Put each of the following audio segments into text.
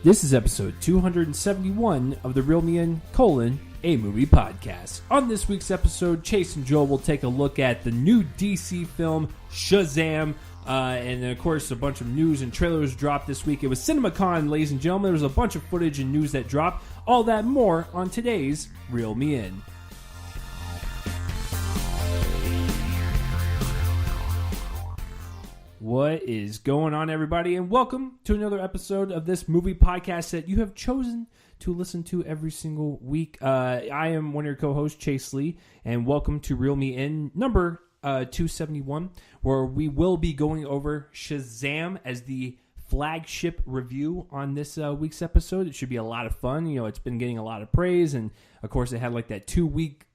This is episode 271 of the Reel Me In, a movie podcast. On this week's episode, Chase and Joel will take a look at the new DC film, Shazam. And then, of course, a bunch of news and trailers dropped this week. It was CinemaCon, ladies and gentlemen. There was a bunch of footage and news that dropped. All that and more on today's Reel Me In. What is going on, everybody, and welcome to another episode of this movie podcast that you have chosen to listen to every single week. I am one of your co-hosts, Chase Lee, and welcome to Reel Me In number 271, where we will be going over Shazam as the flagship review on this week's episode. It should be a lot of fun. You know, it's been getting a lot of praise, and of course, it had like that 2-week,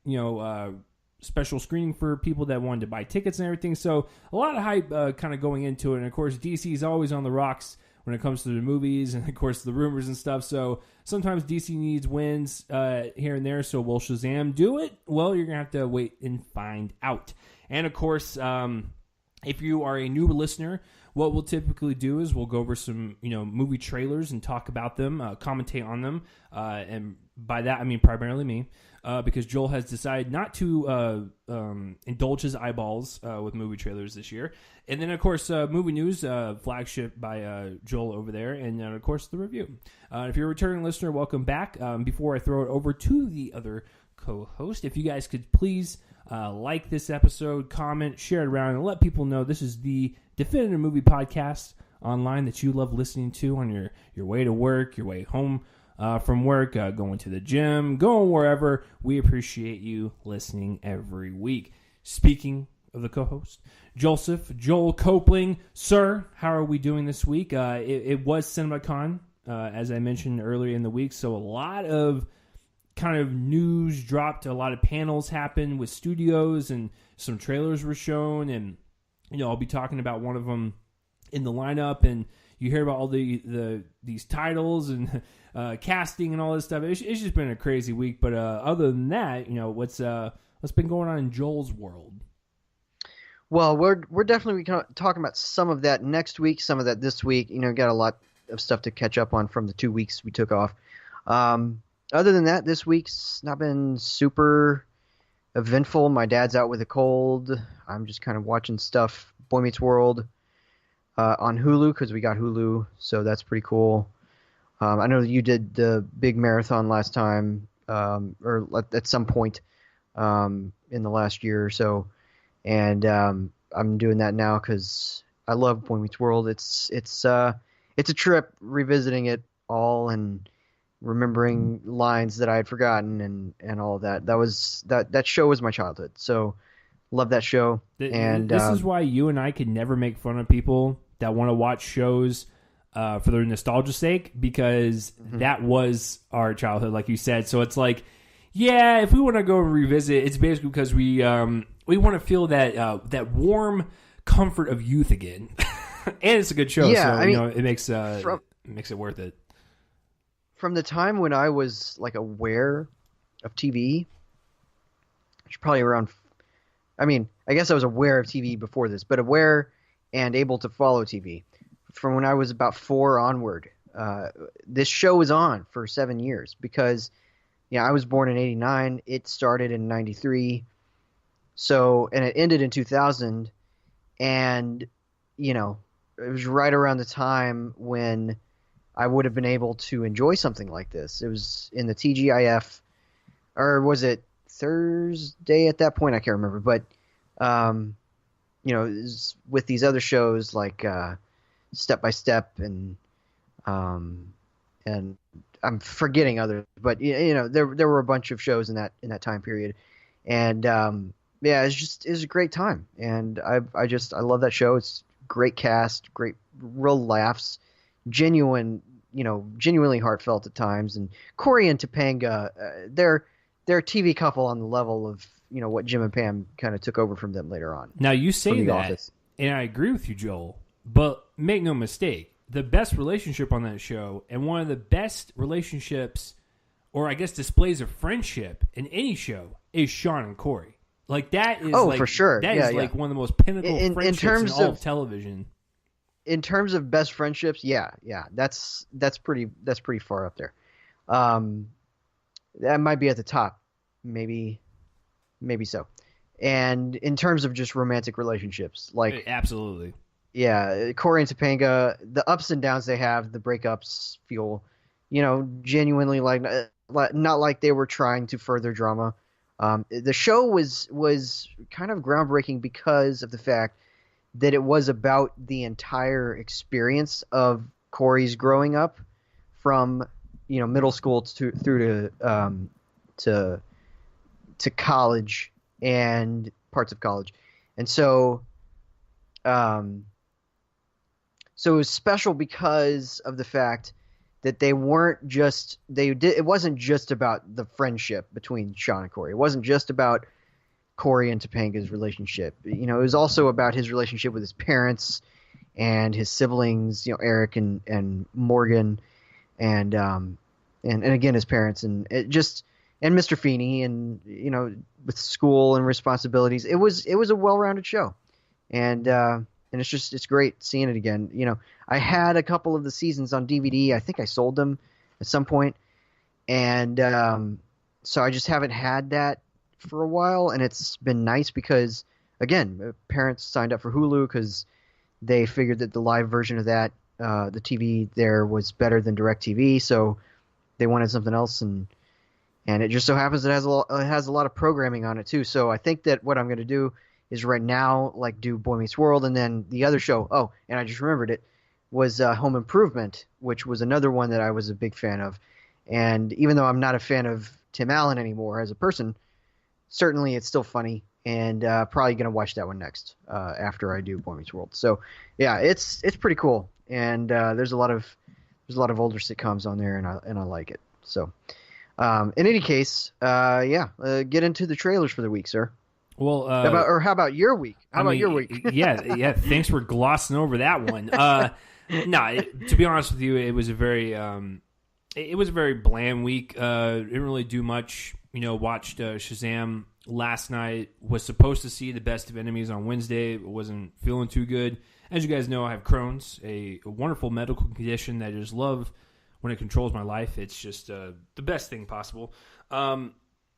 special screening for people that wanted to buy tickets and everything. So a lot of hype kind of going into it. And of course, DC is always on the rocks when it comes to the movies and of course the rumors and stuff. So sometimes DC needs wins here and there. So will Shazam do it? Well, you're going to have to wait and find out. And of course, if you are a new listener, what we'll typically do is we'll go over some, movie trailers and talk about them, commentate on them. And by that, I mean primarily me. Because Joel has decided not to indulge his eyeballs with movie trailers this year. And then, of course, movie news, flagship by Joel over there. And then, of course, the review. If you're a returning listener, welcome back. Before I throw it over to the other co-host, if you guys could please like this episode, comment, share it around, and let people know this is the definitive movie podcast online that you love listening to on your way to work, your way home from work, going to the gym, going wherever. We appreciate you listening every week. Speaking of the co-host, Joel Copling. Sir, how are we doing this week? It was CinemaCon, as I mentioned earlier in the week, so a lot of kind of news dropped, a lot of panels happened with studios, and some trailers were shown, and I'll be talking about one of them in the lineup, and you hear about all these titles and casting and all this stuff. It's just been a crazy week. But other than that, what's been going on in Joel's world? Well, we're definitely talking about some of that next week, some of that this week. Got a lot of stuff to catch up on from the 2 weeks we took off. Other than that, this week's not been super eventful. My dad's out with a cold. I'm just kind of watching stuff. Boy Meets World. On Hulu, because we got Hulu, so that's pretty cool. I know that you did the big marathon last time, or at some point in the last year or so, and I'm doing that now because I love Boy Meets World. It's a trip revisiting it all and remembering lines that I had forgotten and all of that. That show was my childhood, so love that show. And this is why you and I could never make fun of people that want to watch shows for their nostalgia's sake, because that was our childhood, like you said. So it's like, yeah, if we want to go and revisit, it's basically because we want to feel that warm comfort of youth again, and it's a good show. Yeah, so I mean, it makes it worth it. From the time when I was like aware of TV, which is probably around. I mean, I guess I was aware of TV before this, but aware and able to follow TV from when I was about 4 onward. This show was on for 7 years because, I was born in 89. It started in 93. So, and it ended in 2000. And, it was right around the time when I would have been able to enjoy something like this. It was in the TGIF, or was it Thursday at that point? I can't remember, but, with these other shows like Step by Step and I'm forgetting others, but there were a bunch of shows in that time period, and it was a great time, and I love that show. It's great cast, great real laughs, genuinely heartfelt at times, and Corey and Topanga, they're a TV couple on the level of what Jim and Pam kind of took over from them later on. Now you say that, Office. And I agree with you, Joel, but make no mistake, the best relationship on that show, and one of the best relationships, or I guess displays of friendship in any show, is Sean and Corey. Like that is, for sure. That is like one of the most pinnacle friendships in all of television. in terms of best friendships, yeah, that's pretty far up there. That might be at the top, maybe so. And in terms of just romantic relationships, like absolutely, yeah, Corey and Topanga, the ups and downs they have, the breakups feel, genuinely like not like they were trying to further drama. The show was kind of groundbreaking because of the fact that it was about the entire experience of Corey's growing up from middle school through to college and parts of college, and so it was special because of the fact that it wasn't just about the friendship between Sean and Corey. It wasn't just about Corey and Topanga's relationship. It was also about his relationship with his parents and his siblings, Eric and Morgan, and again his parents, and Mr. Feeney, and with school and responsibilities. It was a well-rounded show, and it's great seeing it again. I had a couple of the seasons on DVD. I think I sold them at some point, and so I just haven't had that for a while, and it's been nice because, again, parents signed up for Hulu because they figured that the live version of that, the TV there, was better than DirecTV, so they wanted something else, and it just so happens it has a lot of programming on it too. So I think that what I'm going to do is right now, like, do Boy Meets World, and then the other show. Oh, and I just remembered it was Home Improvement, which was another one that I was a big fan of. And even though I'm not a fan of Tim Allen anymore as a person, certainly it's still funny, and probably going to watch that one next after I do Boy Meets World. So yeah, it's pretty cool, and there's a lot of older sitcoms on there, and I like it. So in any case, get into the trailers for the week, sir. Well, how about your week? How about your week? yeah. Thanks for glossing over that one. To be honest with you, it was a very bland week. Didn't really do much. Watched Shazam last night. Was supposed to see The Best of Enemies on Wednesday. Wasn't feeling too good. As you guys know, I have Crohn's, a wonderful medical condition that I just love when it controls my life. It's just the best thing possible.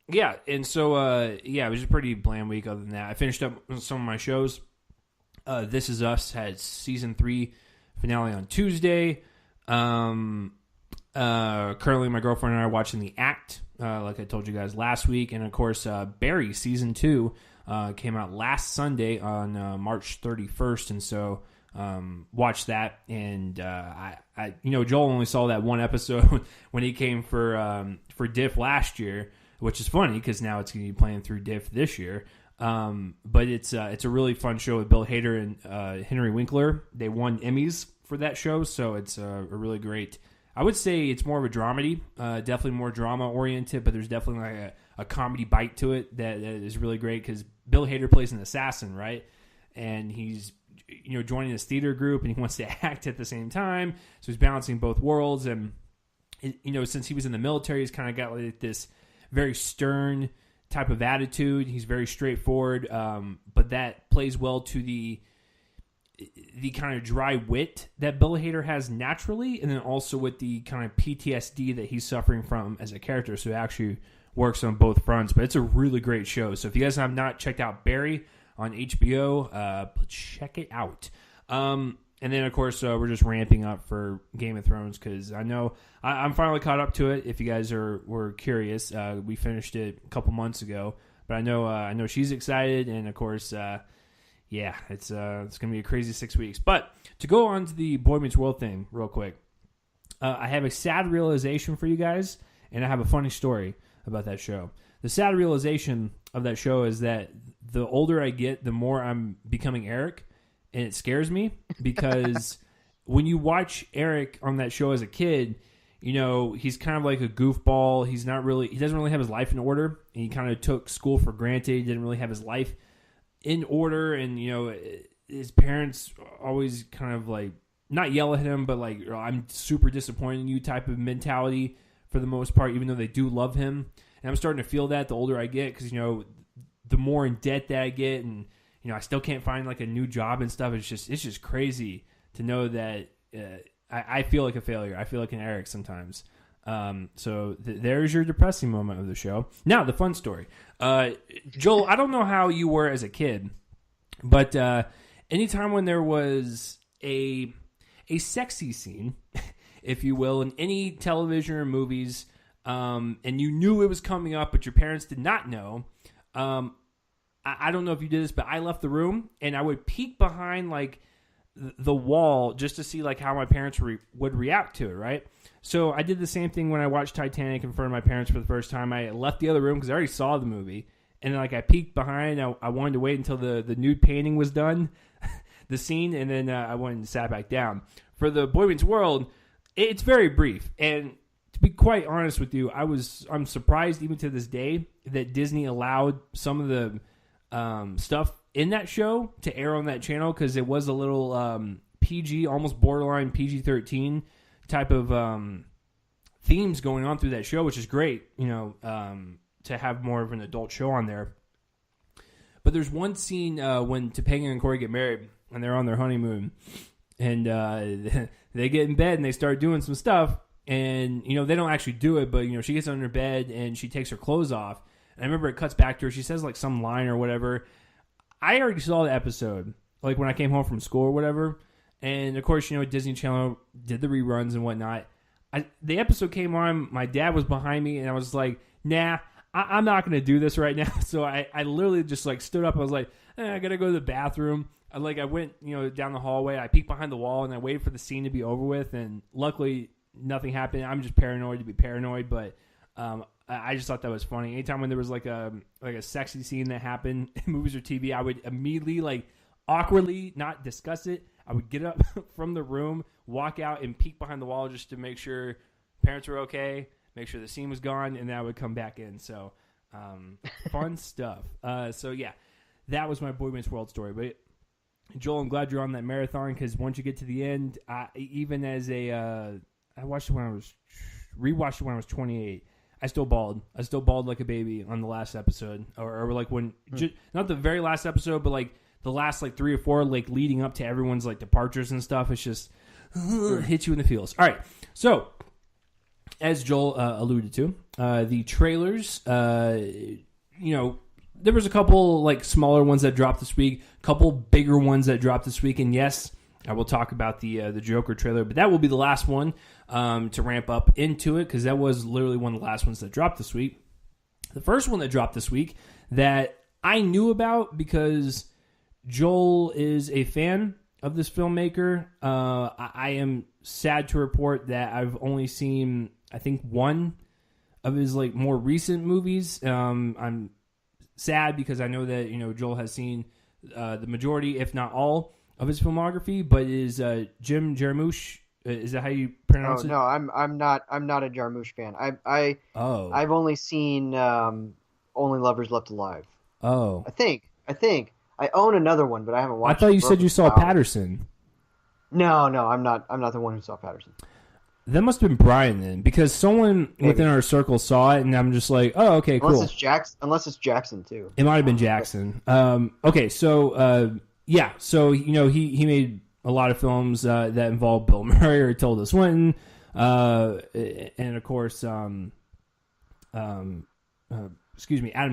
Yeah, and so, it was a pretty bland week other than that. I finished up some of my shows. This Is Us had Season 3 finale on Tuesday. Currently, my girlfriend and I are watching The Act, like I told you guys last week. And, of course, Barry Season 2 came out last Sunday on March 31st. And so, watched that. And, Joel only saw that one episode when he came for Diff last year, which is funny because now it's going to be playing through Diff this year. But it's a really fun show with Bill Hader and Henry Winkler. They won Emmys for that show, so it's a really great. I would say it's more of a dramedy, definitely more drama oriented, but there's definitely like a comedy bite to it that is really great because Bill Hader plays an assassin, right? And he's joining this theater group and he wants to act at the same time, so he's balancing both worlds. And since he was in the military, he's kind of got like this very stern type of attitude. He's very straightforward, but that plays well to the kind of dry wit that Bill Hader has naturally, and then also with the kind of PTSD that he's suffering from as a character. So it actually works on both fronts, but it's a really great show. So if you guys have not checked out Barry on HBO, check it out. And then, of course, we're just ramping up for Game of Thrones because I know I'm finally caught up to it. If you guys were curious, we finished it a couple months ago, but I know she's excited, and of course, it's gonna be a crazy 6 weeks. But to go on to the Boy Meets World thing, real quick, I have a sad realization for you guys, and I have a funny story about that show. The sad realization of that show is that the older I get, the more I'm becoming Eric. And it scares me because when you watch Eric on that show as a kid, he's kind of like a goofball. He doesn't really have his life in order. And he kind of took school for granted. He didn't really have his life in order. And, his parents always kind of like, not yell at him, but like, I'm super disappointed in you type of mentality for the most part, even though they do love him. And I'm starting to feel that the older I get because, the more in debt that I get and, I still can't find like a new job and stuff. It's just crazy to know that I feel like a failure. I feel like an Eric sometimes. So there's your depressing moment of the show. Now, the fun story. Joel, I don't know how you were as a kid, but anytime when there was a sexy scene, if you will, in any television or movies, and you knew it was coming up, but your parents did not know, I don't know if you did this, but I left the room, and I would peek behind, like, the wall just to see, like, how my parents would react to it, right? So I did the same thing when I watched Titanic in front of my parents for the first time. I left the other room because I already saw the movie, and then, like, I peeked behind. I wanted to wait until the nude painting was done, the scene, and then I went and sat back down. For the Boy Meets World, it's very brief, and to be quite honest with you, I'm surprised even to this day that Disney allowed some of the stuff in that show to air on that channel, because it was a little PG, almost borderline PG-13 type of themes going on through that show, which is great, to have more of an adult show on there. But there's one scene when Topanga and Corey get married, and they're on their honeymoon, and they get in bed and they start doing some stuff, and they don't actually do it, but she gets under bed and she takes her clothes off, and I remember it cuts back to her. She says like some line or whatever. I already saw the episode, like when I came home from school or whatever, and of course Disney Channel did the reruns and whatnot. The episode came on, my dad was behind me, and I was like, nah, I'm not going to do this right now. So I literally just like stood up. I was like, I got to go to the bathroom. I went, down the hallway. I peeked behind the wall and I waited for the scene to be over with. And luckily nothing happened. I'm just paranoid to be paranoid. But I just thought that was funny. Anytime when there was like a sexy scene that happened in movies or TV, I would immediately like awkwardly not discuss it. I would get up from the room, walk out and peek behind the wall just to make sure parents were okay, make sure the scene was gone, and then I would come back in. So fun stuff. So yeah, that was my Boy Meets World story. But Joel, I'm glad you're on that marathon, because once you get to the end, even as I watched it rewatched it when I was 28. I still bawled like a baby on the last episode, or like when not the very last episode, but like the last like 3 or 4, like leading up to everyone's like departures and stuff. It's just hits you in the feels. All right, so as Joel alluded to, the trailers, there was a couple like smaller ones that dropped this week, a couple bigger ones that dropped this week, and yes, I will talk about the Joker trailer, but that will be the last one to ramp up into it, because that was literally one of the last ones that dropped this week. The first one that dropped this week that I knew about because Joel is a fan of this filmmaker. I am sad to report that I've only seen, I think, one of his like more recent movies. I'm sad because I know that Joel has seen the majority, if not all, of his filmography. But is Jim Jarmusch? Is that how you pronounce it? No, I'm not a Jarmusch fan. I've only seen Only Lovers Left Alive. Oh, I think I own another one, but I haven't watched. I thought you said you saw Patterson. No, I'm not the one who saw Patterson. That must have been Brian then, because someone within our circle saw it, and I'm just like, oh, okay, cool. Unless it's Jackson too. It might have been Jackson. Okay, so yeah, so he made a lot of films that involve Bill Murray or Tilda Swinton, and of course, Adam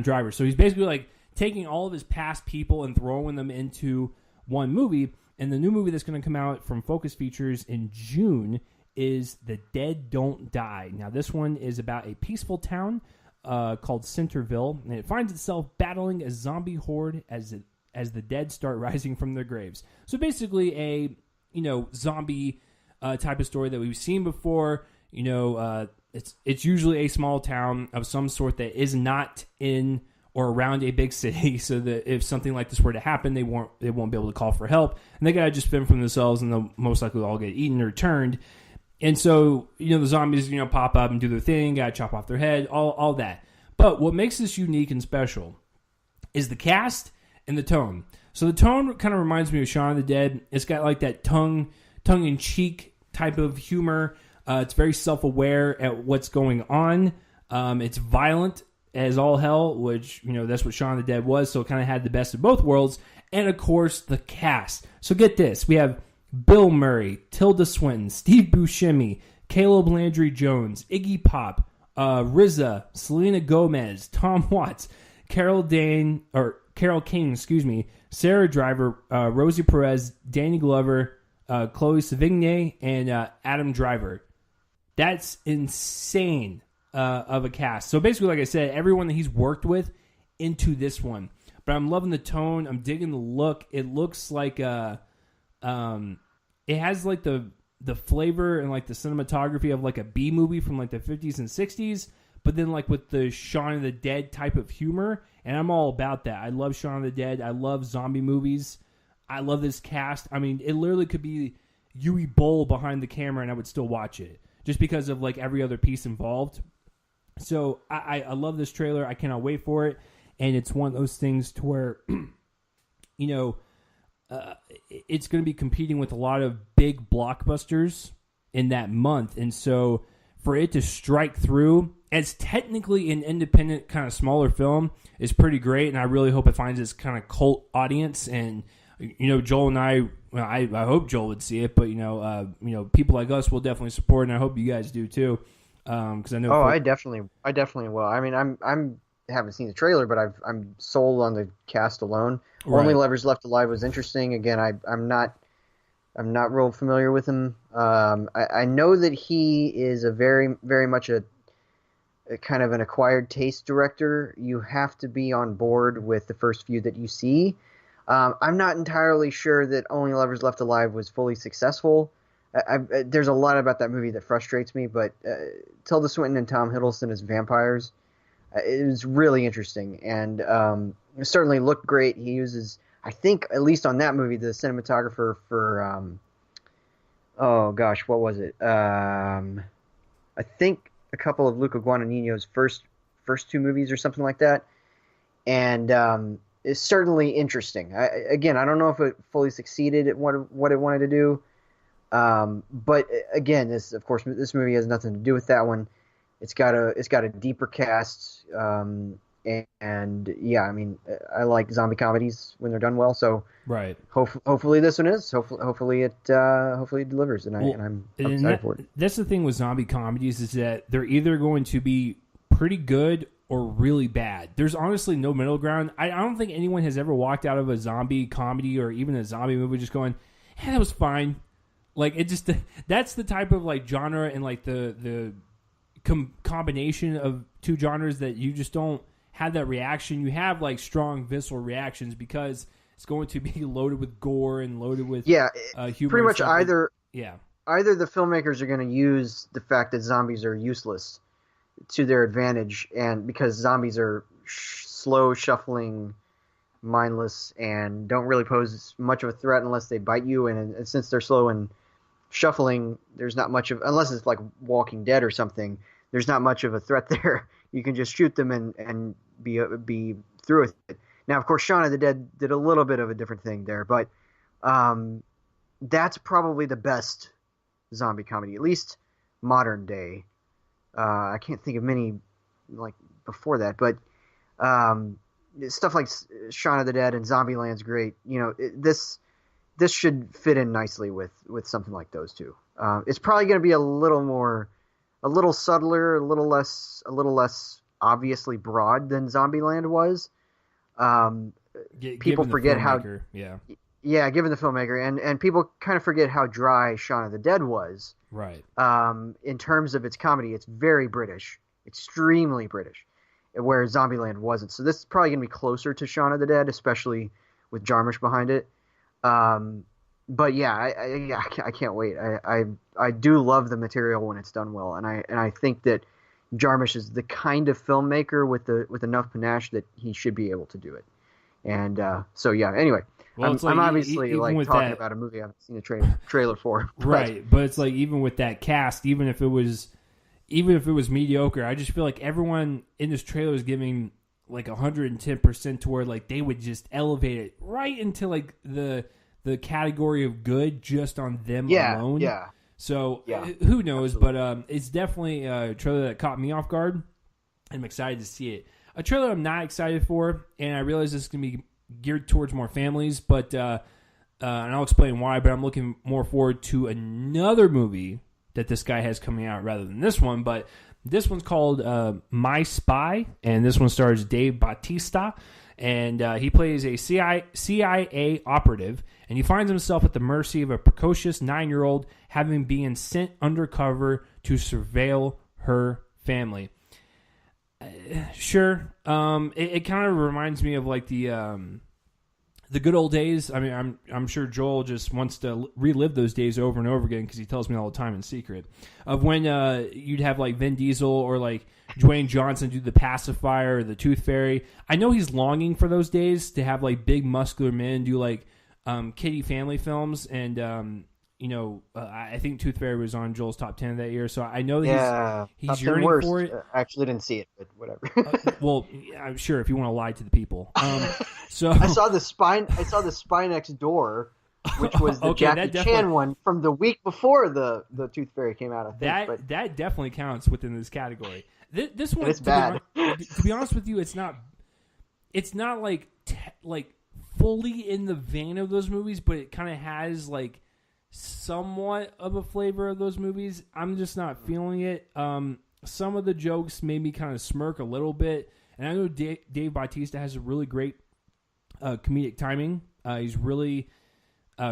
Driver. So he's basically like taking all of his past people and throwing them into one movie. And the new movie that's going to come out from Focus Features in June is The Dead Don't Die. Now, this one is about a peaceful town called Centerville, and it finds itself battling a zombie horde as the dead start rising from their graves. So basically a zombie type of story that we've seen before. It's usually a small town of some sort that is not in or around a big city, so that if something like this were to happen, they won't be able to call for help, and they gotta just fend for themselves, and they'll most likely all get eaten or turned. And so the zombies pop up and do their thing, gotta chop off their head, all that. But what makes this unique and special is the cast and the tone. So the tone kind of reminds me of Shaun of the Dead. It's got like that tongue-in-cheek type of humor. It's very self-aware at what's going on. It's violent as all hell, which, that's what Shaun of the Dead was, so it kind of had the best of both worlds. And, of course, the cast. So get this. We have Bill Murray, Tilda Swinton, Steve Buscemi, Caleb Landry Jones, Iggy Pop, RZA, Selena Gomez, Tom Watts, Carol Kane, Sarah Driver, Rosie Perez, Danny Glover, Chloe Sevigny, and Adam Driver. That's insane of a cast. So basically, like I said, everyone that he's worked with into this one. But I'm loving the tone. I'm digging the look. It looks like it has like the flavor and like the cinematography of like a B movie from like the 50s and 60s, but then like with the Shaun of the Dead type of humor. And I'm all about that. I love Shaun of the Dead. I love zombie movies. I love this cast. I mean, it literally could be Yui Bowl behind the camera and I would still watch it just because of like every other piece involved. So I love this trailer. I cannot wait for it. And it's one of those things to where, you know, it's going to be competing with a lot of big blockbusters in that month. And so for it to strike through as technically an independent kind of smaller film is pretty great. And I really hope it finds its kind of cult audience. And, you know, Joel and I hope Joel would see it, but, you know, people like us will definitely support it. And I hope you guys do too. Cause I know. I definitely will. I mean, I'm haven't seen the trailer, but I'm sold on the cast alone. Right. Only Lovers Left Alive was interesting. Again, I'm not real familiar with him. I know that he is a very, very much a kind of an acquired taste director. You have to be on board with the first few that you see. I'm not entirely sure that Only Lovers Left Alive was fully successful. There's a lot about that movie that frustrates me, but Tilda Swinton and Tom Hiddleston as vampires, it was really interesting, and it certainly looked great. He uses, I think, at least on that movie, the cinematographer for, oh gosh, what was it? I think a couple of Luca Guadagnino's first two movies or something like that, and it's certainly interesting. I don't know if it fully succeeded at what it wanted to do, but again, this movie has nothing to do with that one. It's got a deeper cast, and yeah, I mean, I like zombie comedies when they're done well. So right, hopefully this one is. Hopefully it delivers, and I'm excited for it. That's the thing with zombie comedies is that they're either going to be pretty good or really bad. There's honestly no middle ground. I don't think anyone has ever walked out of a zombie comedy or even a zombie movie just going, "Hey, that was fine." Like it just that's the type of like genre and like the combination of two genres that you just don't have that reaction. You have like strong visceral reactions because it's going to be loaded with gore and loaded with humor. Pretty much either the filmmakers are going to use the fact that zombies are useless to their advantage, and because zombies are slow, shuffling, mindless, and don't really pose much of a threat unless they bite you, and since they're slow and shuffling, there's not much of, unless it's like Walking Dead or something, there's not much of a threat there. You can just shoot them and be through with it. Now, of course, Shaun of the Dead did a little bit of a different thing there, but that's probably the best zombie comedy, at least modern day. I can't think of many like before that, but stuff like Shaun of the Dead and Zombieland's great. You know, this should fit in nicely with something like those two. It's probably going to be a little subtler, a little less obviously broad than Zombieland was. People forget how, given the filmmaker, and people kind of forget how dry Shaun of the Dead was. Right. In terms of its comedy, it's very British, extremely British, where Zombieland wasn't. So this is probably going to be closer to Shaun of the Dead, especially with Jarmusch behind it. But yeah, I can't wait. I do love the material when it's done well, and I think that Jarmusch is the kind of filmmaker with enough panache that he should be able to do it. And so yeah. Anyway, well, I'm obviously like talking about a movie I haven't seen a trailer for. Right, but it's like even with that cast, even if it was mediocre, I just feel like everyone in this trailer is giving like 110% to where like they would just elevate it right into like the category of good just on them alone. Yeah. So who knows? Absolutely. But it's definitely a trailer that caught me off guard. I'm excited to see it. A trailer I'm not excited for, and I realize this is going to be geared towards more families, but and I'll explain why, but I'm looking more forward to another movie that this guy has coming out rather than this one. But this one's called My Spy, and this one stars Dave Bautista, and he plays a CIA operative, and he finds himself at the mercy of a precocious 9-year-old having been sent undercover to surveil her family. Sure. It kind of reminds me of like the good old days. I mean, I'm sure Joel just wants to relive those days over and over again because he tells me all the time in secret of when you'd have like Vin Diesel or like Dwayne Johnson do the pacifier or the Tooth Fairy. I know he's longing for those days to have like big muscular men do like kiddie family films, and I think Tooth Fairy was on Joel's top 10 of that year, so I know that he's yearning worst. for it. I actually didn't see it, but whatever. Well, I'm sure if you want to lie to the people. So I saw the spy next door, which was the Jackie Chan one from the week before the Tooth Fairy came out. I think that definitely counts within this category. This one, it's bad. To be honest with you, it's not like fully in the vein of those movies, but it kind of has like somewhat of a flavor of those movies. I'm just not feeling it. Some of the jokes made me kind of smirk a little bit, and I know Dave Bautista has a really great comedic timing. He's really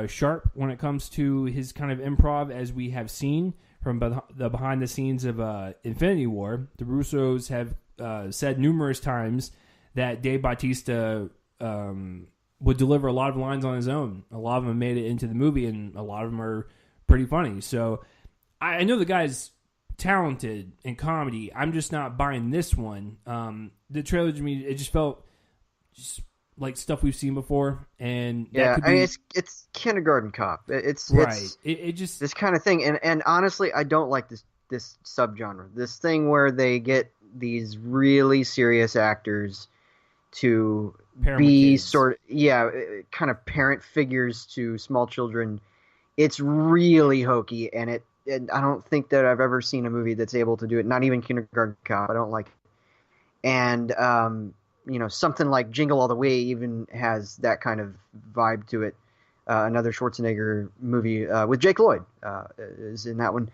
sharp when it comes to his kind of improv, as we have seen from the behind the scenes of Infinity War. The Russos have said numerous times that Dave Bautista would deliver a lot of lines on his own. A lot of them made it into the movie, and a lot of them are pretty funny. So I know the guy's talented in comedy. I'm just not buying this one. The trailer to me, it just felt just like stuff we've seen before, and I mean, it's Kindergarten Cop. It's just this kind of thing. And honestly, I don't like this subgenre. This thing where they get these really serious actors to be kind of parent figures to small children. It's really hokey, and I don't think that I've ever seen a movie that's able to do it. Not even Kindergarten Cop. I don't like it. And something like Jingle All the Way even has that kind of vibe to it. Another Schwarzenegger movie with Jake Lloyd is in that one.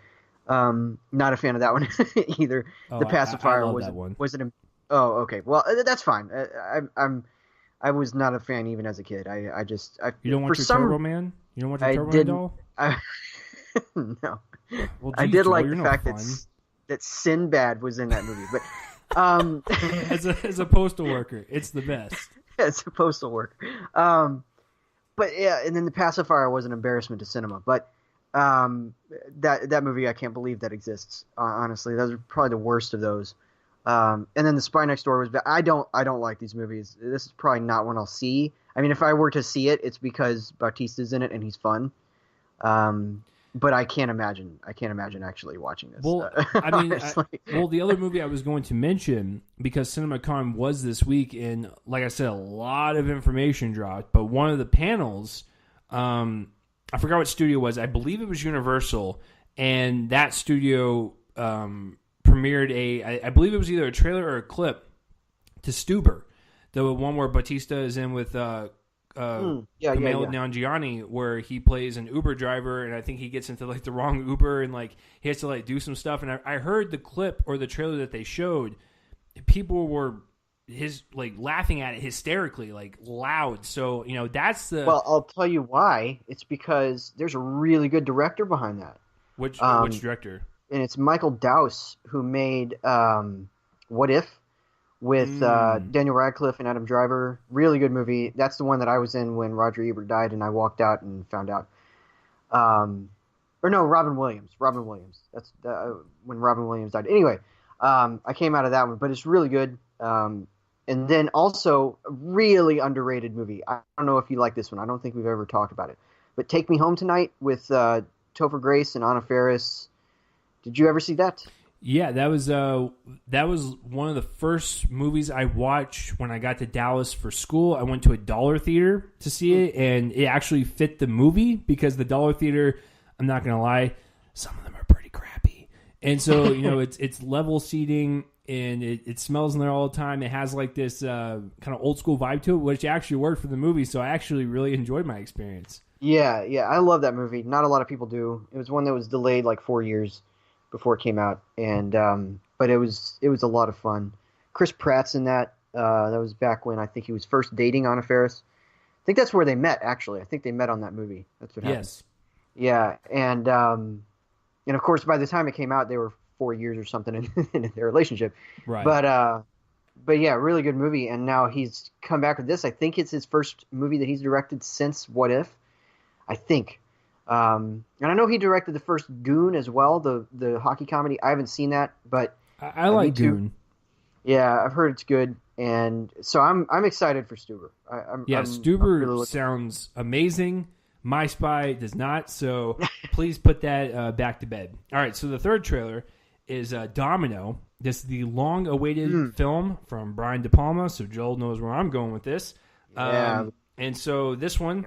Not a fan of that one either. The Pacifier was it? Oh, okay. Well, that's fine. I was not a fan even as a kid. You don't want your Turbo Man? You don't want your Turbo Man doll? No. Well, geez, I did like Joel, the fact that Sinbad was in that movie, but as a postal worker, it's the best. As a postal worker, but yeah, and then the Pacifier was an embarrassment to cinema. But that movie, I can't believe that exists. Honestly, those are probably the worst of those. And then The Spy Next Door was bad. I don't like these movies. This is probably not one I'll see. I mean, if I were to see it, it's because Bautista's in it and he's fun. But I can't imagine actually watching this. Well, I mean, the other movie I was going to mention, because CinemaCon was this week, and like I said, a lot of information dropped. But one of the panels, I forgot what studio it was. I believe it was Universal, and that studio premiered I believe it was either a trailer or a clip to Stuber, the one where Bautista is in with Kumail Nanjiani, where he plays an Uber driver, and I think he gets into like the wrong Uber, and like he has to like do some stuff. And I heard the clip or the trailer that they showed, people were laughing at it hysterically, like loud. So that's the. Well, I'll tell you why. It's because there's a really good director behind that. Which director? And it's Michael Dowse, who made What If with Daniel Radcliffe and Adam Driver. Really good movie. That's the one that I was in when Roger Ebert died, and I walked out and found out. Robin Williams. That's when Robin Williams died. Anyway, I came out of that one, but it's really good. And then also a really underrated movie. I don't know if you like this one. I don't think we've ever talked about it. But Take Me Home Tonight with Topher Grace and Anna Faris. Did you ever see that? Yeah, that was one of the first movies I watched when I got to Dallas for school. I went to a dollar theater to see it, and it actually fit the movie because the dollar theater, I'm not going to lie, some of them are pretty crappy. And so, it's level seating, and it smells in there all the time. It has like this kind of old school vibe to it, which actually worked for the movie, so I actually really enjoyed my experience. Yeah, I love that movie. Not a lot of people do. It was one that was delayed like 4 years before it came out, and but it was a lot of fun. Chris Pratt's in that. That was back when I think he was first dating Anna Faris. I think that's where they met. Actually, I think they met on that movie. That's what happened. Yes. Yeah, and of course by the time it came out, they were 4 years or something in their relationship. Right. But yeah, really good movie. And now he's come back with this. I think it's his first movie that he's directed since What If. I think. And I know he directed the first Goon as well, the hockey comedy. I haven't seen that, but I like Goon. Yeah, I've heard it's good, and so I'm excited for Stuber. I'm Stuber really sounds amazing. My Spy does not, so please put that back to bed. All right, so the third trailer is Domino. This is the long-awaited film from Brian De Palma, so Joel knows where I'm going with this. Yeah. And so this one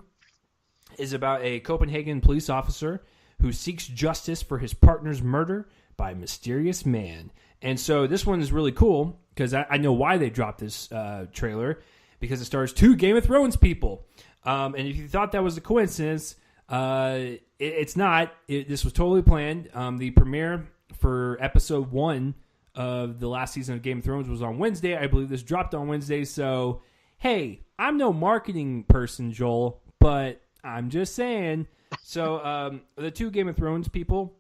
is about a Copenhagen police officer who seeks justice for his partner's murder by a mysterious man. And so this one is really cool because I know why they dropped this trailer, because it stars two Game of Thrones people. And if you thought that was a coincidence, it's not. This was totally planned. The premiere for episode 1 of the last season of Game of Thrones was on Wednesday. I believe this dropped on Wednesday. So, hey, I'm no marketing person, Joel, but I'm just saying. So the two Game of Thrones people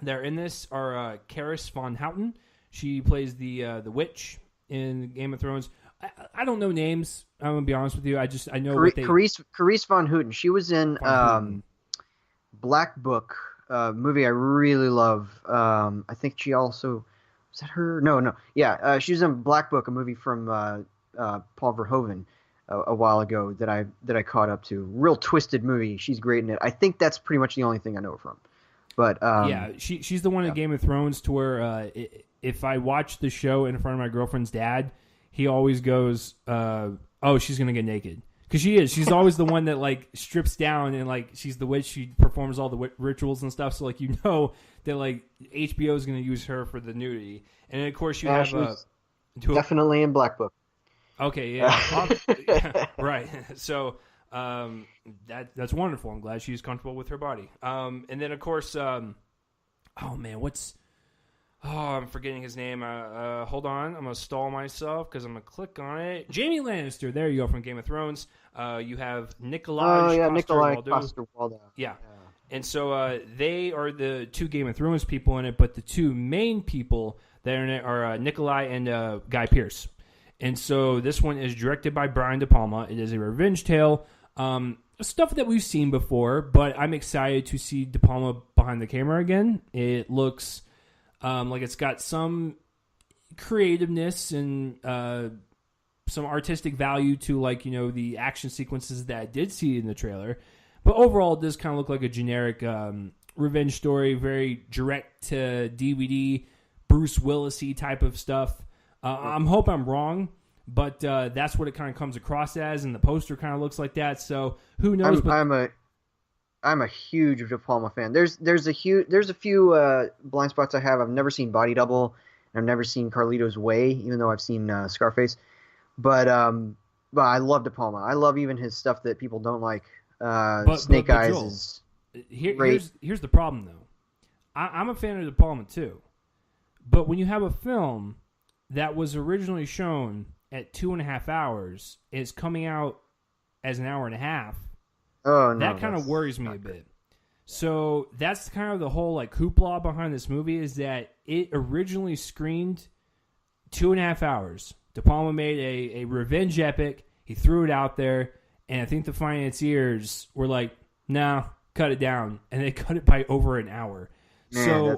that are in this are Karis von Houten. She plays the witch in Game of Thrones. I don't know names. I'm gonna be honest with you. I know what they. Carice von Houten. She was in Black Book, movie I really love. I think she also was that her? No. Yeah, she was in Black Book, a movie from Paul Verhoeven a while ago that I caught up to. Real twisted movie. She's great in it. I think that's pretty much the only thing I know her from. But yeah, she's the one in Game of Thrones to where if I watch the show in front of my girlfriend's dad, he always goes, "Oh, she's gonna get naked," because she is. She's always the one that like strips down and like she's the witch. She performs all the rituals and stuff. So like that like HBO is gonna use her for the nudity. And then, of course you have definitely in Black Book. Okay, yeah, right. So that's wonderful. I'm glad she's comfortable with her body. And then of course, oh man, I'm forgetting his name. Hold on. I'm going to stall myself because I'm going to click on it. Jamie Lannister. There you go, from Game of Thrones. You have Nikolaj Coster-Waldau. Yeah. And so they are the two Game of Thrones people in it, but the two main people that are in it are Nikolai and Guy Pearce. And so this one is directed by Brian De Palma. It is a revenge tale. Stuff that we've seen before, but I'm excited to see De Palma behind the camera again. It looks... like it's got some creativeness and some artistic value to the action sequences that I did see in the trailer. But overall, it does kind of look like a generic revenge story, very direct to DVD, Bruce Willis-y type of stuff. I hope I'm wrong, but that's what it kind of comes across as, and the poster kind of looks like that. So who knows? I'm a huge De Palma fan. There's a few blind spots I have. I've never seen Body Double. I've never seen Carlito's Way, even though I've seen Scarface. But I love De Palma. I love even his stuff that people don't like. Snake Eyes Joel, is great. Here's the problem, though. I'm a fan of De Palma too, but when you have a film that was originally shown at 2.5 hours, is coming out as an hour and a half. Oh, no, that kind of worries me a bit. So that's kind of the whole hoopla behind this movie, is that it originally screened 2.5 hours. De Palma made a revenge epic. He threw it out there, and I think the financiers were like, "Nah, cut it down," and they cut it by over an hour. Man,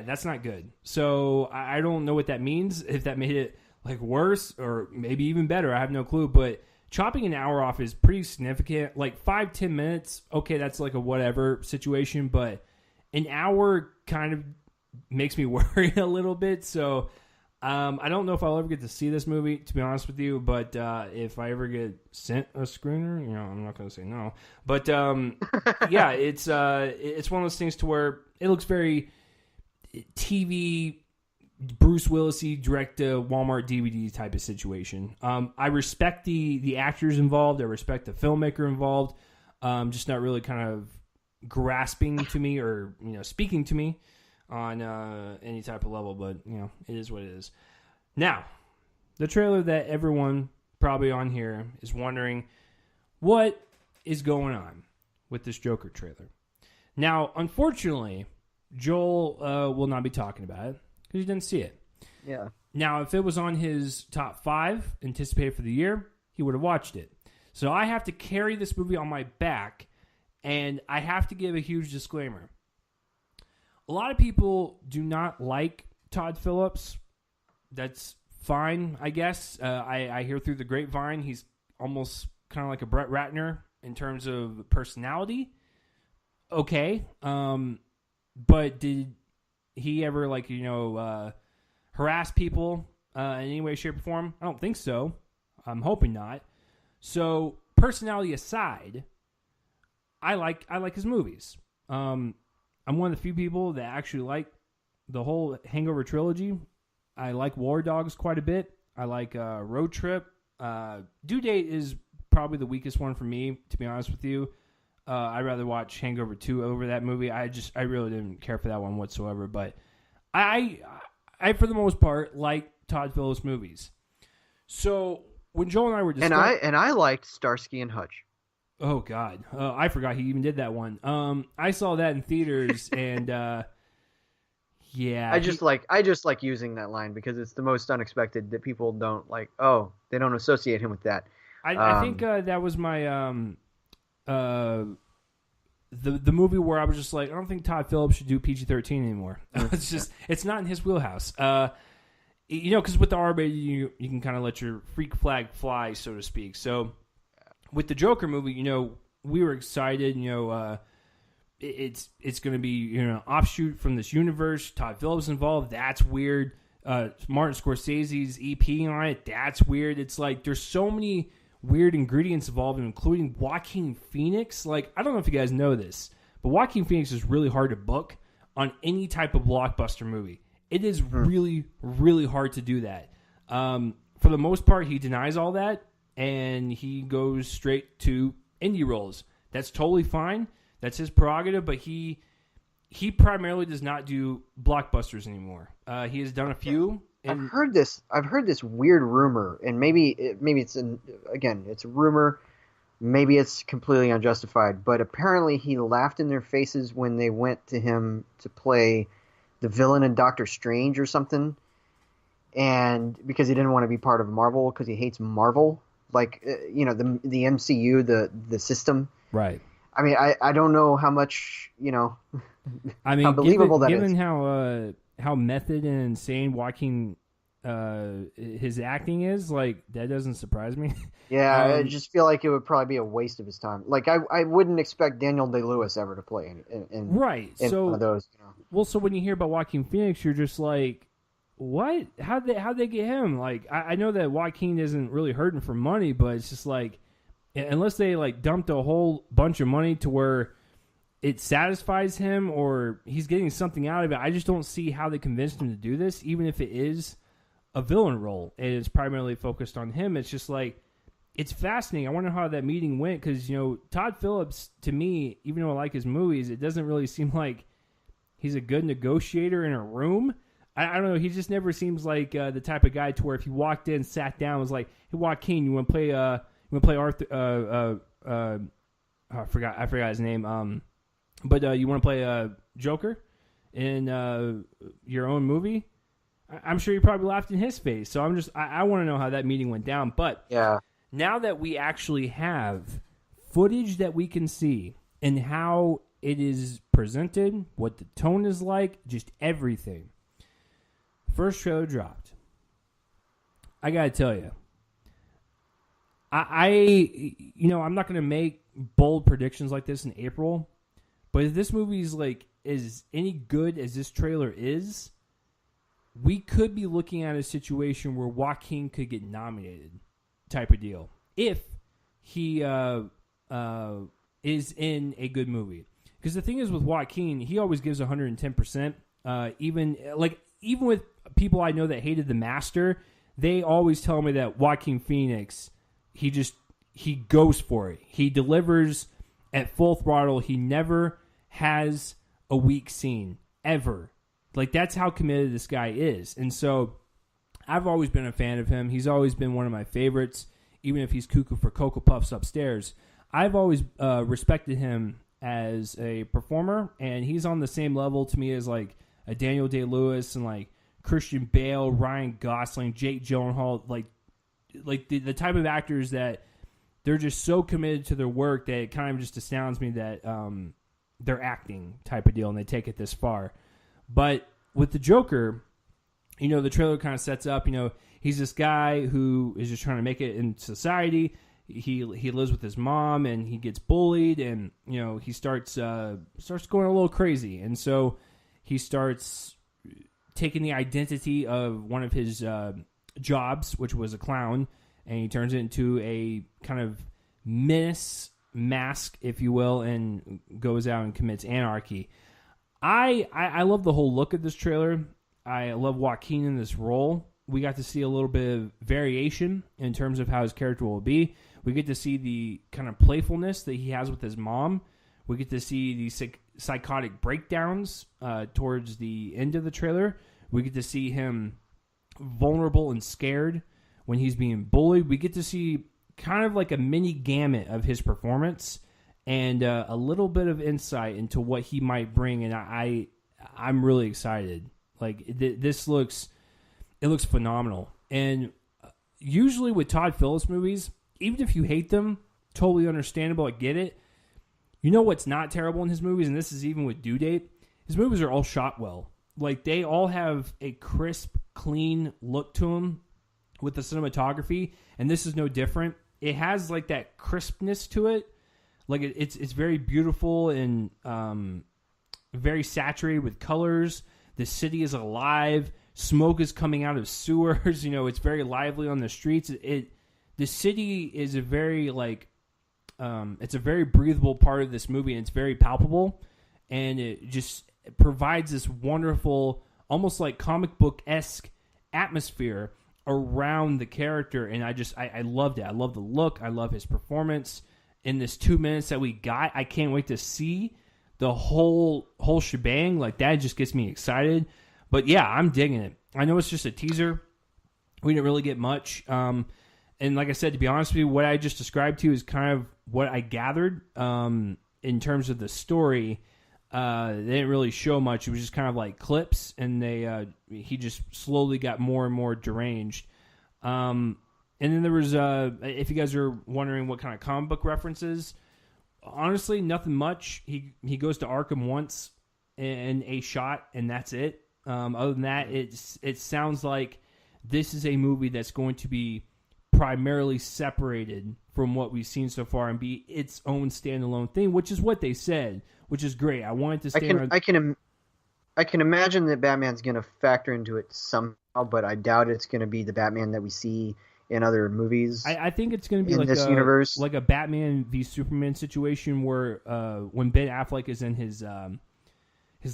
that's not good. So I don't know what that means. If that made it worse or maybe even better, I have no clue. But chopping an hour off is pretty significant. 5-10 minutes, okay, that's a whatever situation, but an hour kind of makes me worry a little bit. So I don't know if I'll ever get to see this movie, to be honest with you, but if I ever get sent a screener, I'm not going to say no. But yeah, it's one of those things to where it looks very TV Bruce Willis-y direct to Walmart DVD type of situation. I respect the actors involved. I respect the filmmaker involved. just not really kind of grasping to me or speaking to me on any type of level. But it is what it is. Now, the trailer that everyone probably on here is wondering what is going on with this Joker trailer. Now, unfortunately, Joel will not be talking about it because he didn't see it. Yeah. Now, if it was on his top 5 anticipated for the year, he would have watched it. So I have to carry this movie on my back, and I have to give a huge disclaimer. A lot of people do not like Todd Phillips. That's fine, I guess. I hear through the grapevine he's almost kind of like a Brett Ratner in terms of personality. Okay. But did he ever, harass people in any way, shape, or form? I don't think so. I'm hoping not. So, personality aside, I like his movies. I'm one of the few people that actually like the whole Hangover trilogy. I like War Dogs quite a bit. I like Road Trip. Due Date is probably the weakest one for me, to be honest with you. I'd rather watch Hangover 2 over that movie. I really didn't care for that one whatsoever. But I for the most part, like Todd Phillips movies. So when Joel and I were discussing... And I liked Starsky and Hutch. Oh, God. I forgot he even did that one. I saw that in theaters, and... yeah. I just like using that line because it's the most unexpected that people don't like. Oh, they don't associate him with that. I think that was my the movie where I was just like, I don't think Todd Phillips should do PG-13 anymore. It's not in his wheelhouse. Because with the R-rated, you can kind of let your freak flag fly, so to speak. So with the Joker movie, we were excited. It's going to be offshoot from this universe. Todd Phillips involved. That's weird. Martin Scorsese's EP on it. That's weird. It's like there's so many weird ingredients involved, including Joaquin Phoenix. Like, I don't know if you guys know this, but Joaquin Phoenix is really hard to book on any type of blockbuster movie. It is really, really hard to do that. For the most part, he denies all that, and he goes straight to indie roles. That's totally fine. That's his prerogative, but he primarily does not do blockbusters anymore. He has done a few. And I've heard this weird rumor, and maybe it's it's a rumor. Maybe it's completely unjustified, but apparently he laughed in their faces when they went to him to play the villain in Doctor Strange or something, and because he didn't want to be part of Marvel because he hates Marvel, like the MCU, the system. Right. I mean, I don't know how much I mean, how believable that is. Given how method and insane Joaquin his acting is, like, that doesn't surprise me. Yeah, I just feel like it would probably be a waste of his time. Like, I wouldn't expect Daniel Day-Lewis ever to play in right. in So one of those. Well, so when you hear about Joaquin Phoenix, you're just like, what? How'd they get him? Like, I know that Joaquin isn't really hurting for money, but it's just like, unless they like dumped a whole bunch of money to where it satisfies him or he's getting something out of it, I just don't see how they convinced him to do this, even if it is a villain role and it's primarily focused on him. It's just like, it's fascinating. I wonder how that meeting went because, Todd Phillips, to me, even though I like his movies, it doesn't really seem like he's a good negotiator in a room. I don't know. He just never seems like the type of guy to where if he walked in, sat down, was like, "Hey, Joaquin, you want to play Arthur? I forgot his name. But you want to play Joker in your own movie?" I'm sure you probably laughed in his face. So I want to know how that meeting went down. But yeah, now that we actually have footage that we can see and how it is presented, what the tone is like, just everything. First trailer dropped. I gotta tell you, I'm not gonna make bold predictions like this in April, but if this movie is any good as this trailer is, we could be looking at a situation where Joaquin could get nominated, type of deal, if he is in a good movie. Because the thing is with Joaquin, he always gives 110%. Even with people I know that hated The Master, they always tell me that Joaquin Phoenix, he goes for it. He delivers at full throttle. He never has a weak scene, ever. Like, that's how committed this guy is. And so I've always been a fan of him. He's always been one of my favorites, even if he's cuckoo for Cocoa Puffs upstairs. I've always respected him as a performer, and he's on the same level to me as, like, a Daniel Day-Lewis and, like, Christian Bale, Ryan Gosling, Jake Gyllenhaal, like the type of actors that they're just so committed to their work that it kind of just astounds me that they're acting type of deal and they take it this far. But with the Joker, you know, the trailer kind of sets up, you know, he's this guy who is just trying to make it in society. He lives with his mom and he gets bullied, and, you know, he starts going a little crazy. And so he starts taking the identity of one of his jobs, which was a clown, and he turns it into a kind of menace mask, if you will, and goes out and commits anarchy. I love the whole look of this trailer. I love Joaquin in this role. We got to see a little bit of variation in terms of how his character will be. We get to see the kind of playfulness that he has with his mom. We get to see the psychotic breakdowns towards the end of the trailer. We get to see him vulnerable and scared when he's being bullied. We get to see kind of like a mini gamut of his performance and a little bit of insight into what he might bring. And I'm really excited. Like, this looks phenomenal. And usually with Todd Phillips movies, even if you hate them, totally understandable, I get it. You know what's not terrible in his movies, and this is even with Due Date? His movies are all shot well. Like, they all have a crisp, clean look to them with the cinematography, and this is no different. It has, like, that crispness to it. Like, it's very beautiful and very saturated with colors. The city is alive. Smoke is coming out of sewers. You know, it's very lively on the streets. The city is a very, like, it's a very breathable part of this movie, and it's very palpable, and it just provides this wonderful, almost like comic book-esque atmosphere around the character, and I loved it. I love the look. I love his performance. In this 2 minutes that we got, I can't wait to see the whole shebang. Like, that just gets me excited. But yeah, I'm digging it. I know it's just a teaser. We didn't really get much. And like I said, to be honest with you, what I just described to you is kind of what I gathered in terms of the story. They didn't really show much. It was just kind of like clips, and he just slowly got more and more deranged. And then there was, if you guys are wondering what kind of comic book references, honestly, nothing much. He goes to Arkham once in a shot, and that's it. Other than that, it sounds like this is a movie that's going to be primarily separated from what we've seen so far and be its own standalone thing, which is what they said, which is great. I wanted to stay I can imagine that Batman's going to factor into it somehow, but I doubt it's going to be the Batman that we see in other movies. I think it's going to be like this universe, like a Batman v Superman situation where when Ben Affleck is in his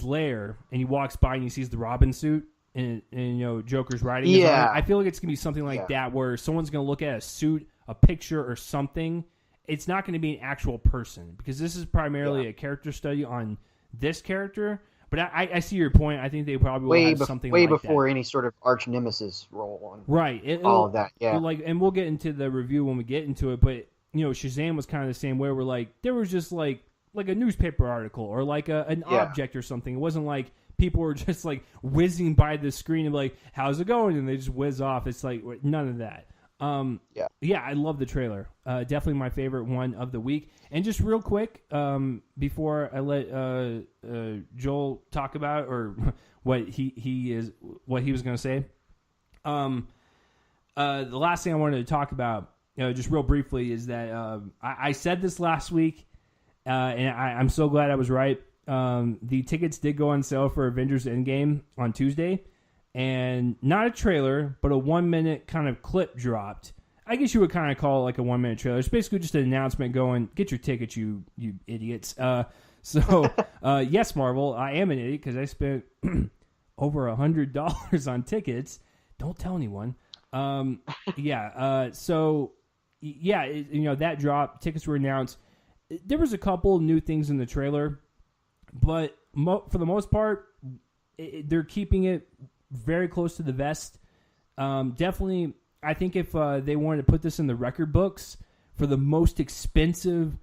lair and he walks by and he sees the Robin suit and you know Joker's riding. Yeah, I feel like it's going to be something like that where someone's going to look at a suit, a picture, or something. It's not going to be an actual person because this is primarily a character study on this character. But I see your point. I think they probably will have something way like before that. any sort of arch nemesis role on all of that. Yeah, and we'll get into the review when we get into it. But you know, Shazam was kind of the same way. Where like there was just like a newspaper article or like an object or something. It wasn't like people were just like whizzing by the screen and like, "How's it going?" and they just whiz off. It's like none of that. I love the trailer. Definitely my favorite one of the week. And just real quick, before I let Joel talk about or what he was going to say, the last thing I wanted to talk about, just real briefly, is that I said this last week, and I'm so glad I was right. The tickets did go on sale for Avengers Endgame on Tuesday. And not a trailer, but a 1 minute kind of clip dropped. I guess you would kind of call it like a 1 minute trailer. It's basically just an announcement going, get your tickets, you idiots. Yes, Marvel, I am an idiot because I spent over $100 on tickets. Don't tell anyone. That dropped. Tickets were announced. there was a couple new things in the trailer, but for the most part, they're keeping it very close to the vest. Definitely, I think if they wanted to put this in the record books for the most expensive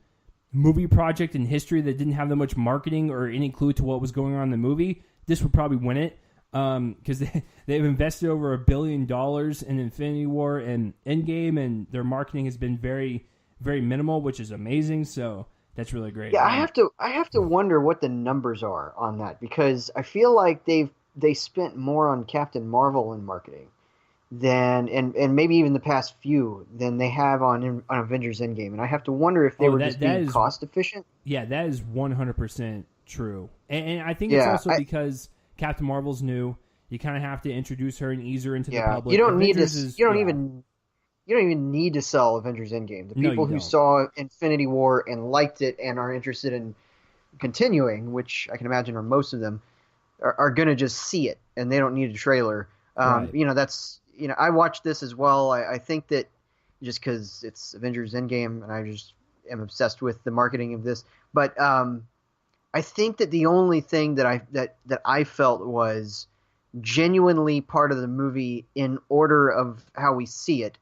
movie project in history that didn't have that much marketing or any clue to what was going on in the movie, this would probably win it. Because they've invested over $1 billion in Infinity War and Endgame, and their marketing has been very, very minimal, which is amazing. So that's really great. Yeah, I have to wonder what the numbers are on that, because I feel like they spent more on Captain Marvel in marketing than and maybe even the past few than they have on Avengers Endgame, and I have to wonder if they were just being cost efficient. Yeah, that is 100% true, and I think it's also because Captain Marvel's new. You kind of have to introduce her and ease her into the public. You don't need to. You don't even need to sell Avengers Endgame. The people who saw Infinity War and liked it and are interested in continuing, which I can imagine are most of them, are going to just see it, and they don't need a trailer. Right. I watched this as well. I think that just because it's Avengers Endgame, and I just am obsessed with the marketing of this, but I think that the only thing that I felt was genuinely part of the movie in order of how we see it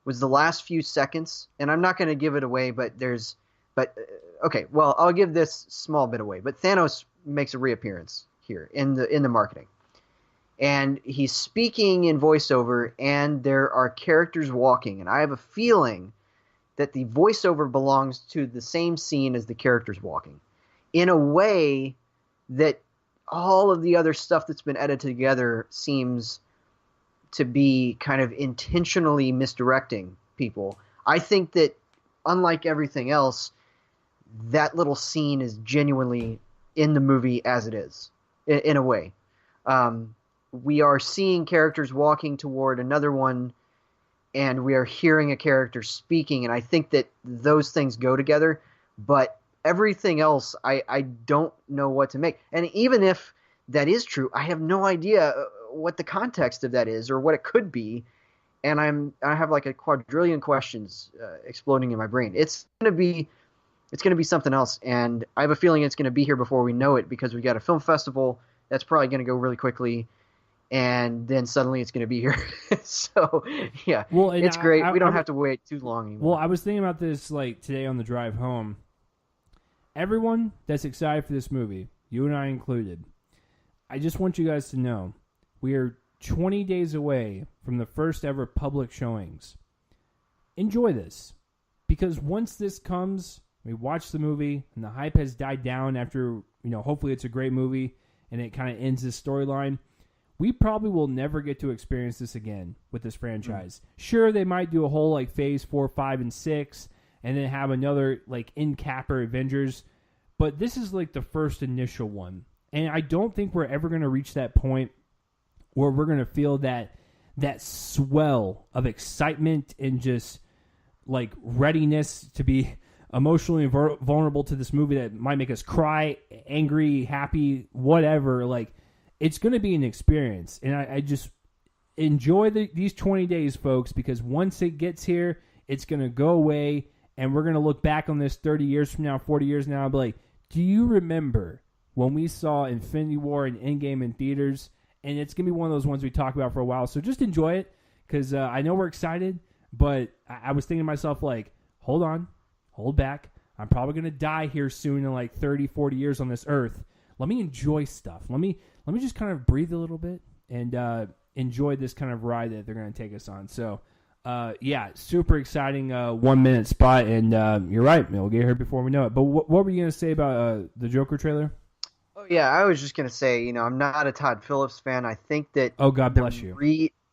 was the last few seconds, and I'm not going to give it away, okay, well, I'll give this small bit away. But Thanos makes a reappearance here in the marketing, and he's speaking in voiceover, and there are characters walking, and I have a feeling that the voiceover belongs to the same scene as the characters walking, in a way that all of the other stuff that's been edited together seems to be kind of intentionally misdirecting people. I think that, unlike everything else, that little scene is genuinely in the movie as it is, in a way. We are seeing characters walking toward another one, and we are hearing a character speaking, and I think that those things go together, but everything else, I don't know what to make. And even if that is true, I have no idea what the context of that is or what it could be. And I have like a quadrillion questions exploding in my brain. It's gonna be something else, and I have a feeling it's gonna be here before we know it, because we got a film festival that's probably gonna go really quickly, and then suddenly it's gonna be here. So yeah, well, it's great. We don't have to wait too long anymore. Well, I was thinking about this like today on the drive home. Everyone that's excited for this movie, you and I included, I just want you guys to know we are 20 days away from the first ever public showings. Enjoy this, because once this comes, we watch the movie and the hype has died down after, hopefully it's a great movie and it kind of ends this storyline. We probably will never get to experience this again with this franchise. Sure, they might do a whole like phase 4, 5, and 6 and then have another like in-capper Avengers, but this is like the first initial one. And I don't think we're ever going to reach that point where we're going to feel that swell of excitement and just like readiness to be emotionally vulnerable to this movie that might make us cry, angry, happy, whatever. Like, it's going to be an experience. And I just enjoy these 20 days, folks, because once it gets here, it's going to go away, and we're going to look back on this 30 years from now, 40 years now, and be like, do you remember when we saw Infinity War and Endgame in theaters? And it's going to be one of those ones we talk about for a while. So just enjoy it, because I know we're excited, but I was thinking to myself, like, hold on, hold back. I'm probably going to die here soon in like 30, 40 years on this earth. Let me enjoy stuff. Let me just kind of breathe a little bit and enjoy this kind of ride that they're going to take us on. So, yeah, super exciting 1 minute spot. And you're right, we'll get here before we know it. But what were you going to say about the Joker trailer? Oh, yeah, I was just going to say, I'm not a Todd Phillips fan. I think that... Oh, God bless you.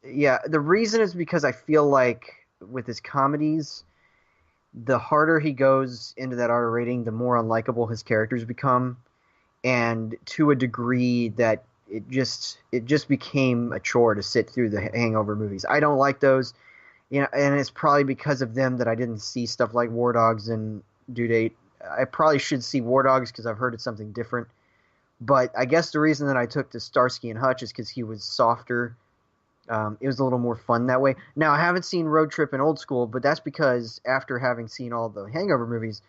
The reason is because I feel like with his comedies, the harder he goes into that R rating, the more unlikable his characters become. And to a degree that it just became a chore to sit through the Hangover movies. I don't like those, and it's probably because of them that I didn't see stuff like War Dogs and Due Date. I probably should see War Dogs because I've heard it's something different. But I guess the reason that I took to Starsky and Hutch is because he was softer. It was a little more fun that way. Now, I haven't seen Road Trip and Old School, but that's because after having seen all the Hangover movies,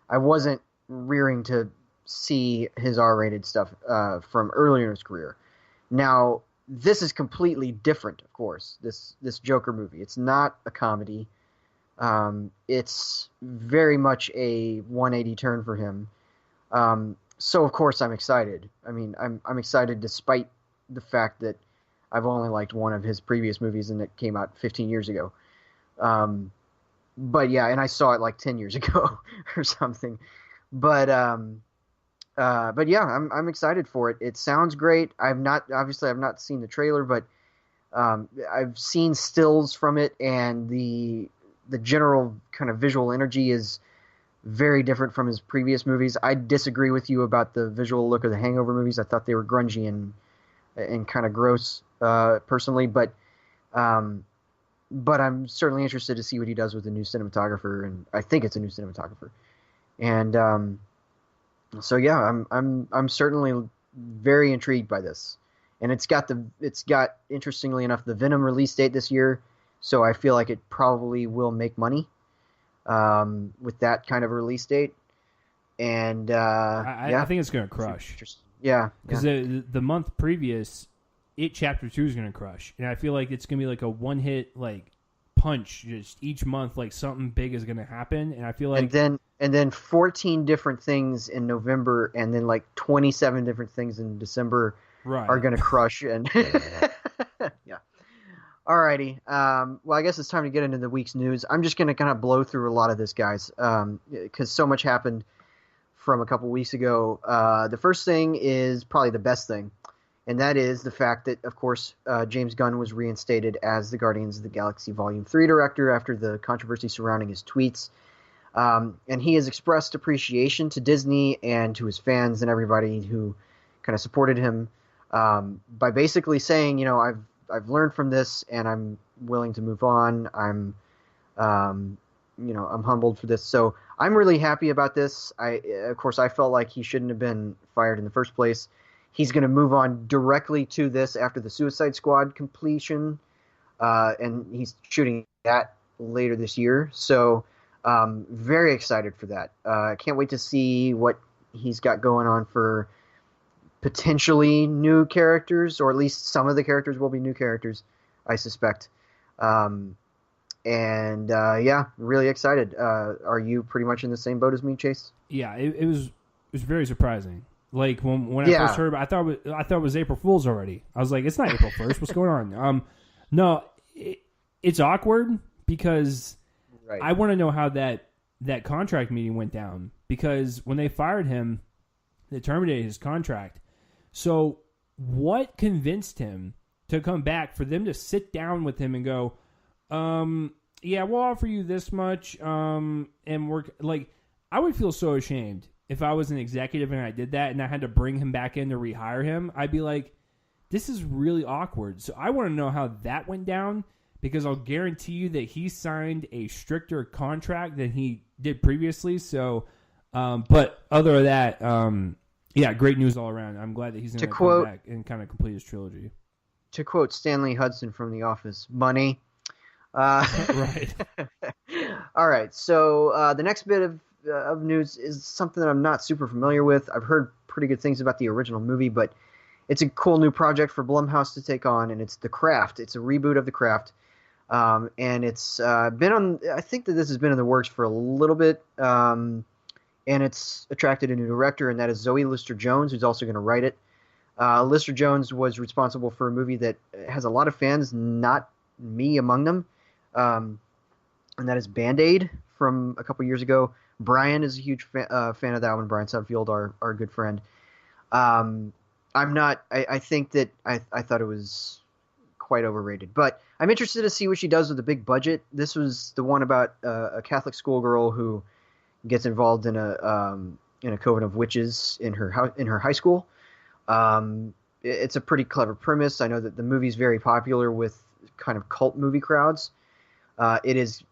I wasn't rearing to see his R-rated stuff from earlier in his career. Now, this is completely different, of course. This Joker movie. It's not a comedy. It's very much a 180 turn for him. So of course I'm excited. I mean, I'm excited despite the fact that I've only liked one of his previous movies and it came out 15 years ago. But yeah, and I saw it like 10 years ago or something. But yeah, I'm excited for it. It sounds great. I've not seen the trailer, but I've seen stills from it, and the general kind of visual energy is very different from his previous movies. I disagree with you about the visual look of the Hangover movies. I thought they were grungy and kind of gross, personally, but I'm certainly interested to see what he does with the new cinematographer, and I think it's a new cinematographer. And so yeah, I'm certainly very intrigued by this. And it's got interestingly enough the Venom release date this year, so I feel like it probably will make money with that kind of release date. And I think it's going to crush. Yeah, because the month previous, It Chapter 2 is going to crush, and I feel like it's going to be like a one hit like punch. Just each month, like something big is going to happen, and I feel like and then 14 different things in November, and then like 27 different things in December are going to crush. And yeah. Alrighty. Well, I guess it's time to get into the week's news. I'm just going to kind of blow through a lot of this, guys, because so much happened from a couple weeks ago. The first thing is probably the best thing, and that is the fact that, of course, James Gunn was reinstated as the Guardians of the Galaxy Volume 3 director after the controversy surrounding his tweets. And he has expressed appreciation to Disney and to his fans and everybody who kind of supported him by basically saying, you know, I've learned from this and I'm willing to move on. I'm humbled for this. So I'm really happy about this. Of course, I felt like he shouldn't have been fired in the first place. He's going to move on directly to this after the Suicide Squad completion, and he's shooting that later this year. So very excited for that. I can't wait to see what he's got going on for potentially new characters, or at least some of the characters will be new characters, I suspect. Yeah, really excited. Are you pretty much in the same boat as me, Chase? Yeah, it was very surprising. Like when I first heard, I thought it was April Fool's already. I was like, it's not April 1st. What's going on? No, it's awkward because I want to know how that contract meeting went down, because when they fired him, they terminated his contract. So what convinced him to come back, for them to sit down with him and go, yeah, we'll offer you this much, and work. Like, I would feel so ashamed if I was an executive and I did that and I had to bring him back in to rehire him. I'd be like, this is really awkward. So I want to know how that went down, because I'll guarantee you that he signed a stricter contract than he did previously. So, but other than that, yeah, great news all around. I'm glad that he's going to come back and kind of complete his trilogy. To quote Stanley Hudson from The Office, money. Right. All right. So the next bit of news is something that I'm not super familiar with. I've heard pretty good things about the original movie, but it's a cool new project for Blumhouse to take on, and it's The Craft. It's a reboot of The Craft. And it's been on. I think that this has been in the works for a little bit, and it's attracted a new director, and that is Zoe Lister-Jones, who's also going to write it. Lister-Jones was responsible for a movie that has a lot of fans, not me among them, and that is Band-Aid from a couple years ago. Brian is a huge fan of that one. Brian Sudfield, our good friend. I'm not. I think that I thought it was quite overrated, but I'm interested to see what she does with the big budget. This was the one about a Catholic schoolgirl who gets involved in a coven of witches in her high school. It's a pretty clever premise. I know that the movie's very popular with kind of cult movie crowds. It is,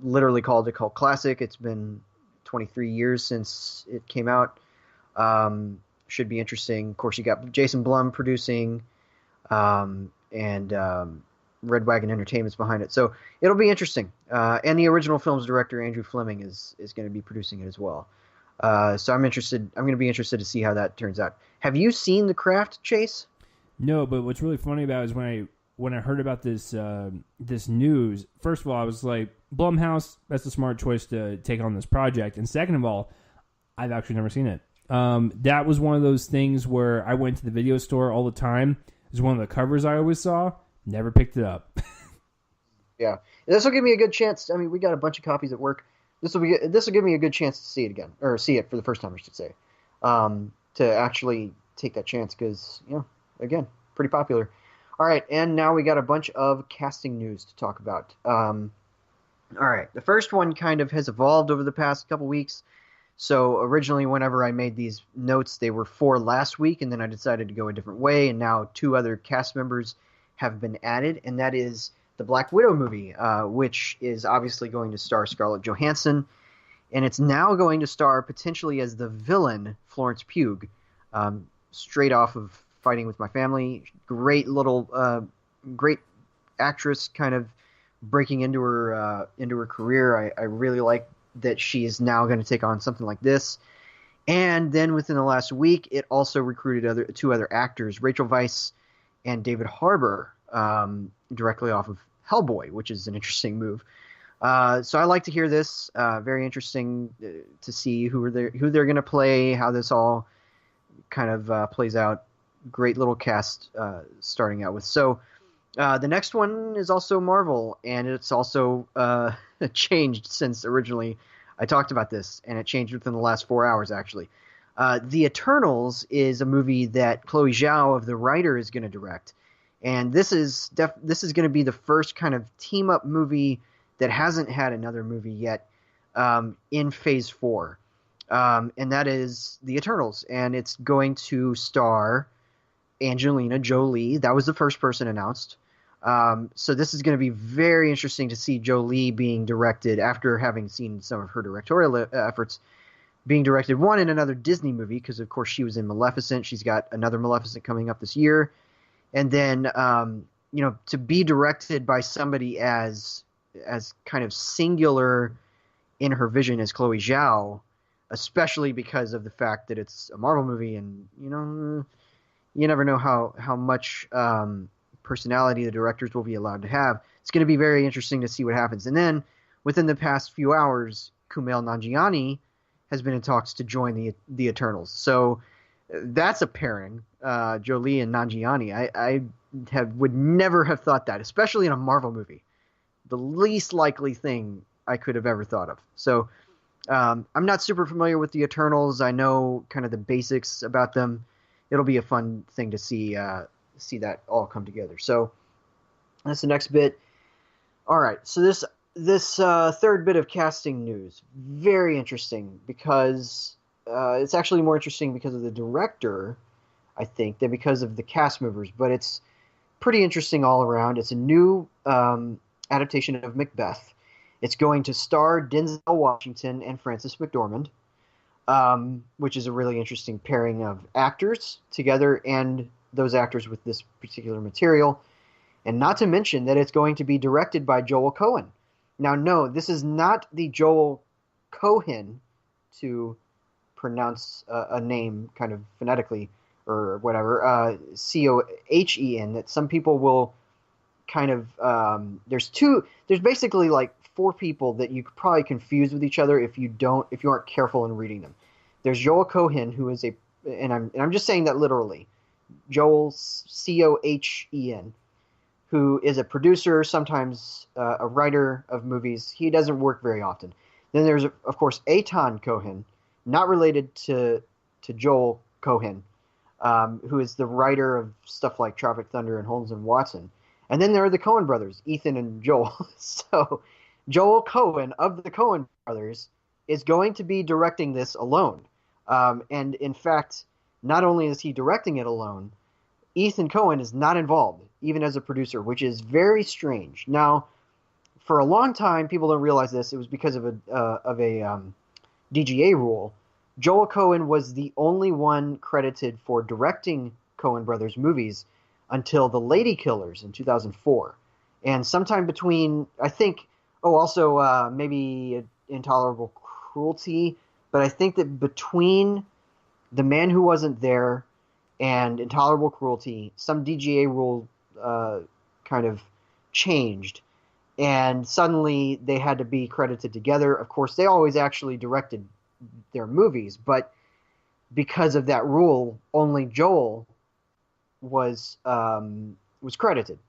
literally called a cult classic. It's been 23 years since it came out. Should be interesting. Of course, you got Jason Blum producing, and Red Wagon Entertainment's behind it. So it'll be interesting. And the original film's director, Andrew Fleming, is going to be producing it as well. So I'm interested. I'm going to be interested to see how that turns out. Have you seen The Craft, Chase? No, but what's really funny about it is when I heard about this this news, first of all, I was like, Blumhouse, that's a smart choice to take on this project. And second of all, I've actually never seen it. That was one of those things where I went to the video store all the time. It was one of the covers I always saw. Never picked it up. Yeah. This will give me a good chance. I mean, we got a bunch of copies at work. This will give me a good chance to see it again, or see it for the first time, I should say, to actually take that chance because, again, pretty popular. All right, and now we got a bunch of casting news to talk about. All right, the first one kind of has evolved over the past couple weeks. So originally, whenever I made these notes, they were 4 last week, and then I decided to go a different way, and now 2 other cast members have been added, and that is the Black Widow movie, which is obviously going to star Scarlett Johansson, and it's now going to star potentially as the villain Florence Pugh, straight off of Fighting with My Family. Great actress, kind of breaking into her career. I really like that she is now going to take on something like this. And then within the last week, it also recruited 2 other actors, Rachel Weisz and David Harbour, directly off of Hellboy, which is an interesting move. So I like to hear this. Very interesting to see who they're going to play, how this all kind of plays out. Great little cast starting out with. So the next one is also Marvel, and it's also changed since originally I talked about this, and it changed within the last 4 hours, actually. The Eternals is a movie that Chloe Zhao of The Writer is going to direct. And this is going to be the first kind of team-up movie that hasn't had another movie yet in Phase 4. And that is The Eternals. And it's going to star Angelina Jolie. That was the first person announced. So this is going to be very interesting to see Jolie being directed, after having seen some of her directorial efforts, being directed, one, in another Disney movie, because of course she was in Maleficent. She's got another Maleficent coming up this year. And then, to be directed by somebody as kind of singular in her vision as Chloe Zhao, especially because of the fact that it's a Marvel movie, and you never know how much personality the directors will be allowed to have. It's going to be very interesting to see what happens. And then within the past few hours, Kumail Nanjiani has been in talks to join the Eternals. So that's a pairing, Jolie and Nanjiani. I would never have thought that, especially in a Marvel movie. The least likely thing I could have ever thought of. So I'm not super familiar with the Eternals. I know kind of the basics about them. It'll be a fun thing to see that all come together. So that's the next bit. All right, so this third bit of casting news, very interesting, because it's actually more interesting because of the director, I think, than because of the cast movers. But it's pretty interesting all around. It's a new adaptation of Macbeth. It's going to star Denzel Washington and Frances McDormand, which is a really interesting pairing of actors together, and those actors with this particular material. And not to mention that it's going to be directed by Joel Cohen. Now, no, this is not the Joel Cohen, to pronounce a name kind of phonetically or whatever, Cohen, that some people will kind of, there's basically like 4 people that you could probably confuse with each other if you aren't careful in reading them. There's Joel Cohen, who is and I'm just saying that literally, Joel Cohen, who is a producer, sometimes a writer of movies. He doesn't work very often. Then there's, of course, Eitan Cohen, not related to Joel Cohen, who is the writer of stuff like Tropic Thunder and Holmes and Watson. And then there are the Coen brothers, Ethan and Joel. So Joel Cohen of the Coen brothers is going to be directing this alone. And in fact, not only is he directing it alone, Ethan Cohen is not involved, even as a producer, which is very strange. Now, for a long time, people don't realize this. It was because of a DGA rule. Joel Cohen was the only one credited for directing Coen Brothers movies until The Lady Killers in 2004. And sometime between, I think, also maybe Intolerable Cruelty, but I think that between The Man Who Wasn't There and Intolerable Cruelty, some DGA rule kind of changed, and suddenly they had to be credited together. Of course, they always actually directed their movies, but because of that rule, only Joel was credited.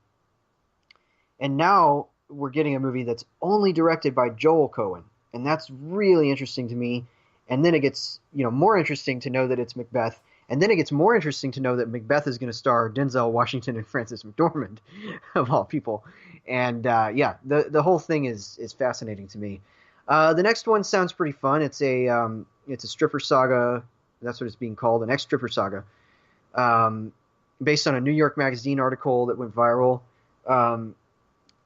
And now we're getting a movie that's only directed by Joel Cohen, and that's really interesting to me. And then it gets more interesting to know that it's Macbeth, and then it gets more interesting to know that Macbeth is going to star Denzel Washington and Frances McDormand, of all people. And the whole thing is fascinating to me. The next one sounds pretty fun. It's a stripper saga. That's what it's being called, an ex-stripper saga, based on a New York Magazine article that went viral,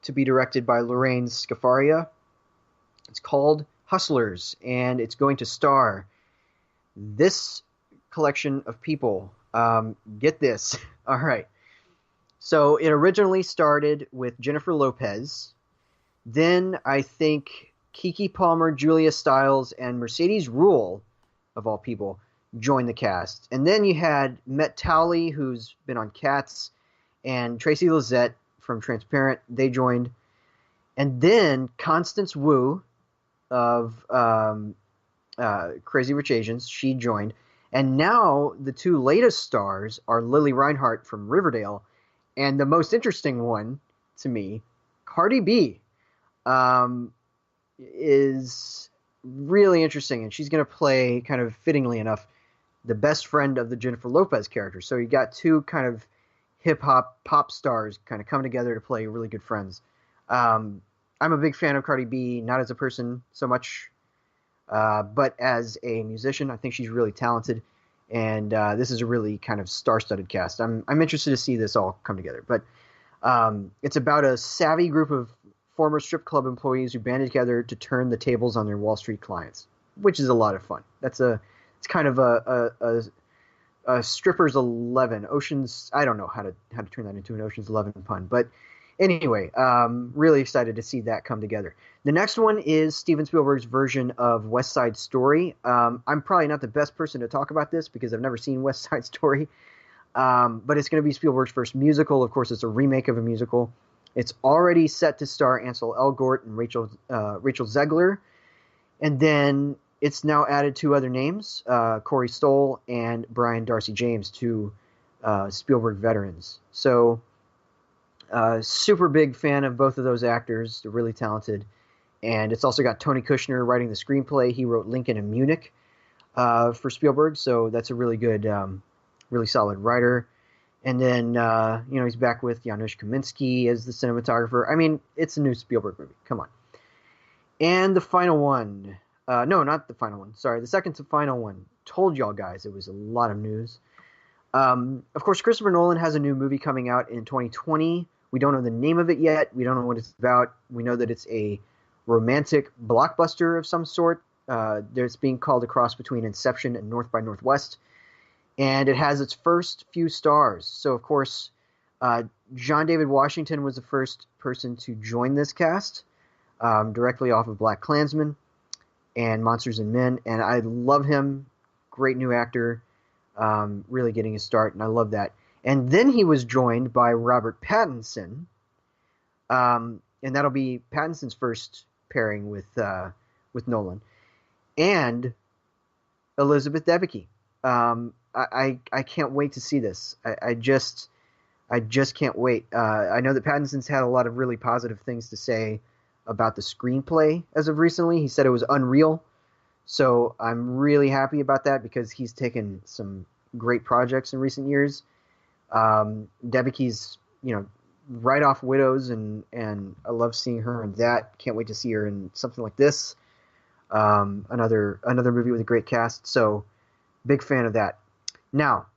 to be directed by Lorraine Scafaria. It's called Hustlers, and it's going to star this collection of people. Get this. All right. So it originally started with Jennifer Lopez. Then I think Keke Palmer, Julia Stiles, and Mercedes Ruehl, of all people, joined the cast. And then you had Met Towley, who's been on Cats, and Tracy Lizette from Transparent. They joined. And then Constance Wu of Crazy Rich Asians, she joined. And now the two latest stars are Lily Reinhart from Riverdale, and the most interesting one to me, Cardi B, is really interesting, and she's going to play, kind of fittingly enough, the best friend of the Jennifer Lopez character. So you got two kind of hip-hop pop stars kind of coming together to play really good friends. I'm a big fan of Cardi B, not as a person so much, but as a musician. I think she's really talented, and this is a really kind of star-studded cast. I'm interested to see this all come together. But it's about a savvy group of former strip club employees who banded together to turn the tables on their Wall Street clients, which is a lot of fun. It's kind of a Strippers 11, Oceans. I don't know how to turn that into an Oceans 11 pun, but anyway, really excited to see that come together. The next one is Steven Spielberg's version of West Side Story. I'm probably not the best person to talk about this because I've never seen West Side Story, but it's going to be Spielberg's first musical. Of course, it's a remake of a musical. It's already set to star Ansel Elgort and Rachel Zegler, and then it's now added two other names, Corey Stoll and Brian Darcy James, two Spielberg veterans. So super big fan of both of those actors. They're really talented. And it's also got Tony Kushner writing the screenplay. He wrote Lincoln and Munich for Spielberg, so that's a really good, really solid writer. And then, he's back with Janusz Kaminski as the cinematographer. I mean, it's a new Spielberg movie. Come on. And the final one. No, not the final one. Sorry, the second to final one. Told y'all guys it was a lot of news. Of course, Christopher Nolan has a new movie coming out in 2020. We don't know the name of it yet. We don't know what it's about. We know that it's a romantic blockbuster of some sort. It's being called a cross between Inception and North by Northwest. And it has its first few stars. So, of course, John David Washington was the first person to join this cast, directly off of BlacKkKlansman and Monsters and Men. And I love him. Great new actor. Really getting his start, and I love that. And then he was joined by Robert Pattinson, and that'll be Pattinson's first pairing with Nolan, and Elizabeth Debicki. I can't wait to see this. I just can't wait. I know that Pattinson's had a lot of really positive things to say about the screenplay as of recently. He said it was unreal. So I'm really happy about that because he's taken some great projects in recent years. Debicki's, right off Widows, and I love seeing her in that. Can't wait to see her in something like this. Another movie with a great cast. So big fan of that. Now,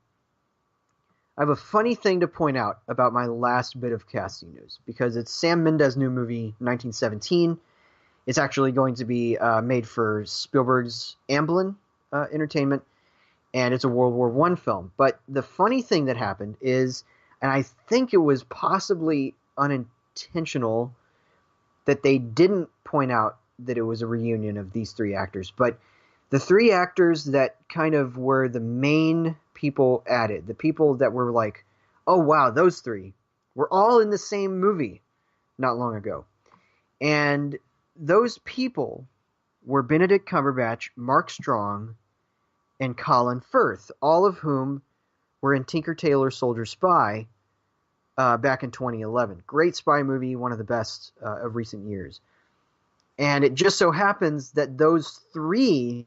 I have a funny thing to point out about my last bit of casting news because it's Sam Mendes' new movie, 1917. It's actually going to be made for Spielberg's Amblin Entertainment, and it's a World War I film. But the funny thing that happened is, and I think it was possibly intentional that they didn't point out that it was a reunion of these three actors. But the three actors that kind of were the main people added, the people that were like, oh, wow, those three were all in the same movie not long ago. And those people were Benedict Cumberbatch, Mark Strong, and Colin Firth, all of whom were in Tinker Tailor Soldier Spy back in 2011. Great spy movie, one of the best of recent years. And it just so happens that those three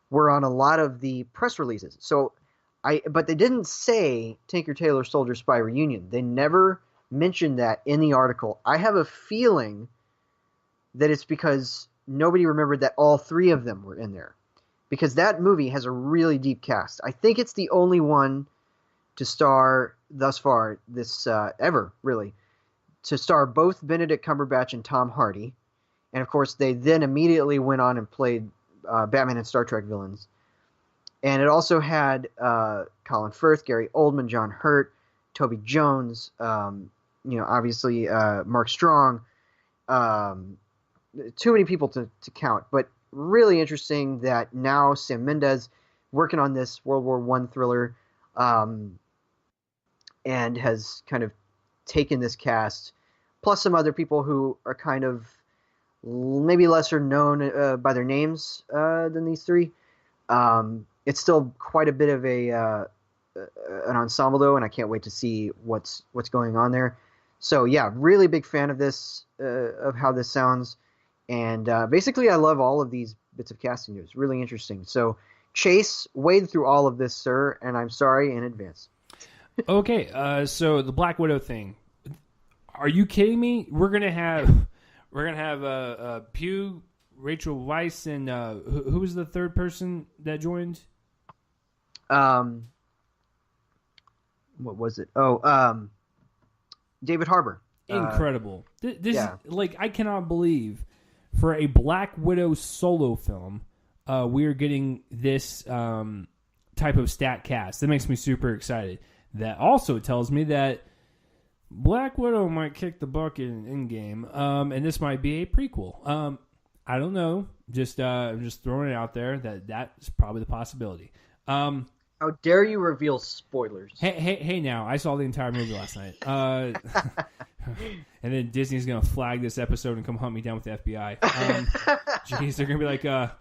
were on a lot of the press releases. But they didn't say Tinker Tailor Soldier Spy reunion. They never mentioned that in the article. I have a feeling that it's because nobody remembered that all three of them were in there. Because that movie has a really deep cast. I think it's the only one to star thus far, ever, really, to star both Benedict Cumberbatch and Tom Hardy. And, of course, they then immediately went on and played Batman and Star Trek villains. And it also had Colin Firth, Gary Oldman, John Hurt, Toby Jones, obviously Mark Strong. Too many people to count. But really interesting that now Sam Mendes working on this World War I thriller and has kind of taken this cast, plus some other people who are kind of maybe lesser known by their names than these three. It's still quite a bit of an ensemble, though, and I can't wait to see what's going on there. So, yeah, really big fan of this, of how this sounds. And basically, I love all of these bits of casting news. Really interesting. So, Chase, wade through all of this, sir, and I'm sorry in advance. Okay, so the Black Widow thing. Are you kidding me? We're gonna have Pugh, Rachel Weisz, and who was the third person that joined? What was it? David Harbour. Incredible. This I cannot believe for a Black Widow solo film, we are getting this type of stat cast. That makes me super excited. That also tells me that Black Widow might kick the bucket in Endgame, and this might be a prequel. I don't know. Just throwing it out there that's probably the possibility. How dare you reveal spoilers? Hey! Now I saw the entire movie last night, and then Disney's gonna flag this episode and come hunt me down with the FBI. Jeez, they're gonna be like, wow.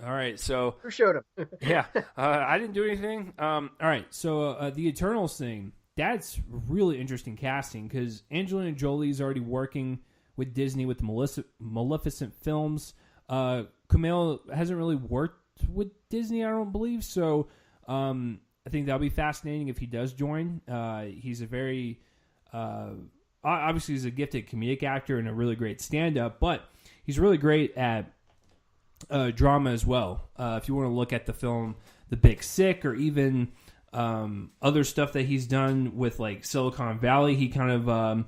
All right, so who showed him? Yeah, I didn't do anything. All right, so the Eternals thing. That's really interesting casting because Angelina Jolie's already working with Disney with the Maleficent films. Kumail hasn't really worked with Disney, I don't believe. So I think that'll be fascinating if he does join. He's a very obviously he's a gifted comedic actor and a really great stand-up, but he's really great at drama as well. If you want to look at the film The Big Sick or even other stuff that he's done with like Silicon Valley, he kind of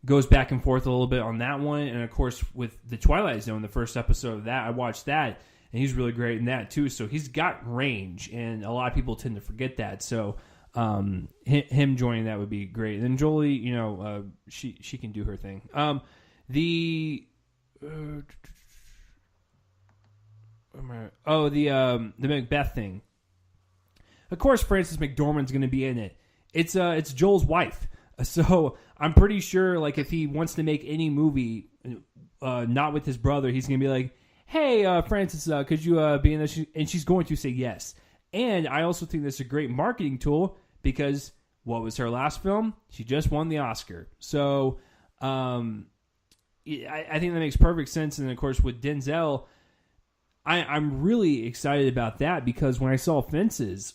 goes back and forth a little bit on that one. And of course with The Twilight Zone, the first episode of that, I watched that and he's really great in that too. So he's got range and a lot of people tend to forget that. So him joining that would be great. And then Jolie, she can do her thing. The Macbeth thing. Of course, Frances McDormand's going to be in it. It's Joel's wife, so I'm pretty sure like if he wants to make any movie, not with his brother, he's going to be like, "Hey, Frances, could you be in this?" And she's going to say yes. And I also think that's a great marketing tool because what was her last film? She just won the Oscar. So I think that makes perfect sense. And of course, with Denzel, I'm really excited about that because when I saw Fences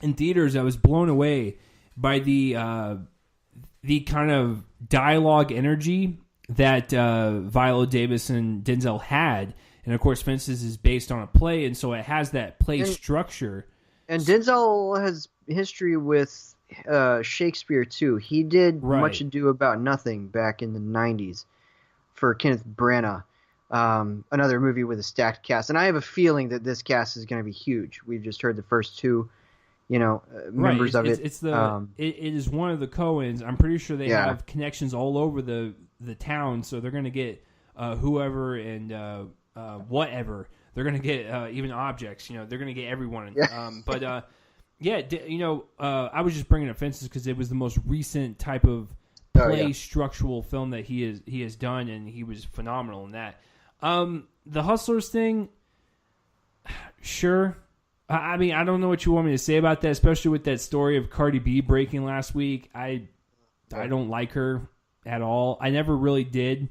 in theaters, I was blown away by the kind of dialogue energy that Viola Davis and Denzel had. And of course, Fences is based on a play, and so it has that play structure. And Denzel has history with Shakespeare too. He did Much Ado About Nothing back in the 90s for Kenneth Branagh. Another movie with a stacked cast. And I have a feeling that this cast is going to be huge. We've just heard the first two. members of it. It's it is one of the Coens. I'm pretty sure they have connections all over the town, so they're going to get whoever and whatever. They're going to get even objects. They're going to get everyone. Yeah. I was just bringing offenses because it was the most recent type of structural film that he has done, and he was phenomenal in that. The Hustlers thing, sure. I mean, I don't know what you want me to say about that, especially with that story of Cardi B breaking last week. I don't like her at all. I never really did.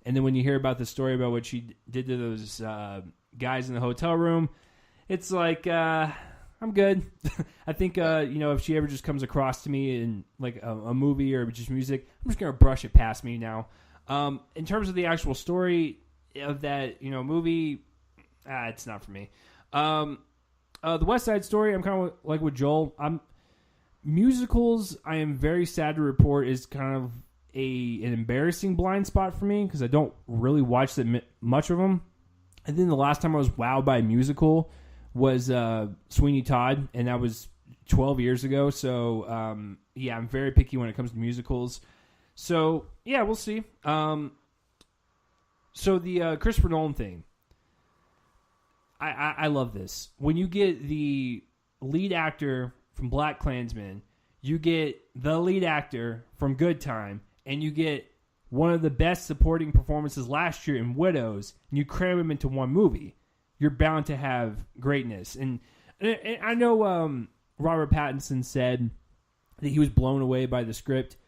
And then when you hear about the story about what she did to those guys in the hotel room, it's like, I'm good. I think, if she ever just comes across to me in like a movie or just music, I'm just going to brush it past me now. In terms of the actual story of that, movie, it's not for me. The West Side Story, I'm kind of like with Joel. Musicals, I am very sad to report, is kind of an embarrassing blind spot for me because I don't really watch that much of them. And then the last time I was wowed by a musical was Sweeney Todd, and that was 12 years ago. So, I'm very picky when it comes to musicals. So, we'll see. So the Christopher Nolan thing. I love this. When you get the lead actor from BlacKkKlansman, you get the lead actor from Good Time, and you get one of the best supporting performances last year in Widows, and you cram him into one movie, you're bound to have greatness. And I know Robert Pattinson said that he was blown away by the script.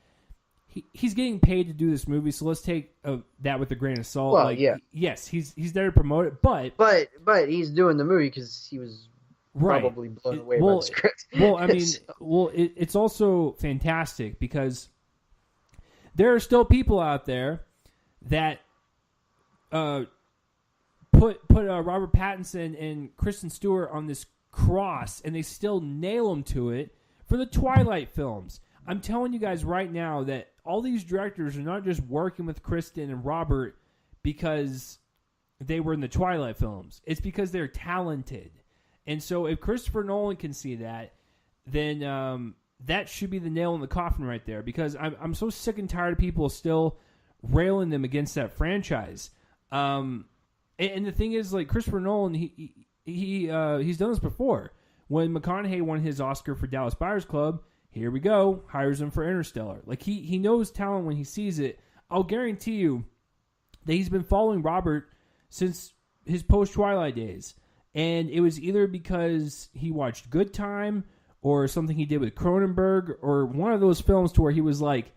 He's getting paid to do this movie, so let's take that with a grain of salt. Well, yes, he's there to promote it, but he's doing the movie because he was probably blown away by the script. Well, I mean, it's also fantastic because there are still people out there that put Robert Pattinson and Kristen Stewart on this cross, and they still nail him to it for the Twilight films. I'm telling you guys right now that all these directors are not just working with Kristen and Robert because they were in the Twilight films. It's because they're talented. And so if Christopher Nolan can see that, then that should be the nail in the coffin right there, because I'm so sick and tired of people still railing them against that franchise. And the thing is, like, Christopher Nolan, he's done this before. When McConaughey won his Oscar for Dallas Buyers Club, here we go, hires him for Interstellar. Like, he knows talent when he sees it. I'll guarantee you that he's been following Robert since his post-Twilight days. And it was either because he watched Good Time or something he did with Cronenberg or one of those films to where he was like,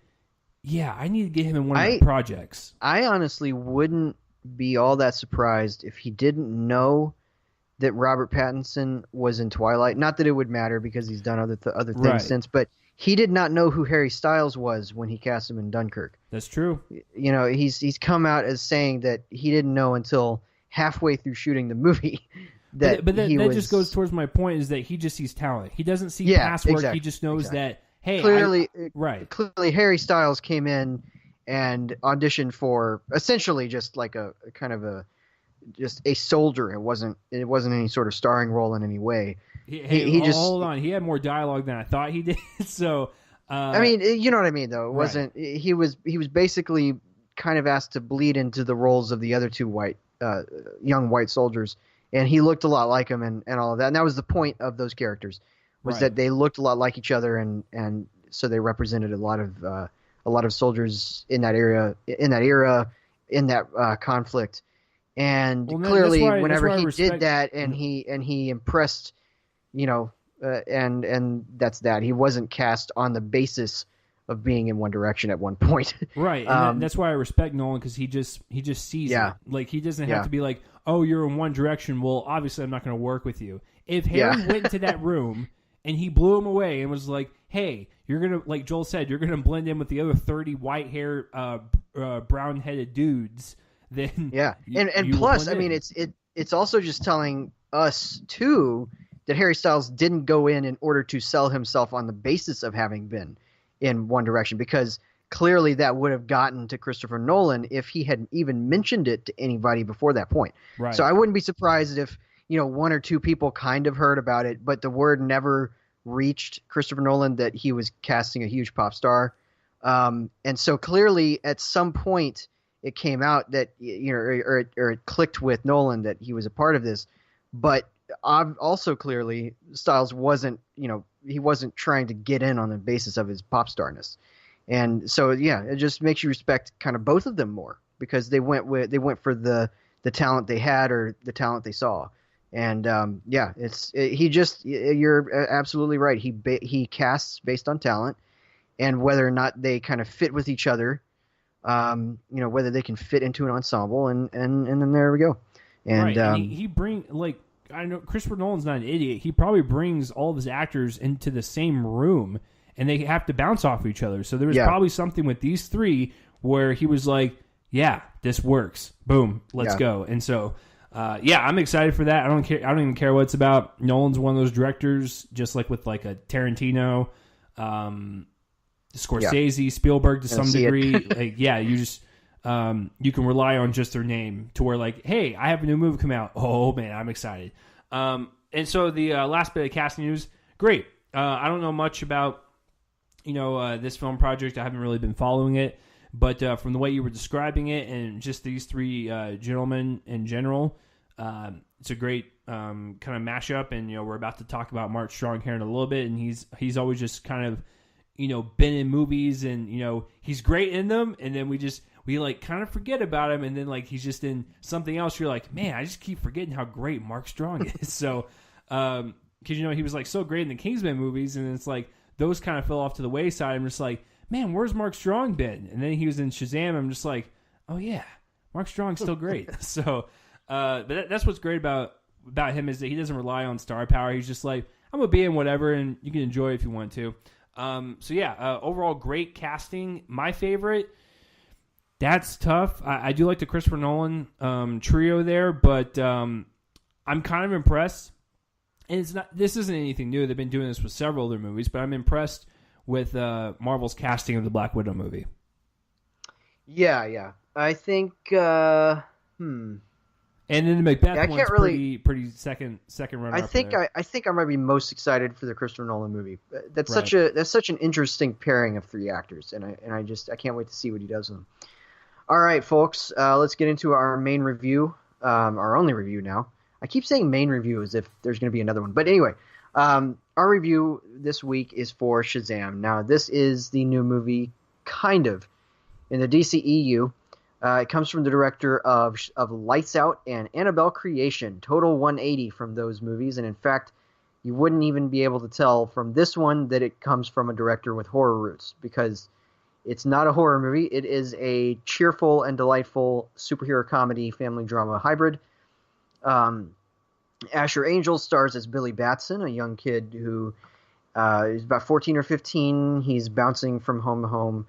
yeah, I need to get him in one of my projects. I honestly wouldn't be all that surprised if he didn't know that Robert Pattinson was in Twilight. Not that it would matter because he's done other things since, but he did not know who Harry Styles was when he cast him in Dunkirk. That's true. You know, he's come out as saying that he didn't know until halfway through shooing the movie that that just goes towards my point, is that he just sees talent. He doesn't see past work. Exactly, he just knows that, hey, clearly Harry Styles came in and auditioned for essentially just like a kind of just a soldier. It wasn't any sort of starring role in any way. He just hold on. He had more dialogue than I thought he did. So I mean, you know what I mean, though. It wasn't. He was basically kind of asked to bleed into the roles of the other two young white soldiers, and he looked a lot like him and all of that. And that was the point of those characters, was that they looked a lot like each other, and so they represented a lot of soldiers in that era, in that conflict. And clearly, whenever he did that, and he impressed, and that's that. He wasn't cast on the basis of being in One Direction at one point. Right, and that's why I respect Nolan, because he just sees it. Like, he doesn't have to be like, oh, you're in One Direction, well, obviously I'm not going to work with you. If Harry went into that room and he blew him away and was like, hey, you're going to, like Joel said, you're going to blend in with the other 30 white hair, brown-headed dudes, then and plus, I mean, it's also just telling us too that Harry Styles didn't go in order to sell himself on the basis of having been in One Direction, because clearly that would have gotten to Christopher Nolan if he had even mentioned it to anybody before that point. Right. So I wouldn't be surprised if one or two people kind of heard about it, but the word never reached Christopher Nolan that he was casting a huge pop star. And so clearly at some point it came out that, or it clicked with Nolan that he was a part of this. But also clearly Styles wasn't, he wasn't trying to get in on the basis of his pop starness. And so, yeah, it just makes you respect kind of both of them more because they went for the talent they had or the talent they saw. And you're absolutely right. He casts based on talent and whether or not they kind of fit with each other, whether they can fit into an ensemble, and then there we go. And, right. And he bring I know Christopher Nolan's not an idiot. He probably brings all of his actors into the same room, and they have to bounce off each other. So there was probably something with these three where he was like, "Yeah, this works. Boom, let's go." And so, I'm excited for that. I don't care. I don't even care what it's about. Nolan's one of those directors, just like with like a Tarantino, Scorsese, Spielberg to some degree. You just. You can rely on just their name to where like, hey, I have a new movie come out. Oh man, I'm excited. And so the last bit of casting news, great. I don't know much about, this film project. I haven't really been following it, but from the way you were describing it and just these three gentlemen in general, it's a great kind of mashup. And we're about to talk about Mark Strong here in a little bit, and he's always just kind of been in movies and he's great in them, and then we like kind of forget about him, and then like he's just in something else. You're like, man, I just keep forgetting how great Mark Strong is. So, because he was like so great in the Kingsman movies, and it's like those kind of fell off to the wayside. I'm just like, man, where's Mark Strong been? And then he was in Shazam. I'm just like, oh yeah, Mark Strong's still great. So, but that's what's great about him is that he doesn't rely on star power. He's just like, I'm gonna be in whatever, and you can enjoy it if you want to. Overall great casting. My favorite. That's tough. I do like the Christopher Nolan trio there, but I'm kind of impressed. And this isn't anything new. They've been doing this with several other movies, but I'm impressed with Marvel's casting of the Black Widow movie. Yeah. I think. And then the Macbeth one's pretty second runner. I think I might be most excited for the Christopher Nolan movie. That's such an interesting pairing of three actors, and I can't wait to see what he does with them. All right, folks, let's get into our main review, our only review now. I keep saying main review as if there's going to be another one. But anyway, our review this week is for Shazam. Now, this is the new movie, kind of, in the DCEU. It comes from the director of Lights Out and Annabelle Creation. Total 180 from those movies. And in fact, you wouldn't even be able to tell from this one that it comes from a director with horror roots, because it's not a horror movie. It is a cheerful and delightful superhero comedy family drama hybrid. Asher Angel stars as Billy Batson, a young kid who is about 14 or 15. He's bouncing from home to home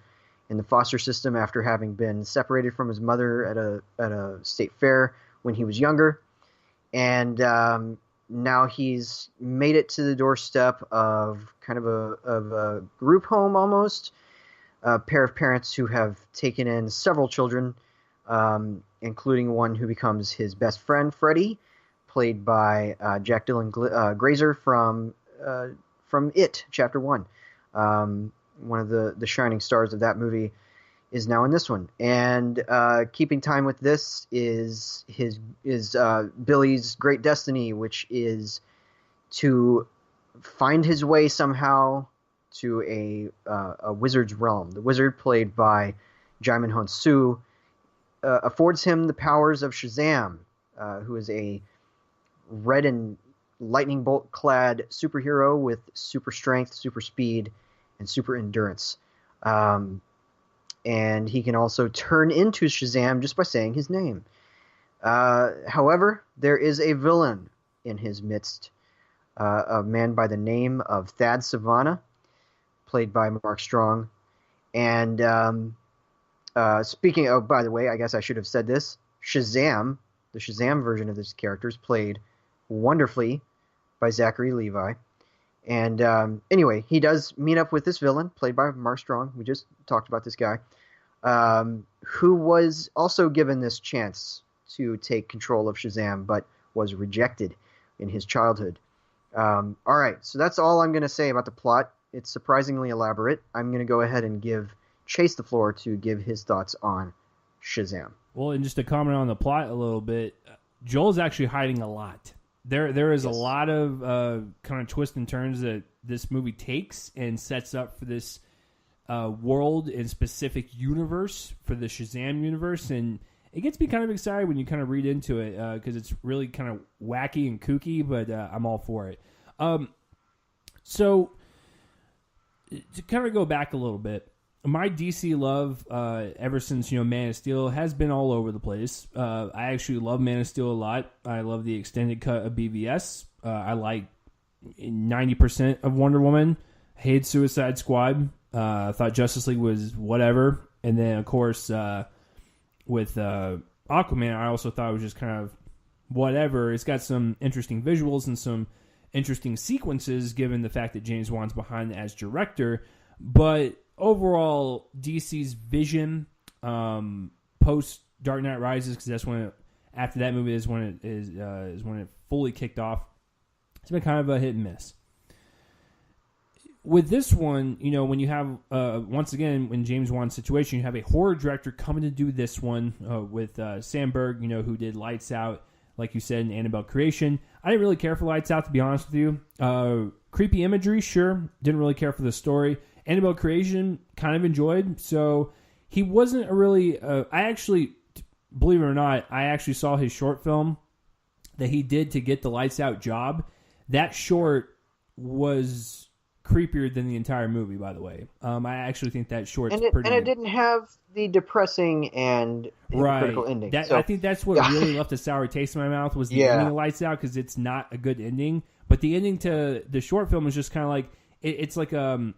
in the foster system after having been separated from his mother at a state fair when he was younger. And now he's made it to the doorstep of kind of a group home almost. A pair of parents who have taken in several children, including one who becomes his best friend, Freddie, played by Jack Dylan Grazer from It, Chapter 1. One of the shining stars of that movie is now in this one. And keeping time with this is Billy's great destiny, which is to find his way somehow to a wizard's realm. The wizard, played by Jaimin Honsoo, affords him the powers of Shazam, who is a red and lightning bolt clad superhero with super strength, super speed, and super endurance. And he can also turn into Shazam just by saying his name. However, there is a villain in his midst, a man by the name of Thad Savannah, played by Mark Strong. And speaking of, by the way, I guess I should have said this, Shazam, the Shazam version of this character, is played wonderfully by Zachary Levi. And anyway, he does meet up with this villain, played by Mark Strong. We just talked about this guy, who was also given this chance to take control of Shazam, but was rejected in his childhood. All right, so that's all I'm going to say about the plot. It's surprisingly elaborate. I'm going to go ahead and give Chase the floor to give his thoughts on Shazam. Well, and just to comment on the plot a little bit, Joel's actually hiding a lot. There is a lot of kind of twists and turns that this movie takes and sets up for this world and specific universe, for the Shazam universe, and it gets me kind of excited when you kind of read into it because it's really kind of wacky and kooky, but I'm all for it. So to kind of go back a little bit, my DC love ever since Man of Steel has been all over the place. I actually love Man of Steel a lot. I love the extended cut of BVS. I like 90% of Wonder Woman. Hated Suicide Squad. I thought Justice League was whatever. And then, of course, with Aquaman, I also thought it was just kind of whatever. It's got some interesting visuals and some interesting sequences, given the fact that James Wan's behind it as director. But overall, DC's vision post Dark Knight Rises, because that's when after that movie is when it fully kicked off. It's been kind of a hit and miss. With this one, when you have, once again, in James Wan's situation, you have a horror director coming to do this one with Sandberg, who did Lights Out, like you said, in Annabelle Creation. I didn't really care for Lights Out, to be honest with you. Creepy imagery, sure. Didn't really care for the story. Annabelle Creation, kind of enjoyed. So he wasn't a really... I actually, believe it or not, I actually saw his short film that he did to get the Lights Out job. That short was creepier than the entire movie, by the way. I actually think that short's pretty... And it didn't have the depressing and critical ending. I think that's what really left a sour taste in my mouth was the ending of Lights Out, because it's not a good ending. But the ending to the short film is just kind of like... It's like a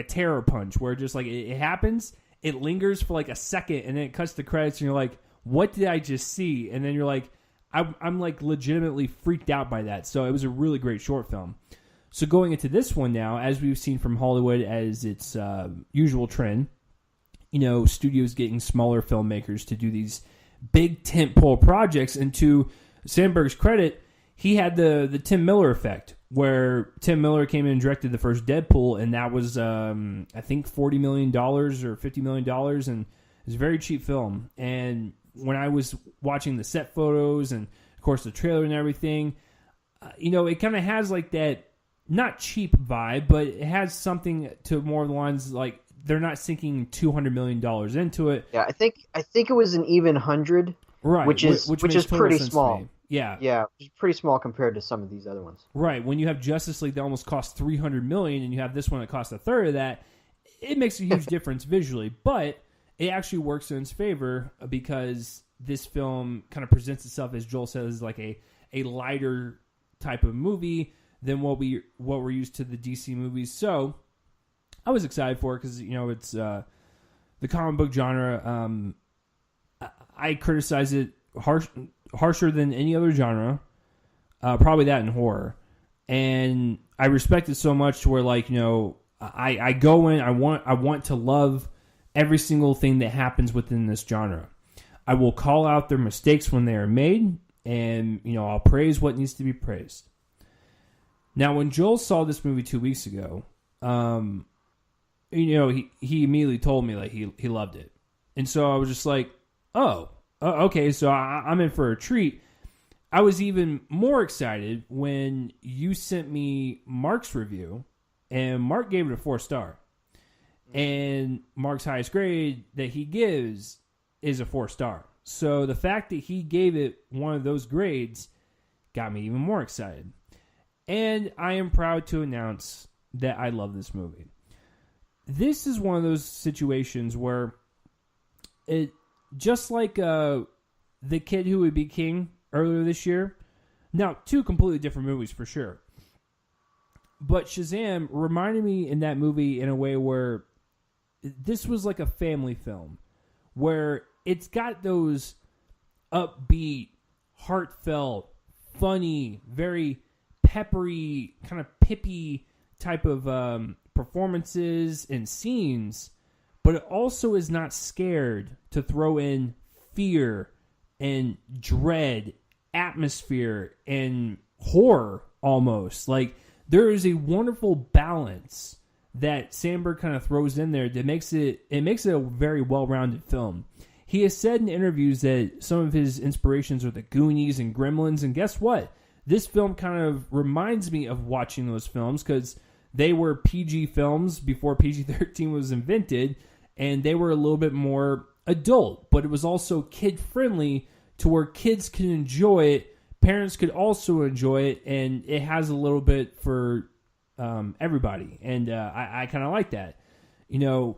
terror punch, where just like it happens, it lingers for like a second, and then it cuts the credits, and you're like, what did I just see? And then you're like, I'm like legitimately freaked out by that. So it was a really great short film. So going into this one now, as we've seen from Hollywood as its usual trend, studios getting smaller filmmakers to do these big tentpole projects. And to Sandberg's credit, he had the Tim Miller effect, where Tim Miller came in and directed the first Deadpool, and that was, I think, $40 million or $50 million, and it was a very cheap film. And when I was watching the set photos and, of course, the trailer and everything, it kind of has like that, not cheap vibe, but it has something to more lines like they're not sinking $200 million into it. Yeah, I think it was an even 100, right? Which is pretty small. Yeah, pretty small compared to some of these other ones. Right. When you have Justice League that almost cost $300 million, and you have this one that costs a third of that, it makes a huge difference visually. But it actually works in its favor because this film kind of presents itself, as Joel says, like a lighter type of movie than what we're used to the DC movies. So I was excited for it because it's the comic book genre. I criticize it harsher than any other genre, probably that in horror, and I respect it so much to where I go in, I want to love every single thing that happens within this genre. I will call out their mistakes when they are made, and I'll praise what needs to be praised. Now, when Joel saw this movie 2 weeks ago, he immediately told me like he loved it, and so I was just like, oh, okay, so I'm in for a treat. I was even more excited when you sent me Mark's review, and Mark gave it a 4-star, and Mark's highest grade that he gives is a 4-star. So the fact that he gave it one of those grades got me even more excited. And I am proud to announce that I love this movie. This is one of those situations where it, just like The Kid Who Would Be King earlier this year, now two completely different movies for sure, but Shazam reminded me in that movie in a way where this was like a family film, where it's got those upbeat, heartfelt, funny, very peppery, kind of pippy type of performances and scenes, but it also is not scared to throw in fear and dread, atmosphere, and horror almost. Like, there is a wonderful balance that Sandberg kind of throws in there that makes it a very well-rounded film. He has said in interviews that some of his inspirations are the Goonies and Gremlins, and guess what? This film kind of reminds me of watching those films because they were PG films before PG-13 was invented, and they were a little bit more adult, but it was also kid-friendly to where kids can enjoy it, parents could also enjoy it, and it has a little bit for everybody, and I kind of like that. You know,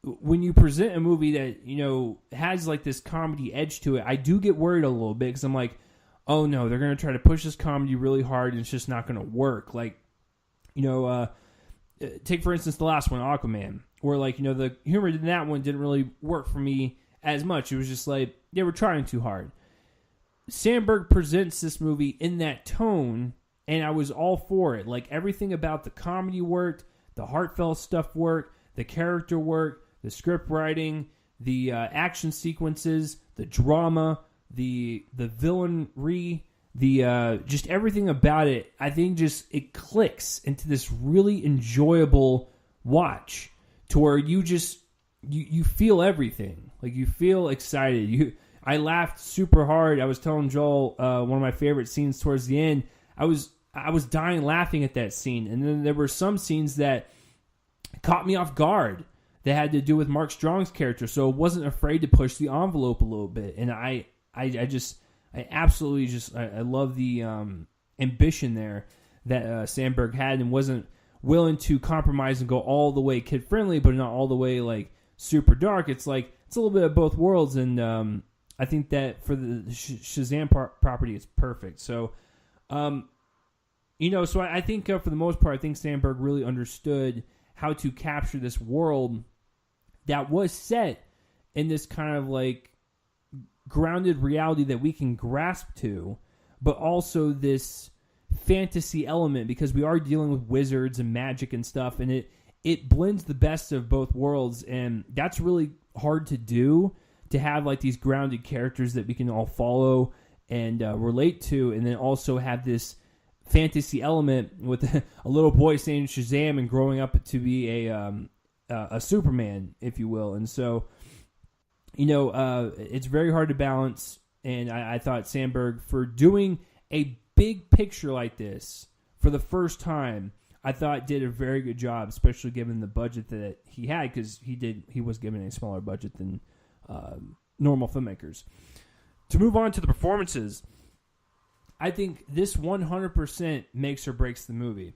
when you present a movie that, you know, has like this comedy edge to it, I do get worried a little bit because I'm like, oh no, they're going to try to push this comedy really hard and it's just not going to work. Like, you know, take for instance the last one, Aquaman, where like, you know, the humor in that one didn't really work for me as much. It was just like they were trying too hard. Sandberg presents this movie in that tone, and I was all for it. Like, everything about the comedy worked, the heartfelt stuff worked, the character worked, the script writing, the action sequences, the drama, the villainry, the just everything about it. I think just it clicks into this really enjoyable watch to where you just you feel everything. Like, you feel excited. I laughed super hard. I was telling Joel one of my favorite scenes towards the end. I was dying laughing at that scene, and then there were some scenes that caught me off guard that had to do with Mark Strong's character, so I wasn't afraid to push the envelope a little bit. And I absolutely love the ambition there that Sandberg had, and wasn't willing to compromise and go all the way kid friendly, but not all the way like super dark. It's like it's a little bit of both worlds, and I think that for the Shazam property, it's perfect. So, you know, so I think for the most part, I think Sandberg really understood how to capture this world that was set in this kind of like grounded reality that we can grasp to, but also this fantasy element, because we are dealing with wizards and magic and stuff, and it blends the best of both worlds, and that's really hard to do, to have like these grounded characters that we can all follow and relate to, and then also have this fantasy element with a little boy saying Shazam and growing up to be a Superman, if you will. And so, you know, it's very hard to balance, and I thought Sandberg, for doing a big picture like this for the first time, I thought did a very good job, especially given the budget that he had, because he was given a smaller budget than normal filmmakers. To move on to the performances, I think this 100% makes or breaks the movie.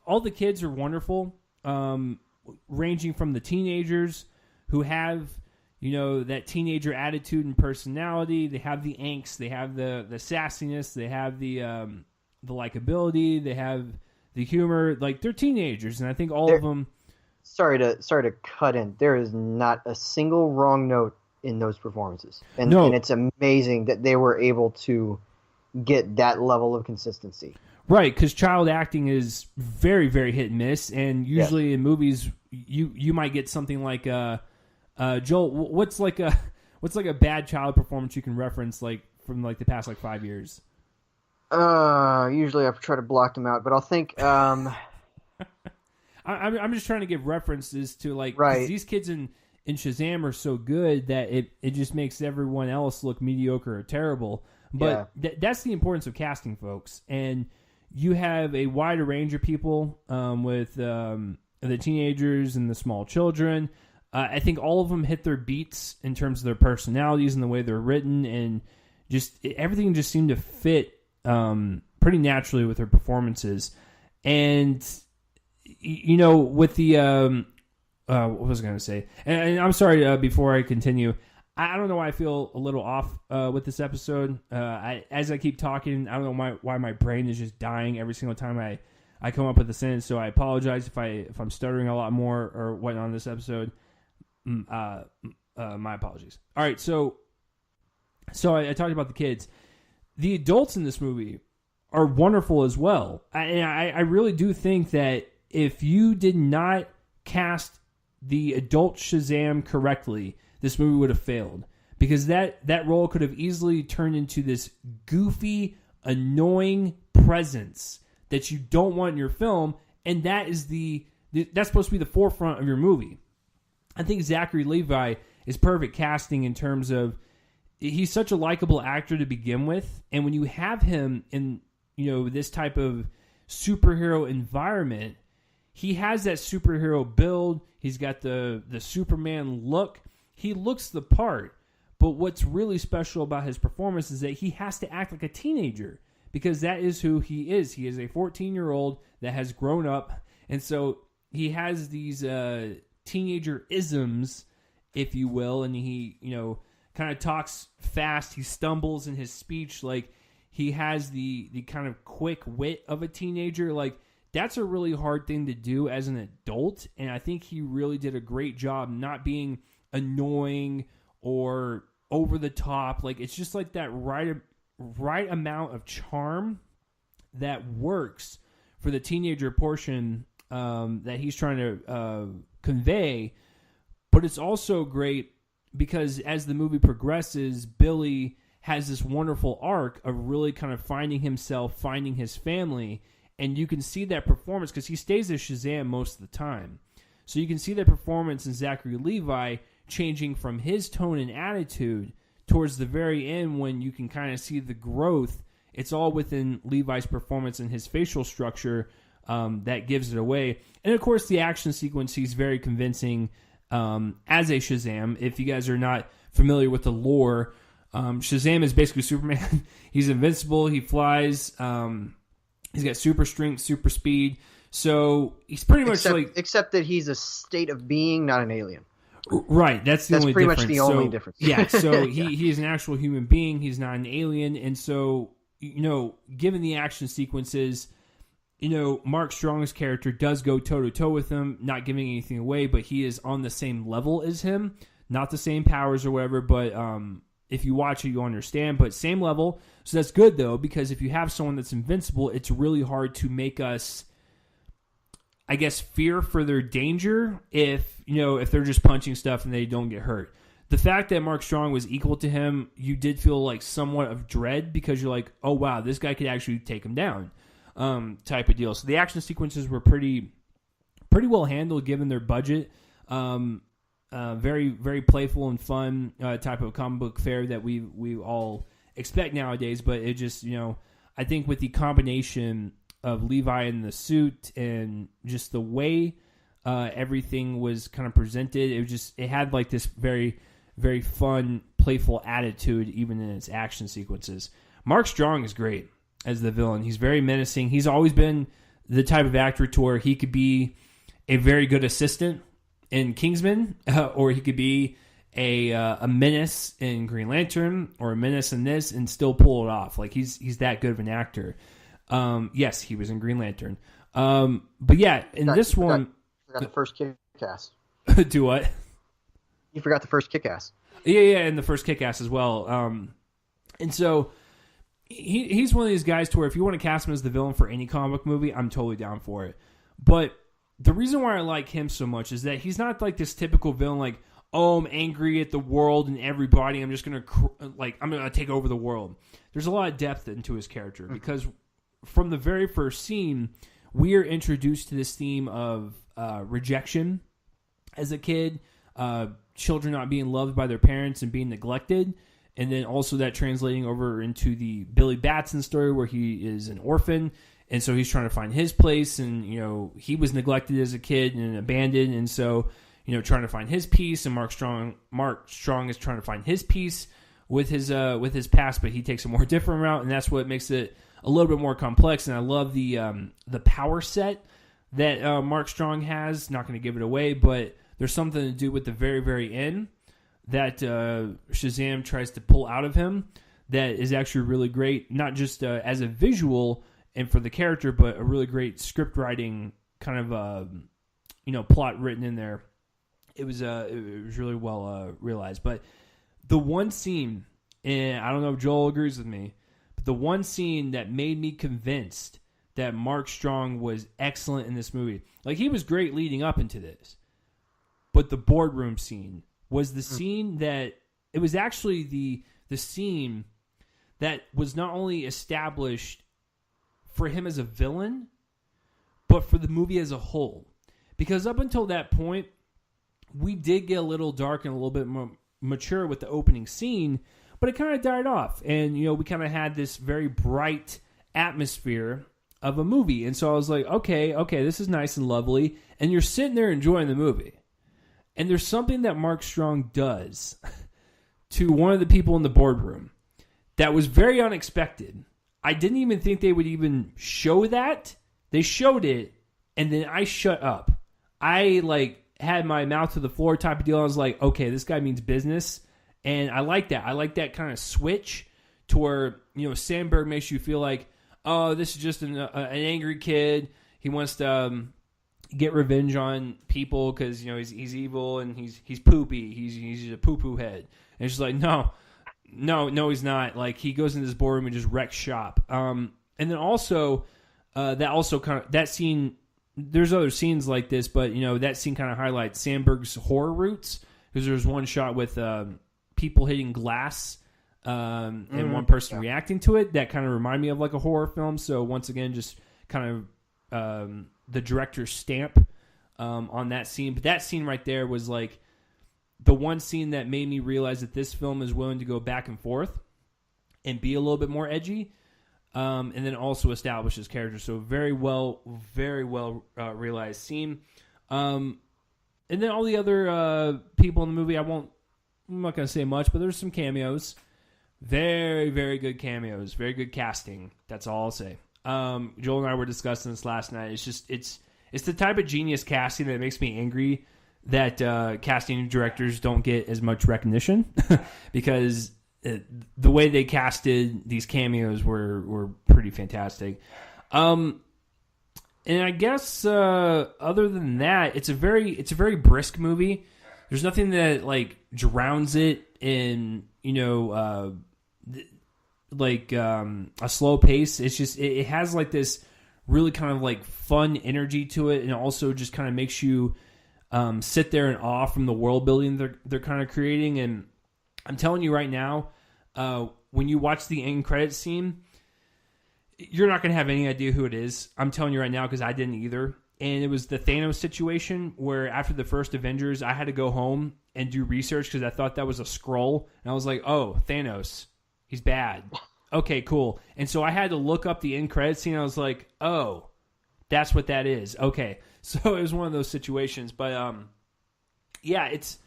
All the kids are wonderful, ranging from the teenagers who have, you know, that teenager attitude and personality. They have the angst, they have the sassiness, they have the likability, they have the humor. Like, they're teenagers, and I think all of them. Sorry to cut in. There is not a single wrong note in those performances, and it's amazing that they were able to get that level of consistency. Right, because child acting is very, very hit and miss, and usually in movies you might get something like Joel. What's like a bad child performance you can reference, like from like the past like 5 years? Usually I try to block them out, but I'll think. I'm just trying to give references to like these kids in Shazam are so good that it just makes everyone else look mediocre or terrible. But that's the importance of casting, folks. And you have a wider range of people with the teenagers and the small children. I think all of them hit their beats in terms of their personalities and the way they're written, and just everything just seemed to fit pretty naturally with their performances. And you know, with the what was I going to say? And I'm sorry, before I continue, I don't know why I feel a little off with this episode. As I keep talking, I don't know why my brain is just dying every single time I come up with a sentence. So I apologize if I'm stuttering a lot more or whatnot on this episode. My apologies. All right, so I talked about the kids. The adults in this movie are wonderful as well. I really do think that if you did not cast the adult Shazam correctly, this movie would have failed, because that role could have easily turned into this goofy, annoying presence that you don't want in your film, and that's supposed to be the forefront of your movie. I think Zachary Levi is perfect casting in terms of he's such a likable actor to begin with, and when you have him in this type of superhero environment, he has that superhero build. He's got the Superman look. He looks the part. But what's really special about his performance is that he has to act like a teenager because that is who he is. He is a 14-year-old that has grown up. And so he has these teenager isms, if you will, and he, kind of talks fast. He stumbles in his speech. Like, he has the kind of quick wit of a teenager. Like, that's a really hard thing to do as an adult. And I think he really did a great job not being annoying or over the top. Like, it's just like that right amount of charm that works for the teenager portion that he's trying to convey. But it's also great because as the movie progresses, Billy has this wonderful arc of really kind of finding himself, finding his family, and you can see that performance because he stays as Shazam most of the time. So you can see that performance in Zachary Levi changing from his tone and attitude towards the very end when you can kind of see the growth. It's all within Levi's performance and his facial structure that gives it away. And, of course, the action sequence, he's very convincing as a Shazam. If you guys are not familiar with the lore, Shazam is basically Superman. He's invincible. He flies. He's got super strength, super speed. So he's pretty much except that he's a state of being, not an alien. Right, that's only pretty difference. Much the only difference. Yeah, so he is an actual human being. He's not an alien, and so given the action sequences, Mark Strong's character does go toe to toe with him, not giving anything away, but he is on the same level as him, not the same powers or whatever. But if you watch it, you'll understand. But same level, so that's good though, because if you have someone that's invincible, it's really hard to make us, I guess, fear for their danger if they're just punching stuff and they don't get hurt. The fact that Mark Strong was equal to him, you did feel like somewhat of dread because you're like, oh wow, this guy could actually take him down, type of deal. So the action sequences were pretty well handled given their budget. Very, very playful and fun type of comic book fare that we all expect nowadays. But it just, I think with the combination of Levi in the suit and just the way everything was kind of presented, it had like this very, very fun, playful attitude even in its action sequences. Mark Strong is great as the villain. He's very menacing. He's always been the type of actor to where he could be a very good assistant in Kingsman, or he could be a menace in Green Lantern, or a menace in this, and still pull it off. Like he's that good of an actor. Yes, he was in Green Lantern. But yeah, this one, forgot the first Kick-Ass. Do what? You forgot the first Kick-Ass. Yeah, and the first Kick-Ass as well. And so he's one of these guys to where if you want to cast him as the villain for any comic book movie, I'm totally down for it. But the reason why I like him so much is that he's not like this typical villain, like, oh, I'm angry at the world and everybody. I'm just gonna I'm gonna take over the world. There's a lot of depth into his character because from the very first scene, we are introduced to this theme of rejection as a kid, children not being loved by their parents and being neglected, and then also that translating over into the Billy Batson story where he is an orphan. And so he's trying to find his place, and he was neglected as a kid and abandoned, and so trying to find his peace. And Mark Strong is trying to find his peace with his past, but he takes a more different route, and that's what makes it a little bit more complex. And I love the power set that Mark Strong has. Not going to give it away, but there's something to do with the very, very end that Shazam tries to pull out of him that is actually really great, not just as a visual and for the character, but a really great script writing kind of plot written in there. It was really well realized. But the one scene, and I don't know if Joel agrees with me, but the one scene that made me convinced that Mark Strong was excellent in this movie, like he was great leading up into this, but the boardroom scene was the scene that it was actually the scene that was not only established for him as a villain, but for the movie as a whole. Because up until that point, we did get a little dark and a little bit more mature with the opening scene, but it kind of died off. And, we kind of had this very bright atmosphere of a movie. And so I was like, okay, this is nice and lovely. And you're sitting there enjoying the movie. And there's something that Mark Strong does to one of the people in the boardroom that was very unexpected. I didn't even think they would even show that. They showed it, and then I shut up. I had my mouth to the floor type of deal. I was like, okay, this guy means business. And I like that. I like that kind of switch to where, Sandberg makes you feel like, oh, this is just an angry kid. He wants to get revenge on people because, he's evil and he's poopy. He's a poo-poo head. And it's just like, no, he's not. Like, he goes into this boardroom and just wrecks shop. And then also, that scene, there's other scenes like this, but, that scene kind of highlights Sandberg's horror roots, because there's one shot with people hitting glass and one person reacting to it that kind of remind me of like a horror film. So once again, just kind of the director's stamp on that scene. But that scene right there was like the one scene that made me realize that this film is willing to go back and forth and be a little bit more edgy, and then also establish his character. So very well realized scene. And then all the other people in the movie, I'm not going to say much, but there's some cameos. Very, very good cameos. Very good casting. That's all I'll say. Joel and I were discussing this last night. It's just, it's the type of genius casting that makes me angry that casting directors don't get as much recognition because the way they casted these cameos were pretty fantastic. And I guess other than that, it's a very brisk movie. There's nothing that like drowns it in a slow pace. It's just it has like this really kind of like fun energy to it, and also just kind of makes you sit there in awe from the world building they're kind of creating. And I'm telling you right now, when you watch the end credits scene, you're not going to have any idea who it is. I'm telling you right now because I didn't either. And it was the Thanos situation where after the first Avengers, I had to go home and do research because I thought that was a Skrull. And I was like, oh, Thanos, he's bad. Okay, cool. And so I had to look up the end credits scene. I was like, oh, that's what that is. Okay. So it was one of those situations. But yeah, it's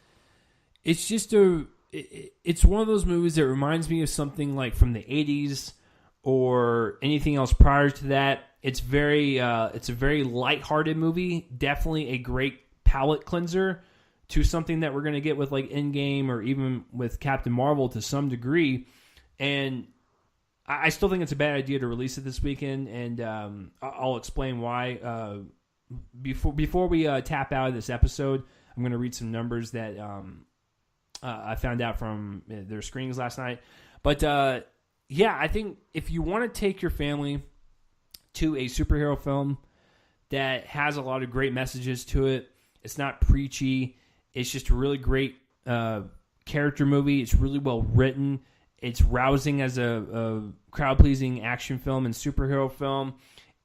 just it's one of those movies that reminds me of something like from the 80s or anything else prior to that. It's a very lighthearted movie. Definitely a great palate cleanser to something that we're going to get with like Endgame or even with Captain Marvel to some degree. And I still think it's a bad idea to release it this weekend, and I'll explain why. Before we tap out of this episode, I'm going to read some numbers that I found out from their screenings last night. But yeah, I think if you want to take your family to a superhero film that has a lot of great messages to it, it's not preachy. It's just a really great character movie. It's really well written. It's rousing as a crowd-pleasing action film and superhero film.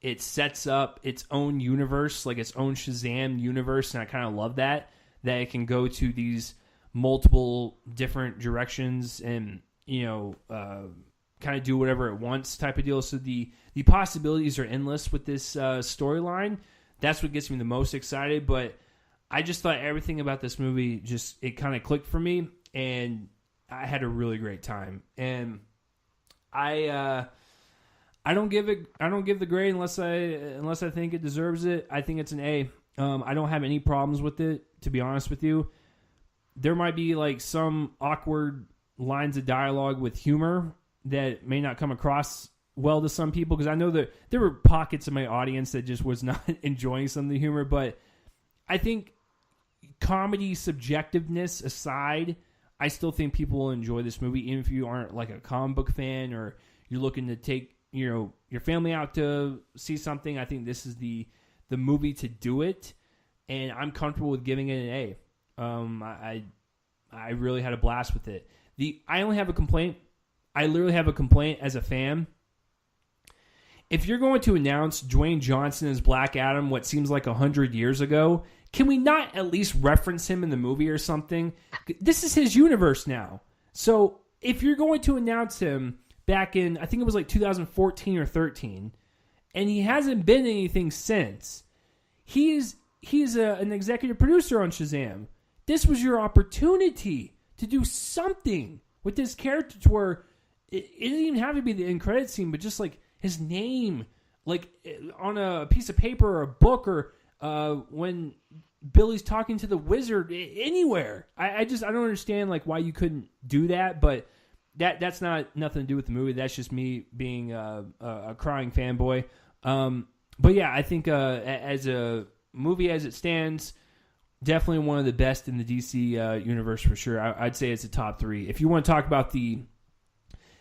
It sets up its own universe, like its own Shazam universe, and I kind of love that it can go to these multiple different directions and, kind of do whatever it wants type of deal. So the possibilities are endless with this storyline. That's what gets me the most excited. But I just thought everything about this movie it kind of clicked for me, and I had a really great time. And I don't give the grade unless I think it deserves it. I think it's an A. I don't have any problems with it, to be honest with you. There might be like some awkward lines of dialogue with humor that may not come across well to some people, because I know that there were pockets of my audience that just was not enjoying some of the humor. But I think comedy subjectiveness aside, I still think people will enjoy this movie, even if you aren't like a comic book fan or you're looking to take your family out to see something. I think this is the movie to do it, and I'm comfortable with giving it an A. I really had a blast with it. I only have a complaint. I literally have a complaint as a fan. If you're going to announce Dwayne Johnson as Black Adam, what seems like 100 years ago, can we not at least reference him in the movie or something? This is his universe now. So if you're going to announce him back in, I think it was like 2014 or 13, and he hasn't been anything since, he's an executive producer on Shazam. This was your opportunity to do something with this character to where it didn't even have to be the end credit scene, but just like his name, like on a piece of paper or a book, or when Billy's talking to the wizard, anywhere. I don't understand like why you couldn't do that, but that's not nothing to do with the movie. That's just me being a crying fanboy. But yeah, I think as a movie as it stands, definitely one of the best in the DC universe for sure. I'd say it's a top 3. If you want to talk about the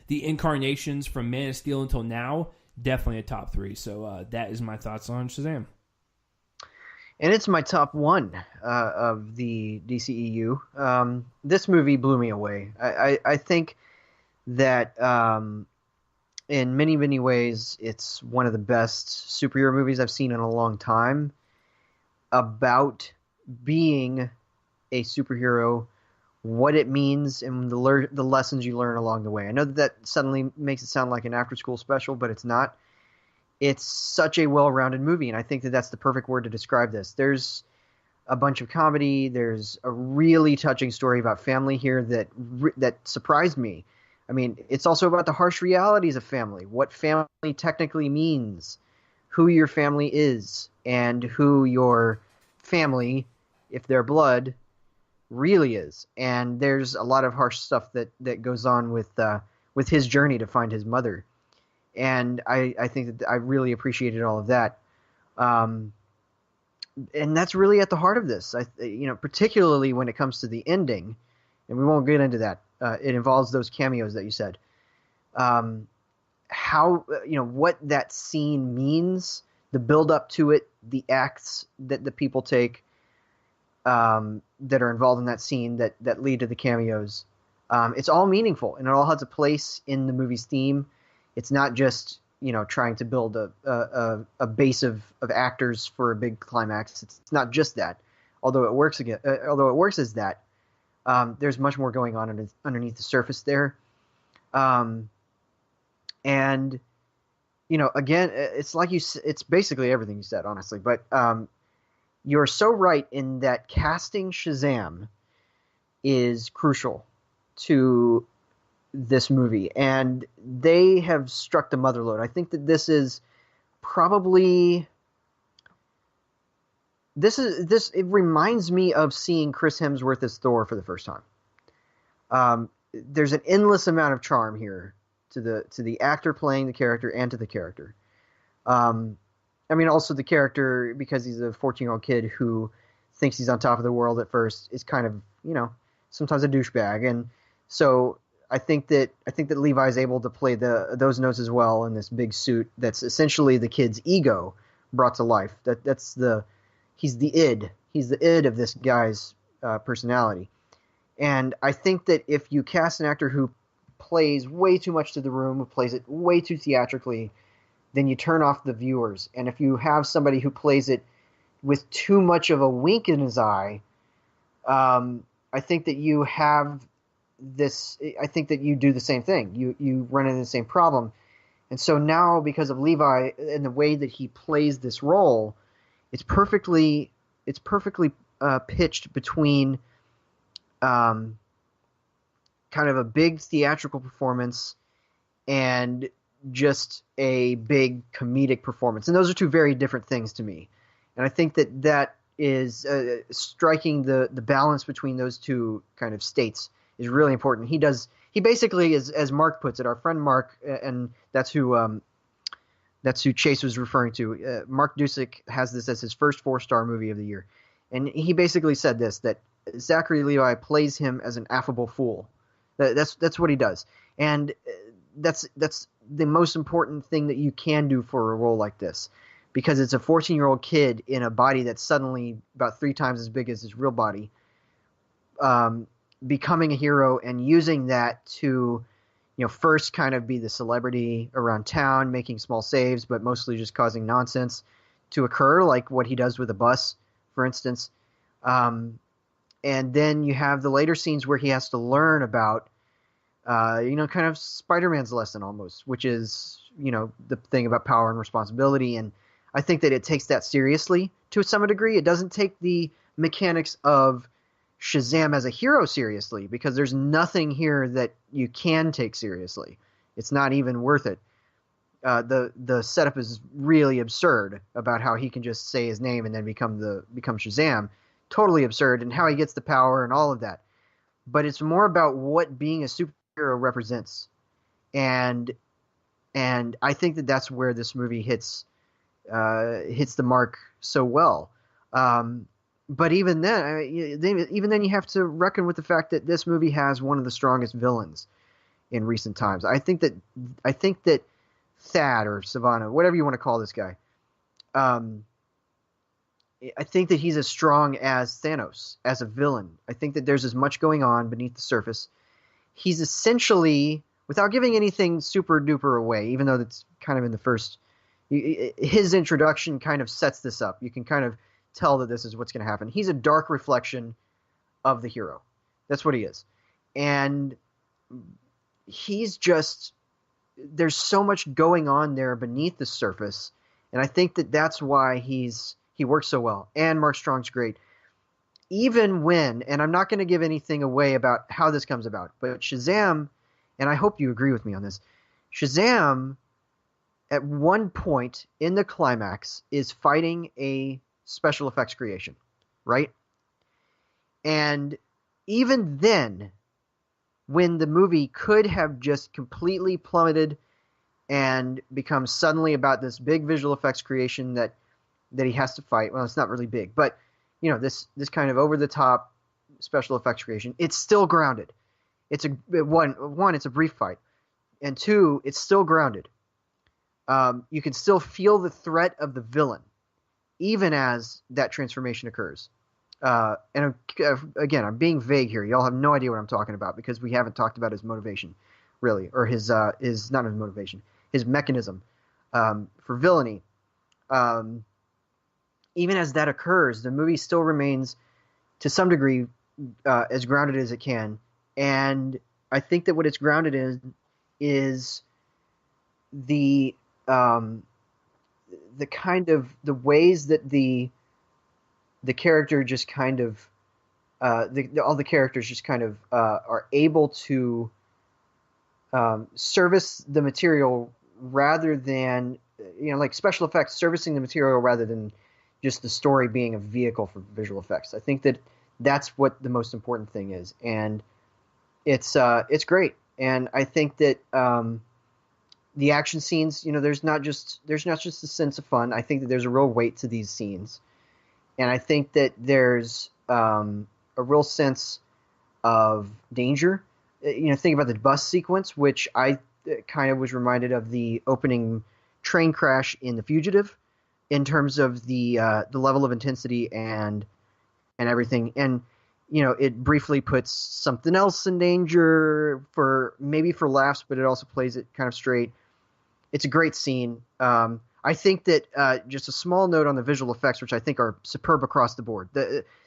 incarnations from Man of Steel until now, definitely a top 3. So that is my thoughts on Shazam. And it's my top 1 of the DCEU. This movie blew me away. I think that in many, many ways, it's one of the best superhero movies I've seen in a long time, about being a superhero, what it means, and the lessons you learn along the way. I know that suddenly makes it sound like an after-school special, but it's not. It's such a well-rounded movie, and I think that that's the perfect word to describe this. There's a bunch of comedy. There's a really touching story about family here that surprised me. I mean, it's also about the harsh realities of family, what family technically means, who your family is, and who your family, if they're blood, really is. And there's a lot of harsh stuff that goes on with his journey to find his mother. And I think that I really appreciated all of that. And that's really at the heart of this. Particularly when it comes to the ending, and we won't get into that. It involves those cameos that you said. What that scene means, the build up to it, the acts that the people take that are involved in that scene that lead to the cameos. It's all meaningful, and it all has a place in the movie's theme. It's not just trying to build a base of actors for a big climax. It's not just that, although it works as that. There's much more going on underneath the surface there, and again, it's basically everything you said, honestly. But you're so right in that casting Shazam is crucial to this movie, and they have struck the mother lode. I think that this is probably it reminds me of seeing Chris Hemsworth as Thor for the first time. There's an endless amount of charm here to the actor playing the character and to the character. Also the character, because he's a 14-year-old kid who thinks he's on top of the world at first, is kind of sometimes a douchebag, and so I think that Levi is able to play those notes as well in this big suit that's essentially the kid's ego brought to life. He's the id. He's the id of this guy's personality. And I think that if you cast an actor who plays way too much to the room, who plays it way too theatrically, then you turn off the viewers. And if you have somebody who plays it with too much of a wink in his eye, I think that you have this. I think that you do the same thing. You run into the same problem. And so now, because of Levi and the way that he plays this role, it's perfectly pitched between kind of a big theatrical performance and just a big comedic performance. And those are two very different things to me. And I think that is striking the balance between those two kind of states is really important. He basically is, as Mark puts it, our friend Mark, and that's who Chase was referring to. Mark Dusick has this as his first 4-star movie of the year. And he basically said that Zachary Levi plays him as an affable fool. That's what he does. And that's the most important thing that you can do for a role like this, because it's a 14-year-old kid in a body that's suddenly about 3 times as big as his real body, becoming a hero and using that to, first kind of be the celebrity around town, making small saves, but mostly just causing nonsense to occur, like what he does with a bus, for instance. And then you have the later scenes where he has to learn about, kind of Spider-Man's lesson almost, which is, the thing about power and responsibility. And I think that it takes that seriously to some degree. It doesn't take the mechanics of Shazam as a hero seriously, because there's nothing here that you can take seriously. It's not even worth it. The setup is really absurd about how he can just say his name and then become Shazam. Totally absurd, and how he gets the power and all of that. But it's more about what being a superhero represents, and I think that that's where this movie hits the mark so well. But even then, you have to reckon with the fact that this movie has one of the strongest villains in recent times. I think that Thad, or Savannah, whatever you want to call this guy, I think that he's as strong as Thanos as a villain. I think that there's as much going on beneath the surface. He's essentially, without giving anything super duper away, even though that's kind of in the first, his introduction kind of sets this up. You can kind of tell that this is what's going to happen. He's a dark reflection of the hero. That's what he is. And he's just, there's so much going on there beneath the surface. And I think that that's why he works so well. And Mark Strong's great. Even when, and I'm not going to give anything away about how this comes about, but Shazam, and I hope you agree with me on this, Shazam, at one point in the climax, is fighting a special effects creation, right? And even then, when the movie could have just completely plummeted and become suddenly about this big visual effects creation that he has to fight. Well, it's not really big, but this kind of over the top special effects creation. It's still grounded. It's one. It's a brief fight, and two, it's still grounded. You can still feel the threat of the villain, even as that transformation occurs. And again, I'm being vague here. Y'all have no idea what I'm talking about because we haven't talked about his motivation, really, or his not his motivation, his mechanism for villainy. Even as that occurs, the movie still remains, to some degree, as grounded as it can. And I think that what it's grounded in is the kind of the ways that the character just kind of all the characters just kind of are able to service the material rather than like special effects servicing the material rather than just the story being a vehicle for visual effects. I think that that's what the most important thing is, and it's great. And I think that the action scenes, there's not just a sense of fun. I think that there's a real weight to these scenes, and I think that there's a real sense of danger. Think about the bus sequence, which I kind of was reminded of the opening train crash in The Fugitive, in terms of the level of intensity and everything. And it briefly puts something else in danger for laughs, but it also plays it kind of straight. It's a great scene. I think that just a small note on the visual effects, which I think are superb across the board.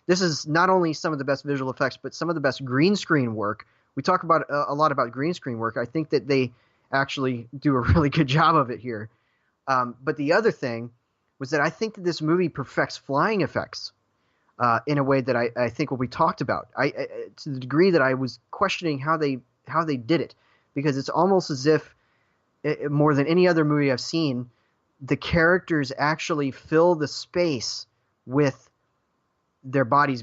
This is not only some of the best visual effects, but some of the best green screen work. We talk about a lot about green screen work. I think that they actually do a really good job of it here. But the other thing was that I think that this movie perfects flying effects in a way that I think will be talked about. To the degree that I was questioning how they did it, because it's almost as if more than any other movie I've seen, the characters actually fill the space with their bodies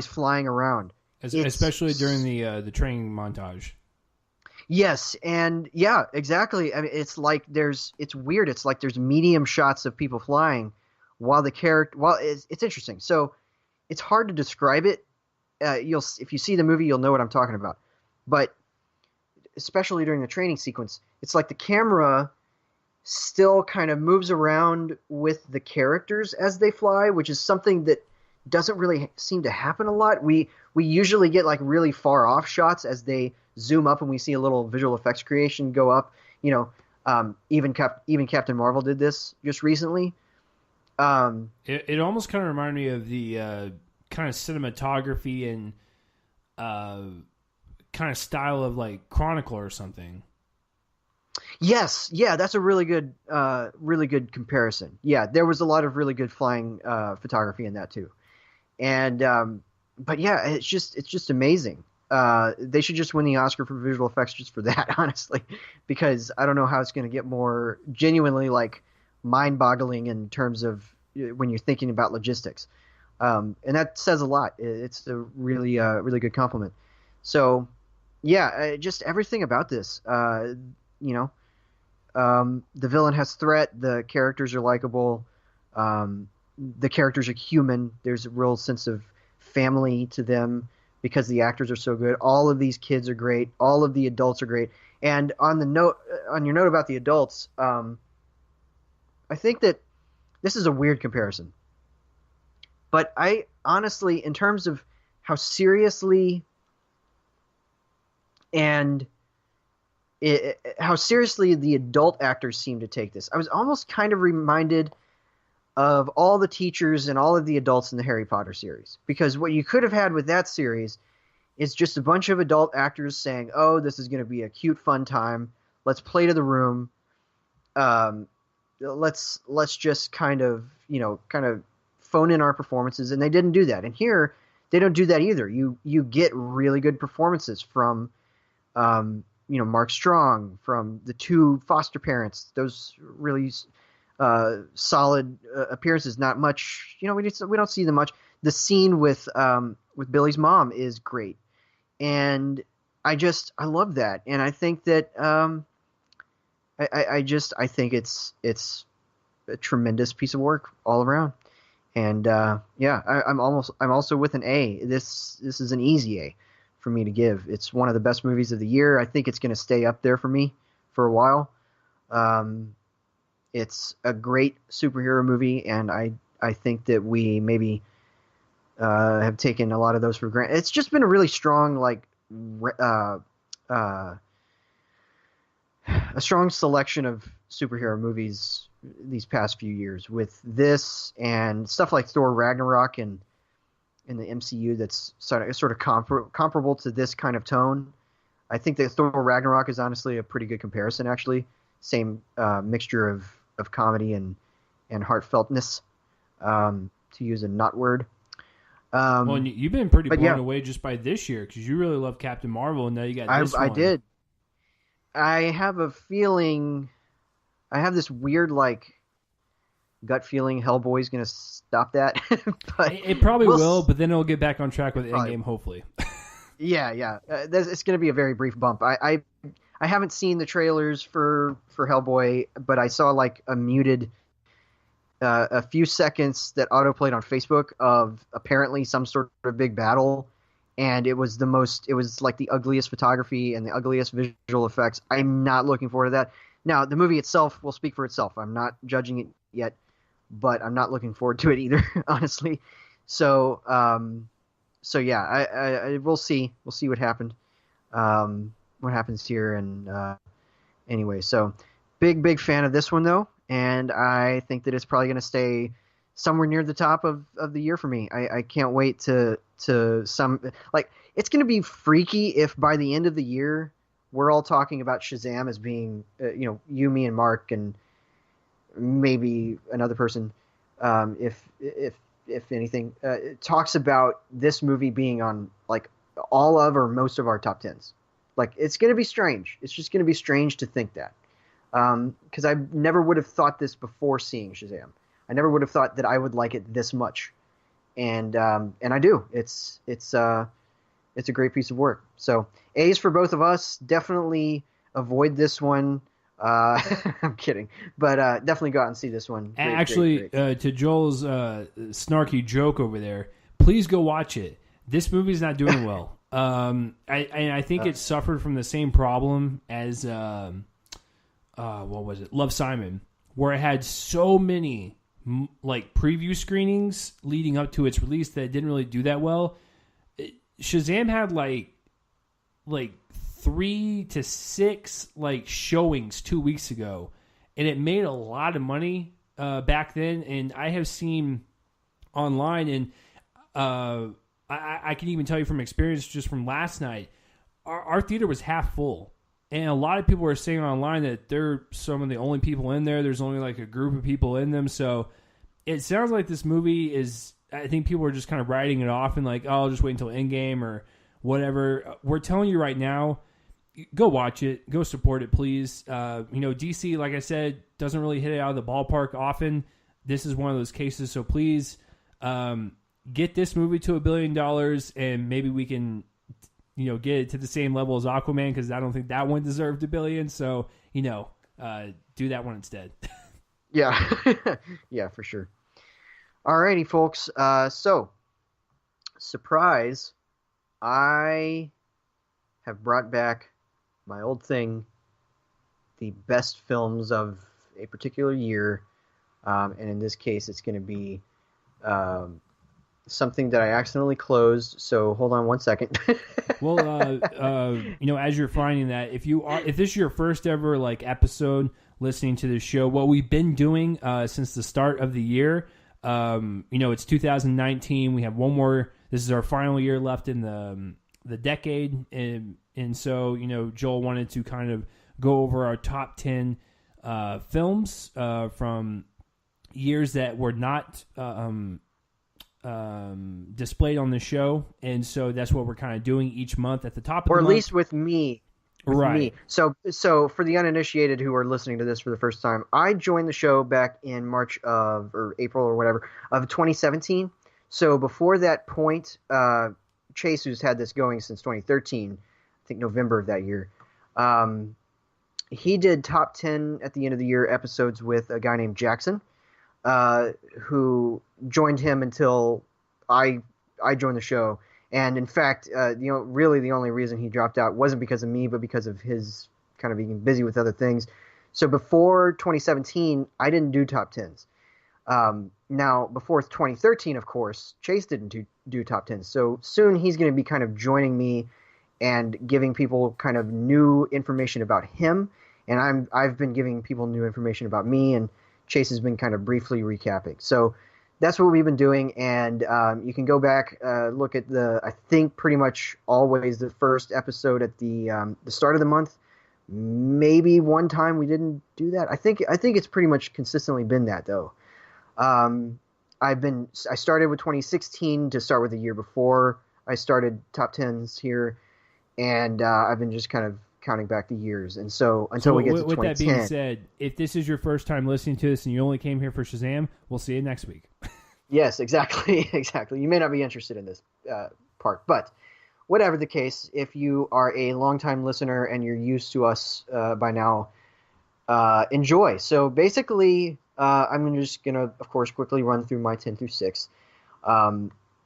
flying around, especially during the training montage. Yes, and yeah, exactly. I mean, it's weird. It's like there's medium shots of people flying while it's interesting. So it's hard to describe it. If you see the movie, you'll know what I'm talking about. But especially during the training sequence, it's like the camera still kind of moves around with the characters as they fly, which is something that doesn't really seem to happen a lot. We usually get like really far off shots as they zoom up and we see a little visual effects creation go up. Even Captain Marvel did this just recently. It almost kind of reminded me of the kind of cinematography and kind of style of like Chronicle or something. Yes, yeah, that's a really good comparison. Yeah, there was a lot of really good flying photography in that too, and but yeah, it's just amazing. They should just win the Oscar for visual effects just for that, honestly, because I don't know how it's going to get more genuinely like mind-boggling in terms of when you're thinking about logistics, and that says a lot. It's a really good compliment. So, yeah, just everything about this. The villain has threat. The characters are likable. The characters are human. There's a real sense of family to them because the actors are so good. All of these kids are great. All of the adults are great. And on your note about the adults, I think that this is a weird comparison. But I honestly, in terms of how seriously how seriously the adult actors seem to take this, I was almost kind of reminded of all the teachers and all of the adults in the Harry Potter series. Because what you could have had with that series is just a bunch of adult actors saying, oh, this is going to be a cute, fun time. Let's play to the room. Let's just kind of phone in our performances. And they didn't do that. And here, they don't do that either. You get really good performances from Mark Strong, from the two foster parents. Those really solid appearances. Not much, we don't see them much. The scene with Billy's mom is great, and I love that. And I think that I think it's a tremendous piece of work all around. And I'm also with an A. This is an easy A for me to give. It's one of the best movies of the year. I think it's going to stay up there for me for a while. It's a great superhero movie, and I think that we maybe have taken a lot of those for granted. It's just been a really strong a strong selection of superhero movies these past few years, with this and stuff like Thor Ragnarok and in the MCU that's sort of comparable to this kind of tone. I think that Thor Ragnarok is honestly a pretty good comparison, actually. Same mixture of comedy and heartfeltness, to use a not word. Well, you've been pretty blown away just by this year because you really love Captain Marvel, and now you got this one. I did. I have a feeling. I have this weird gut feeling Hellboy's going to stop that. But it probably will, but then it'll get back on track with Endgame, hopefully. Yeah. It's going to be a very brief bump. I haven't seen the trailers for Hellboy, but I saw a muted a few seconds that autoplayed on Facebook of apparently some sort of big battle, and it was like the ugliest photography and the ugliest visual effects. I'm not looking forward to that. Now, the movie itself will speak for itself. I'm not judging it yet, but I'm not looking forward to it either, honestly. So yeah, I we'll see. We'll see what happened. What happens here, and anyway, so big fan of this one though, and I think that it's probably going to stay somewhere near the top of the year for me. I can't wait to it's going to be freaky if by the end of the year we're all talking about Shazam as being you, me, and Mark, and maybe another person, if anything, talks about this movie being on all of or most of our top tens. It's going to be strange. It's just going to be strange to think that. Because I never would have thought this before seeing Shazam. I never would have thought that I would like it this much. And I do. It's a great piece of work. So A's for both of us. Definitely avoid this one. I'm kidding. But definitely go out and see this one. Great. To Joel's snarky joke over there, please go watch it. This movie's not doing well. I think it suffered from the same problem as what was it? Love, Simon, where it had so many like preview screenings leading up to its release that didn't really do that well. Shazam had like 3 to 6 like showings 2 weeks ago, and it made a lot of money back then. And I have seen online, and I can even tell you from experience just from last night, our theater was half full. And a lot of people are saying online that they're some of the only people in there. There's only like a group of people in them. So it sounds like this movie is, I think people are just kind of writing it off and like, oh, I'll just wait until Endgame or whatever. We're telling you right now, go watch it. Go support it, please. DC, like I said, doesn't really hit it out of the ballpark often. This is one of those cases. So please get this movie to $1 billion, and maybe we can get it to the same level as Aquaman, because I don't think that one deserved $1 billion. So, do that one instead. Yeah. Yeah, for sure. Alrighty, folks. So, surprise, I have brought back my old thing, the best films of a particular year. And in this case, it's going to be something that I accidentally closed. So hold on one second. Well, as you're finding that, if this is your first ever like episode listening to the show, what we've been doing since the start of the year, it's 2019. We have one more. This is our final year left in the decade, and so Joel wanted to kind of go over our top 10 films from years that were not displayed on the show, and so that's what we're kind of doing each month at the top of the month. Or at least with me. Right. So for the uninitiated who are listening to this for the first time, I joined the show back in March or April or whatever of 2017. So before that point, Chase, who's had this going since 2013, I think November of that year, he did top 10 at the end of the year episodes with a guy named Jackson, who joined him until I joined the show. And in fact, really the only reason he dropped out wasn't because of me, but because of his kind of being busy with other things. So before 2017, I didn't do top 10s. Now, before 2013, of course, Chase didn't do top 10s. So soon he's going to be kind of joining me and giving people kind of new information about him. And I've been giving people new information about me, and Chase has been kind of briefly recapping. So that's what we've been doing, and you can go back, look at I think pretty much always the first episode at the start of the month. Maybe one time we didn't do that. I think it's pretty much consistently been that, though. I started with 2016 to start with the year before I started top 10s here, and I've been just kind of counting back the years. And so until we get to 2010. With that being said, if this is your first time listening to this and you only came here for Shazam, we'll see you next week. Yes, exactly. Exactly. You may not be interested in this part, but whatever the case, if you are a longtime listener and you're used to us by now, enjoy. So basically, I'm just going to, of course, quickly run through my 10 through 6.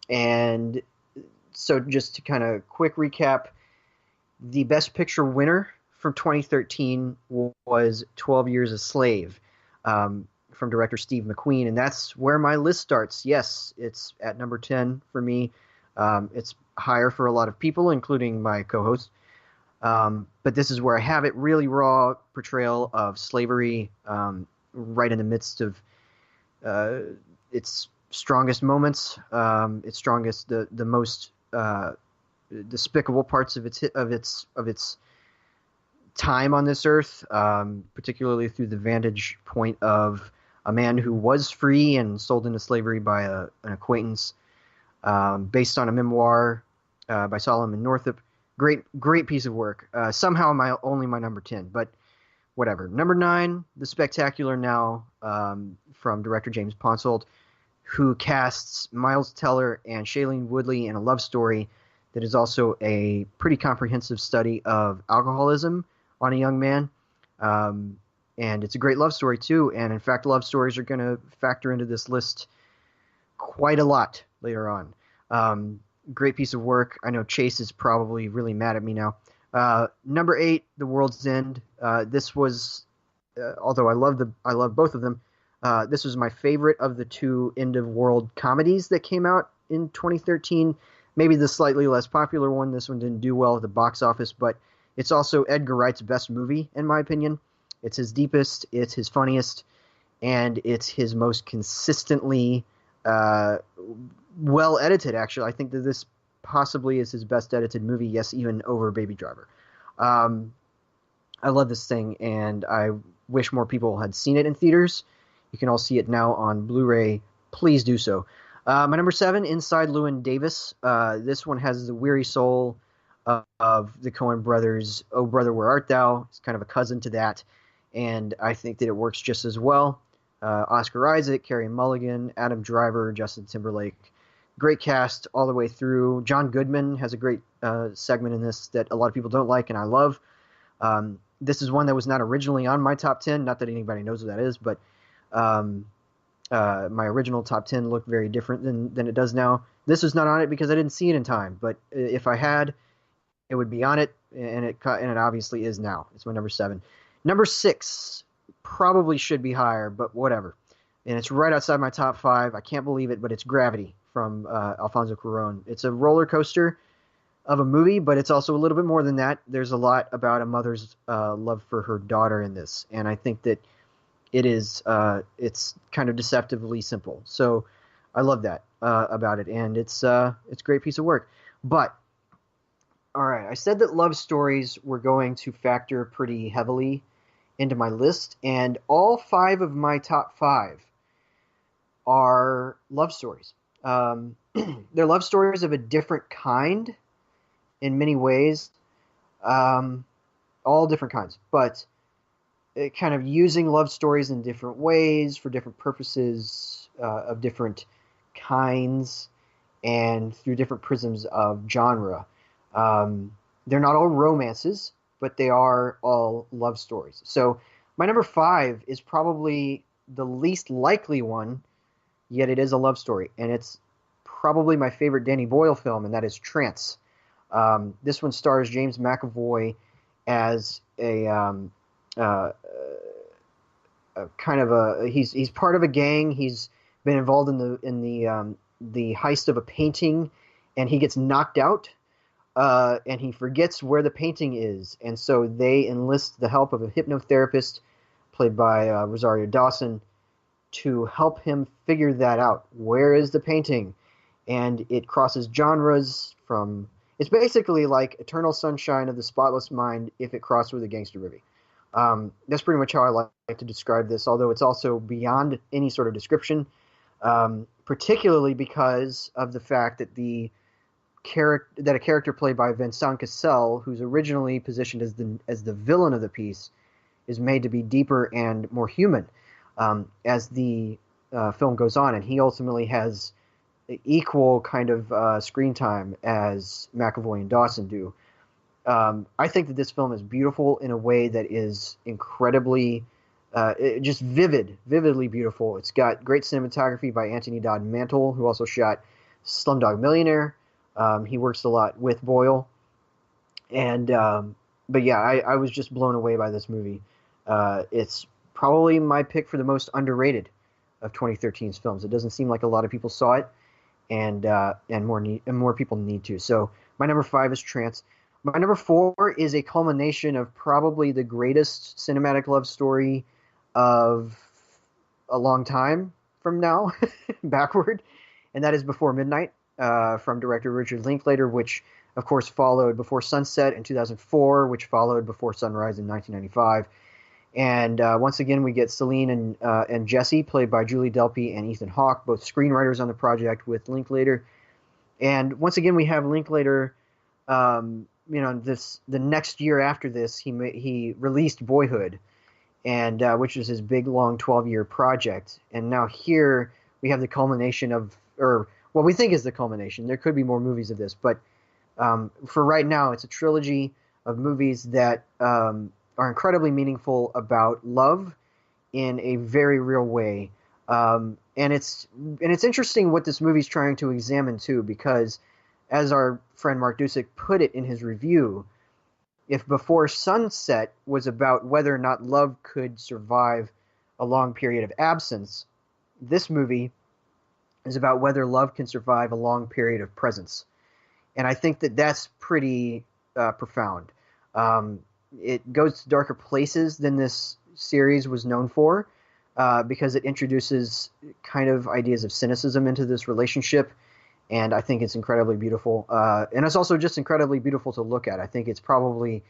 And so just to kind of quick recap, the Best Picture winner from 2013 was 12 Years a Slave, from director Steve McQueen, and that's where my list starts. Yes, it's at number 10 for me. It's higher for a lot of people, including my co-host. But this is where I have it. Really raw portrayal of slavery, right in the midst of its strongest moments, its strongest, the most despicable parts of its time on this earth, particularly through the vantage point of a man who was free and sold into slavery by an acquaintance, based on a memoir by Solomon Northup. Great piece of work. Somehow only my number 10, but whatever. Number 9, The Spectacular Now, from director James Ponsoldt, who casts Miles Teller and Shailene Woodley in a love story that is also a pretty comprehensive study of alcoholism on a young man. And it's a great love story, too. And, in fact, love stories are going to factor into this list quite a lot later on. Great piece of work. I know Chase is probably really mad at me now. Number 8, The World's End. This was, although I love both of them, This was my favorite of the two end-of-world comedies that came out in 2013. Maybe the slightly less popular one. This one didn't do well at the box office, but it's also Edgar Wright's best movie, in my opinion. It's his deepest, it's his funniest, and it's his most consistently well edited, actually. I think that this possibly is his best edited movie, yes, even over Baby Driver. I love this thing, and I wish more people had seen it in theaters. You can all see it now on Blu-ray. Please do so. My number 7, Inside Llewyn Davis. This one has the weary soul of the Coen brothers. Oh, Brother, Where Art Thou? It's kind of a cousin to that, and I think that it works just as well. Oscar Isaac, Carey Mulligan, Adam Driver, Justin Timberlake. Great cast all the way through. John Goodman has a great segment in this that a lot of people don't like, and I love. This is one that was not originally on my top 10. Not that anybody knows what that is, but my original top 10 looked very different than it does now. This was not on it because I didn't see it in time, but if I had, it would be on it, and it obviously is now. It's my number 7. Number 6 probably should be higher, but whatever. And it's right outside my top 5. I can't believe it, but it's Gravity from Alfonso Cuarón. It's a roller coaster of a movie, but it's also a little bit more than that. There's a lot about a mother's love for her daughter in this, and I think that it's kind of deceptively simple. So I love that about it, and it's a great piece of work. But all right, I said that love stories were going to factor pretty heavily into my list, and all 5 of my top 5 are love stories. They're love stories of a different kind in many ways, all different kinds, but kind of using love stories in different ways for different purposes of different kinds and through different prisms of genre. They're not all romances, but they are all love stories. So my number 5 is probably the least likely one, yet it is a love story, and it's probably my favorite Danny Boyle film, and that is Trance. This one stars James McAvoy as a kind of he's part of a gang. He's been involved in the heist of a painting, and he gets knocked out, and he forgets where the painting is, and so they enlist the help of a hypnotherapist played by Rosario Dawson to help him figure that out. Where is the painting? And it crosses genres from... It's basically like Eternal Sunshine of the Spotless Mind if it crossed with a gangster movie. That's pretty much how I like to describe this, although it's also beyond any sort of description, particularly because of the fact that a character played by Vincent Cassel, who's originally positioned as the villain of the piece, is made to be deeper and more human as the film goes on, and he ultimately has equal kind of screen time as McAvoy and Dawson do. I think that this film is beautiful in a way that is incredibly, just vividly beautiful. It's got great cinematography by Anthony Dodd Mantle, who also shot Slumdog Millionaire. He works a lot with Boyle. And, but yeah, I was just blown away by this movie. It's probably my pick for the most underrated of 2013's films. It doesn't seem like a lot of people saw it, and more people need to. So my number 5 is Trance. My number 4 is a culmination of probably the greatest cinematic love story of a long time from now, backward, and that is Before Midnight from director Richard Linklater, which of course followed Before Sunset in 2004, which followed Before Sunrise in 1995. And once again, we get Celine and Jesse, played by Julie Delpy and Ethan Hawke, both screenwriters on the project with Linklater. And once again, we have Linklater. The next year after this, he released Boyhood, and which is his big, long 12-year project. And now here we have the culmination of, or what we think is the culmination. There could be more movies of this, but for right now, it's a trilogy of movies that are incredibly meaningful about love in a very real way. And it's interesting what this movie's trying to examine too, because as our friend Mark Dusick put it in his review, if Before Sunset was about whether or not love could survive a long period of absence, this movie is about whether love can survive a long period of presence. And I think that that's pretty profound. Um, it goes to darker places than this series was known for, because it introduces kind of ideas of cynicism into this relationship, and I think it's incredibly beautiful. And it's also just incredibly beautiful to look at. I think it's probably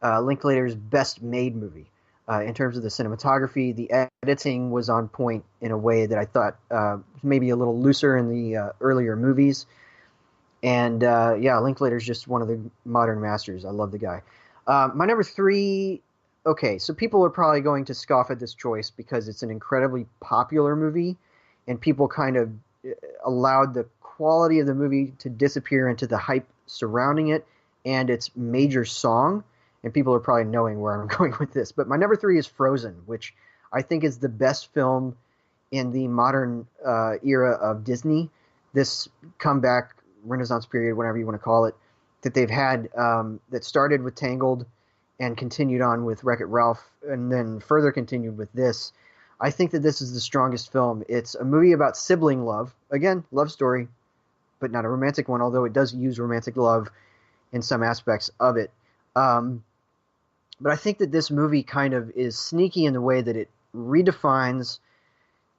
Linklater's best made movie. In terms of the cinematography, the editing was on point in a way that I thought maybe a little looser in the earlier movies. And yeah, Linklater's just one of the modern masters. I love the guy. My number three, okay, so people are probably going to scoff at this choice because it's an incredibly popular movie, and people kind of allowed the quality of the movie to disappear into the hype surrounding it and its major song. And people are probably knowing where I'm going with this. But my number three is Frozen, which I think is the best film in the modern era of Disney. This comeback, Renaissance period, whatever you want to call it, that they've had, that started with Tangled and continued on with Wreck-It Ralph and then further continued with this. I think that this is the strongest film. It's a movie about sibling love. Again, love story, but not a romantic one, although it does use romantic love in some aspects of it. But I think that this movie kind of is sneaky in the way that it redefines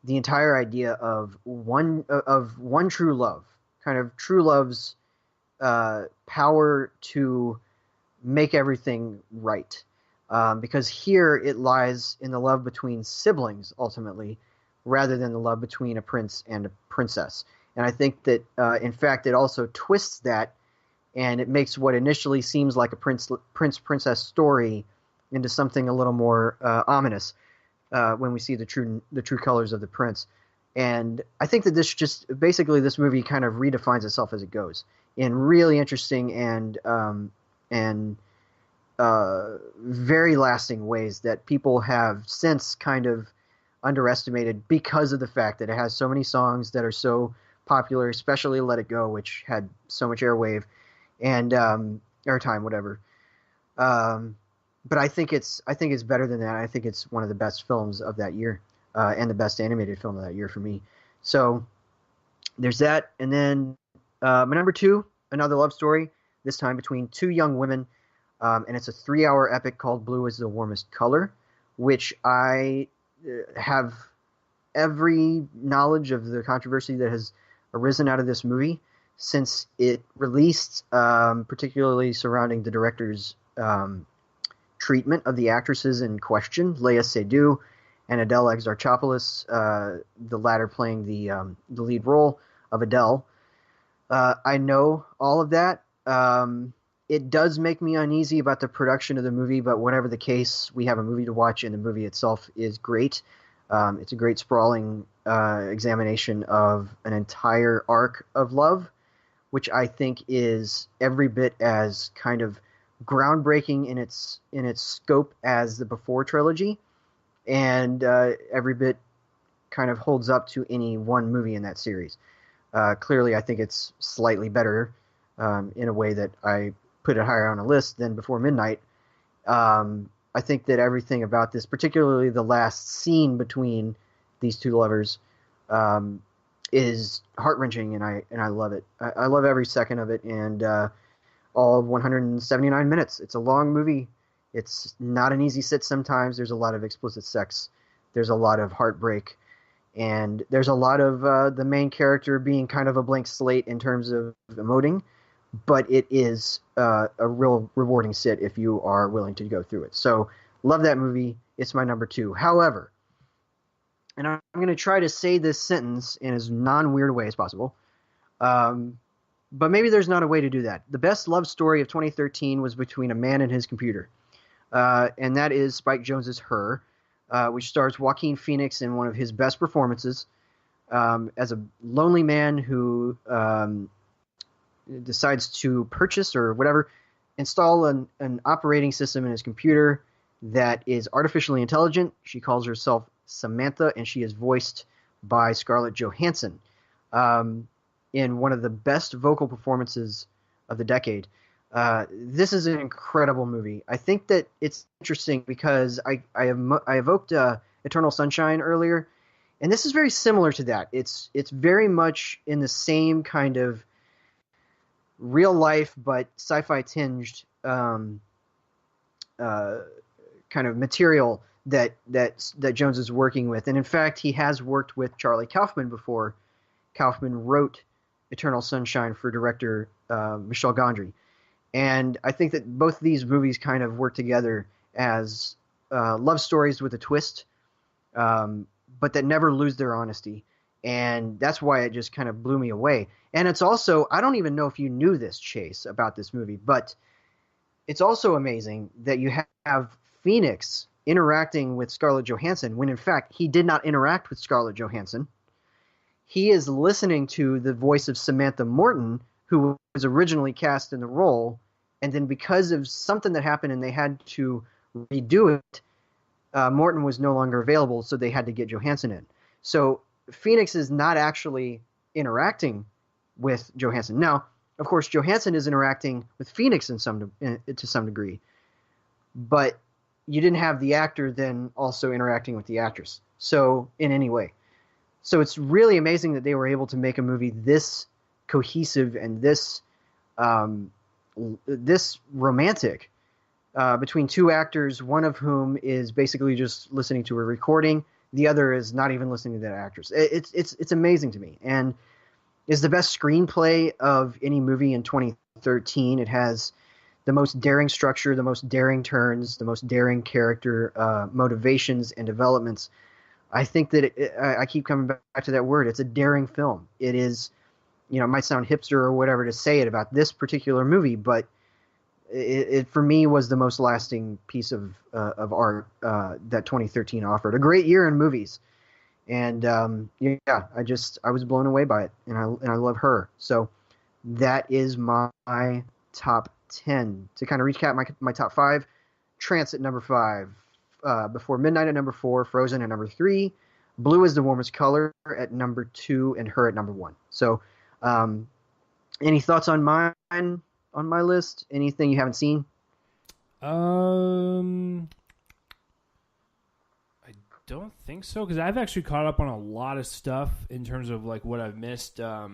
the entire idea of one true love, kind of true love's power to make everything right. Because here it lies in the love between siblings, ultimately, rather than the love between a prince and a princess. And I think that, in fact, it also twists that, and it makes what initially seems like a prince-princess story into something a little more ominous when we see the true colors of the prince. And I think that this movie kind of redefines itself as it goes in really interesting and very lasting ways that people have since kind of underestimated because of the fact that it has so many songs that are so popular, especially Let It Go, which had so much airwave and airtime, whatever. But I think it's better than that. I think it's one of the best films of that year, and the best animated film of that year for me. So there's that. And then my number two, another love story, this time between two young women, and it's a 3-hour epic called Blue is the Warmest Color, which I have every knowledge of the controversy that has arisen out of this movie since it released, particularly surrounding the director's treatment of the actresses in question, Léa Seydoux and Adele Exarchopoulos, the latter playing the lead role of Adele. I know all of that. It does make me uneasy about the production of the movie, but whatever the case, we have a movie to watch, and the movie itself is great. It's a great sprawling examination of an entire arc of love, which I think is every bit as kind of groundbreaking in its scope as the Before trilogy, and every bit kind of holds up to any one movie in that series. Clearly, I think it's slightly better in a way that I put it higher on a list than Before Midnight. I think that everything about this, particularly the last scene between these two lovers, is heart-wrenching, and I love it. I love every second of it, and all of 179 minutes. It's a long movie. It's not an easy sit sometimes. There's a lot of explicit sex. There's a lot of heartbreak. And there's a lot of the main character being kind of a blank slate in terms of emoting. But it is a real rewarding sit if you are willing to go through it. So love that movie. It's my number two. However, and I'm going to try to say this sentence in as non-weird way as possible, but maybe there's not a way to do that. The best love story of 2013 was between a man and his computer. And that is Spike Jonze's Her, which stars Joaquin Phoenix in one of his best performances as a lonely man who decides to purchase or whatever, install an operating system in his computer that is artificially intelligent. She calls herself Samantha, and she is voiced by Scarlett Johansson in one of the best vocal performances of the decade. This is an incredible movie. I think that it's interesting because I evoked Eternal Sunshine earlier, and this is very similar to that. It's very much in the same kind of real life but sci-fi tinged kind of material that Jones is working with. And in fact, he has worked with Charlie Kaufman before. Kaufman wrote Eternal Sunshine for director Michel Gondry. And I think that both of these movies kind of work together as love stories with a twist, but that never lose their honesty. And that's why it just kind of blew me away. And it's also, I don't even know if you knew this, Chase, about this movie, but it's also amazing that you have Phoenix interacting with Scarlett Johansson when, in fact, he did not interact with Scarlett Johansson. He is listening to the voice of Samantha Morton, who was originally cast in the role, and then because of something that happened and they had to redo it, Morton was no longer available, so they had to get Johansson in. So Phoenix is not actually interacting with Johansson. Now, of course, Johansson is interacting with Phoenix to some degree, but you didn't have the actor then also interacting with the actress. So in any way. So it's really amazing that they were able to make a movie this cohesive and this romantic between two actors, one of whom is basically just listening to a recording. The other is not even listening to that actress. It's amazing to me, and is the best screenplay of any movie in 2013. It has the most daring structure, the most daring turns, the most daring character motivations and developments. I think that I keep coming back to that word. It's a daring film. It is, it might sound hipster or whatever to say it about this particular movie, but it for me was the most lasting piece of art that 2013 offered. A great year in movies, and I was blown away by it, and I love her. So that is my top 10. To kind of recap my top 5: Trance at number 5, Before Midnight at number 4, Frozen at number 3, Blue is the Warmest Color at number 2, and Her at number 1. So, any thoughts on my list? Anything you haven't seen? I don't think so, because I've actually caught up on a lot of stuff in terms of like what I've missed. I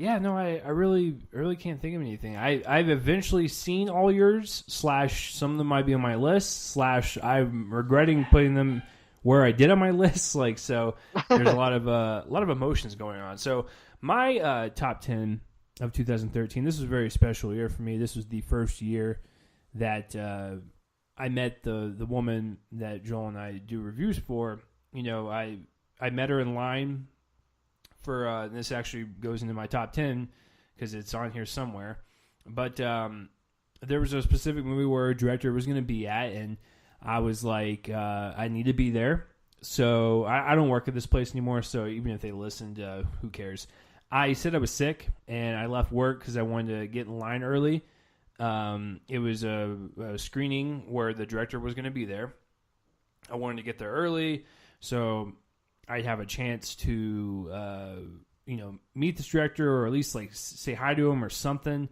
really can't think of anything. I've eventually seen all yours. / some of them might be on my list. / I'm regretting putting them where I did on my list. So there's a lot of emotions going on. So my top 10 of 2013. This was a very special year for me. This was the first year that I met the woman that Joel and I do reviews for. I met her in line for this actually goes into my top 10 because it's on here somewhere. But there was a specific movie where a director was going to be at, and I was like, I need to be there. So I don't work at this place anymore, so even if they listened, who cares? I said I was sick, and I left work because I wanted to get in line early. It was a screening where the director was going to be there. I wanted to get there early, so I'd have a chance to, meet this director or at least like say hi to him or something.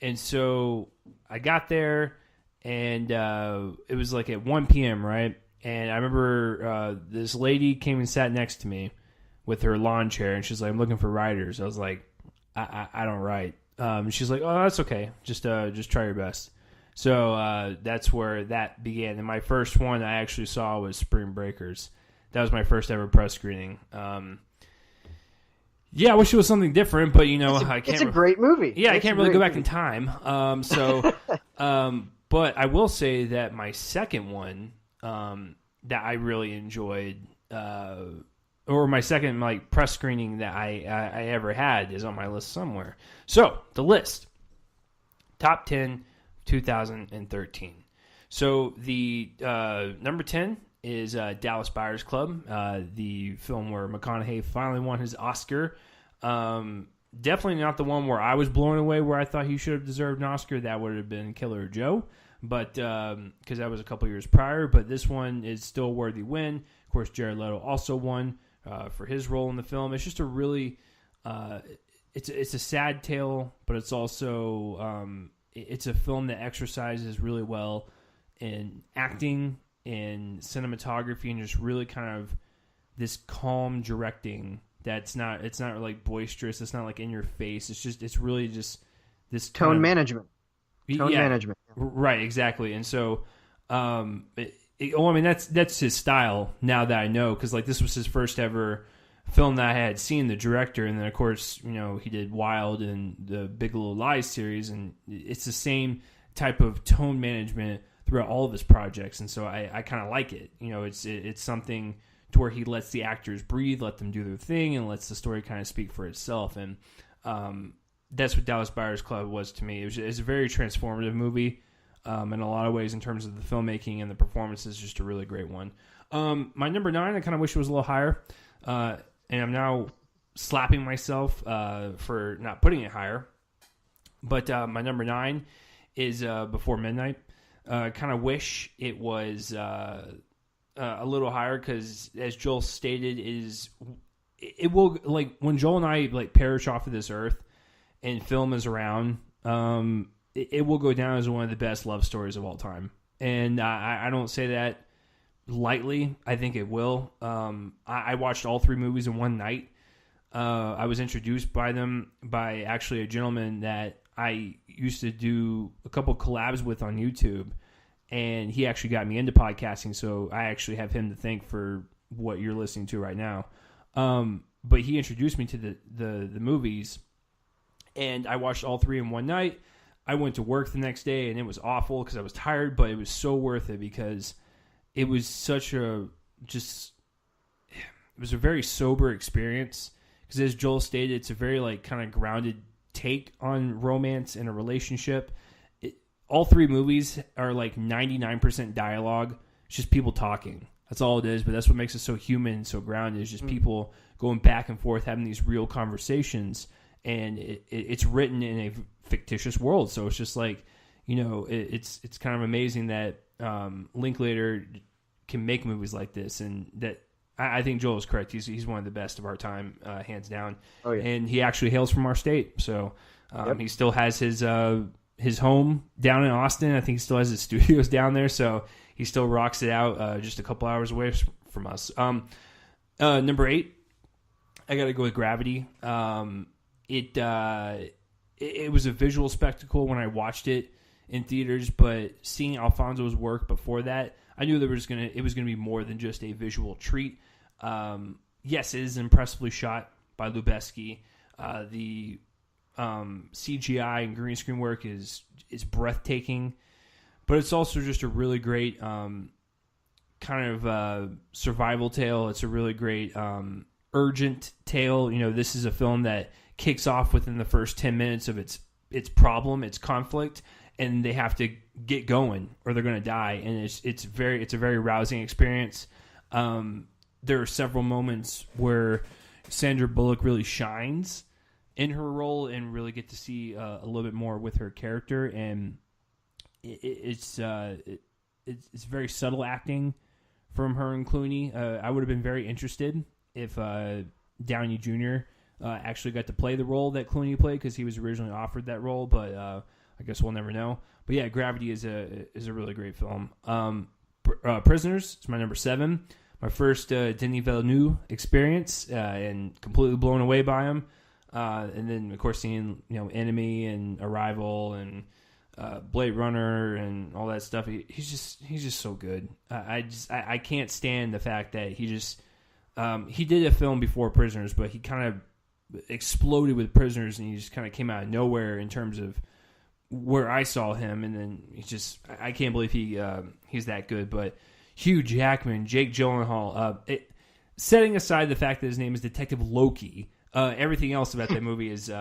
And so I got there, and it was like at 1 p.m., right? And I remember this lady came and sat next to me with her lawn chair, and she's like, "I'm looking for writers." I was like, I don't write. She's like, "Oh, that's okay. Just try your best." So that's where that began. And my first one I actually saw was Spring Breakers. That was my first ever press screening. I wish it was something different, but I can't. It's a great movie. Yeah, I can't really go back in time. But I will say that my second one that I really enjoyed, or my second press screening that I ever had, is on my list somewhere. So the list, top 10, 2013. So the number 10 is Dallas Buyers Club, the film where McConaughey finally won his Oscar. Definitely not the one where I was blown away, where I thought he should have deserved an Oscar. That would have been Killer Joe, but because that was a couple years prior. But this one is still a worthy win. Of course, Jared Leto also won for his role in the film. It's just a really, it's a sad tale, but it's also it's a film that exercises really well in acting and cinematography and just really kind of this calm directing it's not like boisterous, it's not like in your face, it's really just this tone management. Right, exactly. And so that's his style now that I know, because like this was his first ever film that I had seen, the director, and then of course, you know, he did Wild and the Big Little Lies series, and it's the same type of tone management throughout all of his projects, and so I kind of like it. You know, it's something to where he lets the actors breathe, let them do their thing, and lets the story kind of speak for itself, and that's what Dallas Buyers Club was to me. It's a very transformative movie in a lot of ways in terms of the filmmaking and the performances, just a really great one. My number 9, I kind of wish it was a little higher, and I'm now slapping myself for not putting it higher. But my number 9 is Before Midnight. Kind of wish it was a little higher because, as Joel stated, it will, like, when Joel and I like perish off of this earth and film is around, it will go down as one of the best love stories of all time. And I don't say that lightly. I think it will. I watched all 3 movies in one night. I was introduced by them by actually a gentleman that I used to do a couple collabs with on YouTube, and he actually got me into podcasting, so I actually have him to thank for what you're listening to right now. But he introduced me to the movies, and I watched all 3 in one night. I went to work the next day, and it was awful because I was tired, but it was so worth it because it was such it was a very sober experience. Because as Joel stated, it's a very like kind of grounded take on romance and a relationship. All 3 movies are like 99% dialogue. It's just people talking. That's all it is, but that's what makes it so human and so grounded. It's just people going back and forth, having these real conversations, and it's written in a fictitious world. So it's just like, you know, it's kind of amazing that Linklater can make movies like this, and that I think Joel is correct. He's one of the best of our time, hands down. Oh, yeah. And he actually hails from our state, so he still has his home down in Austin. I think he still has his studios down there, so he still rocks it out just a couple hours away from us. Number 8, I got to go with Gravity. It was a visual spectacle when I watched it in theaters, but seeing Alfonso's work before that, I knew it was gonna be more than just a visual treat. Yes, it is impressively shot by Lubeski. The CGI and green screen work is breathtaking, but it's also just a really great kind of survival tale. It's a really great urgent tale. You know, this is a film that kicks off within the first 10 minutes of its problem, its conflict, and they have to get going or they're going to die. And it's a very rousing experience. There are several moments where Sandra Bullock really shines in her role and really get to see a little bit more with her character. And it's very subtle acting from her and Clooney. I would have been very interested if Downey Jr. Actually got to play the role that Clooney played, because he was originally offered that role, but I guess we'll never know. But yeah, Gravity is a really great film. Prisoners is my number 7. My first Denis Villeneuve experience, and completely blown away by him. And then of course seeing, you know, Enemy and Arrival and Blade Runner and all that stuff. He's just so good. I can't stand the fact that he did a film before Prisoners, but he kind of exploded with Prisoners, and he just kind of came out of nowhere in terms of where I saw him. And then I can't believe he's that good. But Hugh Jackman, Jake Gyllenhaal, setting aside the fact that his name is Detective Loki, everything else about that movie is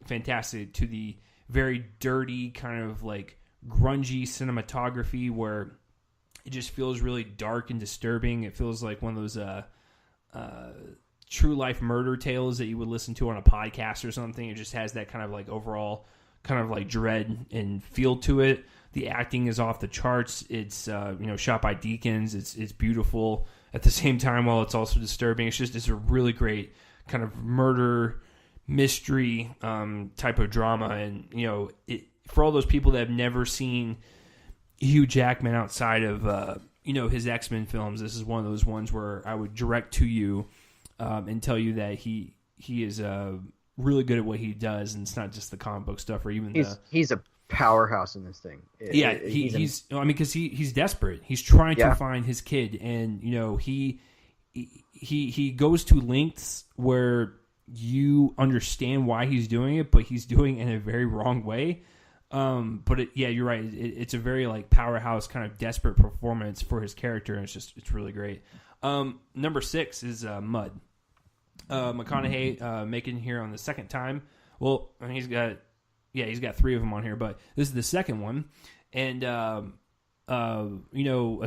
fantastic, to the very dirty kind of like grungy cinematography where it just feels really dark and disturbing. It feels like one of those true life murder tales that you would listen to on a podcast or something. It just has that kind of like overall kind of like dread and feel to it. The acting is off the charts. It's shot by Deakins. It's beautiful at the same time while it's also disturbing. It's a really great kind of murder mystery type of drama. And you know, for all those people that have never seen Hugh Jackman outside of his X-Men films. This is one of those ones where I would direct to you and tell you that he is really good at what he does, and it's not just the comic book stuff or even he's a powerhouse in this thing. Because he's desperate. He's trying to find his kid, and he goes to lengths where you understand why he's doing it, but he's doing it in a very wrong way. You're right. It's a very like powerhouse kind of desperate performance for his character, and it's really great. Number 6 is Mud. McConaughey making here on the second time. Well, I mean, he's got 3 of them on here, but this is the second one, and a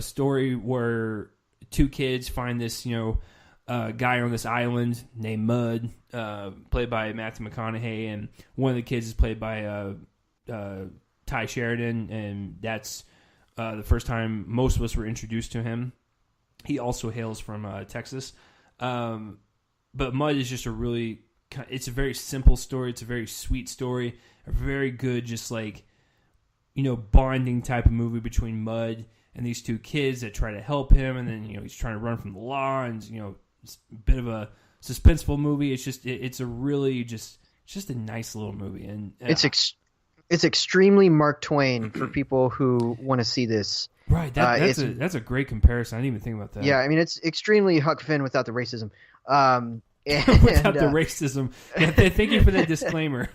story where 2 kids find this guy on this island named Mud, played by Matthew McConaughey, and one of the kids is played by Ty Sheridan, and that's the first time most of us were introduced to him. He also hails from Texas. But Mud is just it's a very simple story. It's a very sweet story. A very good, just like, bonding type of movie between Mud and these 2 kids that try to help him. And then, he's trying to run from the law, and, it's a bit of a suspenseful movie. It's just, it's a really just a nice little movie. And it's extremely Mark Twain for people who want to see this. Right. That's a great comparison. I didn't even think about that. Yeah. I mean, it's extremely Huck Finn without the racism. Without the racism. Yeah, thank you for that disclaimer.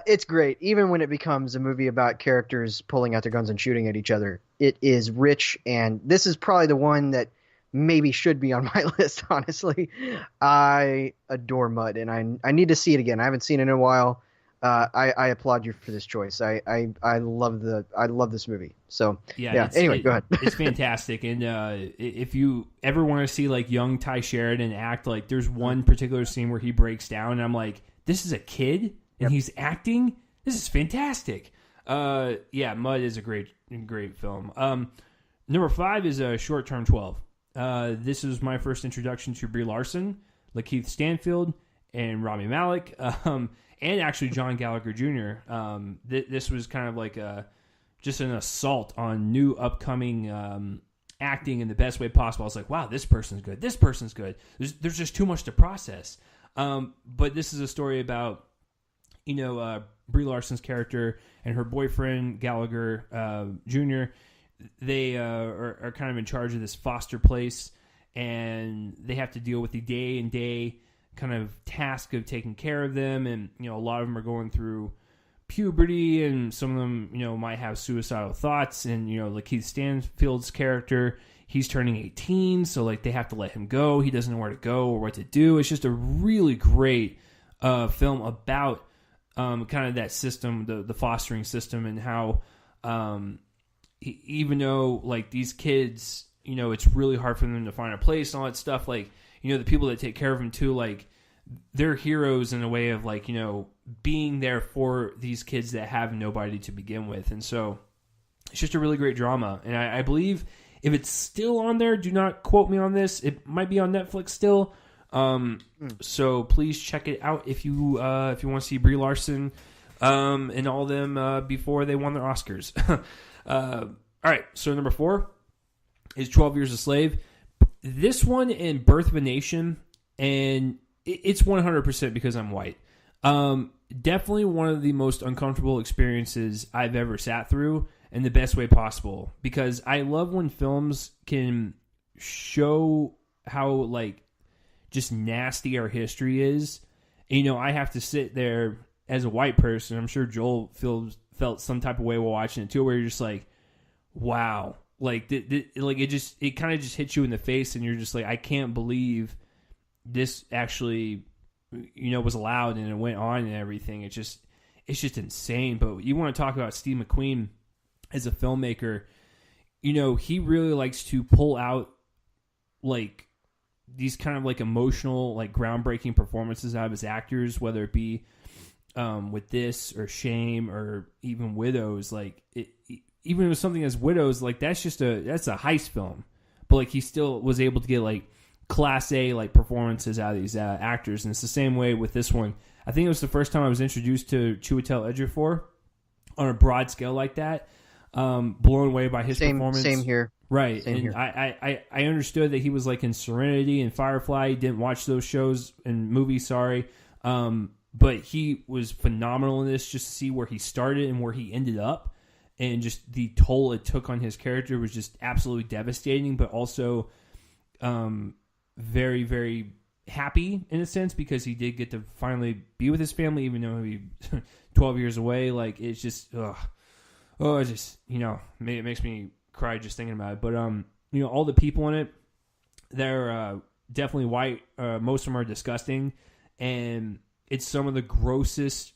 It's great. Even when it becomes a movie about characters pulling out their guns and shooting at each other, it is rich. And this is probably the one that maybe should be on my list, honestly. I adore Mud, and I need to see it again. I haven't seen it in a while. I applaud you for this choice. I love this movie. So yeah. Anyway, go ahead. It's fantastic, and if you ever want to see like young Ty Sheridan act, like there's one particular scene where he breaks down, and I'm like, this is a kid and he's acting. This is fantastic. Mud is a great film. Number 5 is Short Term 12. This is my first introduction to Brie Larson, Lakeith Stanfield, and Rami Malek. And actually John Gallagher Jr. This was kind of like just an assault on new upcoming acting in the best way possible. I was like, wow, this person's good. This person's good. There's just too much to process. But this is a story about, Brie Larson's character and her boyfriend, Gallagher Jr. They are kind of in charge of this foster place, and they have to deal with the day-and-day kind of task of taking care of them, and a lot of them are going through puberty, and some of them might have suicidal thoughts, and Lakeith Stanfield's character, he's turning 18, so like they have to let him go. He doesn't know where to go or what to do. It's just a really great film about kind of that system, the fostering system, and how even though like these kids, it's really hard for them to find a place and all that stuff, like the people that take care of them too, like they're heroes in a way of like, being there for these kids that have nobody to begin with. And so it's just a really great drama. And I believe if it's still on there, do not quote me on this. It might be on Netflix still. So please check it out if you want to see Brie Larson and all them before they won their Oscars. All right. So number 4 is 12 Years a Slave. This one and Birth of a Nation, and it's 100% because I'm white. Definitely one of the most uncomfortable experiences I've ever sat through in the best way possible, because I love when films can show how like just nasty our history is. And, I have to sit there as a white person. I'm sure Joel felt some type of way while watching it too, where you're just like, wow. Like it kind of just hits you in the face, and you're just like, I can't believe this actually, was allowed and it went on and everything. It's just insane. But you want to talk about Steve McQueen as a filmmaker? He really likes to pull out like these kind of like emotional, like groundbreaking performances out of his actors, whether it be with this or Shame or even Widows. Like even with something as Widows, like that's a heist film, but like he still was able to get like class A like performances out of these actors, and it's the same way with this one. I think it was the first time I was introduced to Chiwetel Ejiofor on a broad scale like that. Blown away by his performance. Same here. Right. Same and here. I understood that he was like in Serenity and Firefly. He didn't watch those shows and movies, sorry. But he was phenomenal in this, just to see where he started and where he ended up. And just the toll it took on his character was just absolutely devastating, but also very, very happy in a sense, because he did get to finally be with his family, even though he 12 years away. Like, it's just, it just, it makes me cry just thinking about it. But, all the people in it, they're definitely white. Most of them are disgusting. And it's some of the grossest,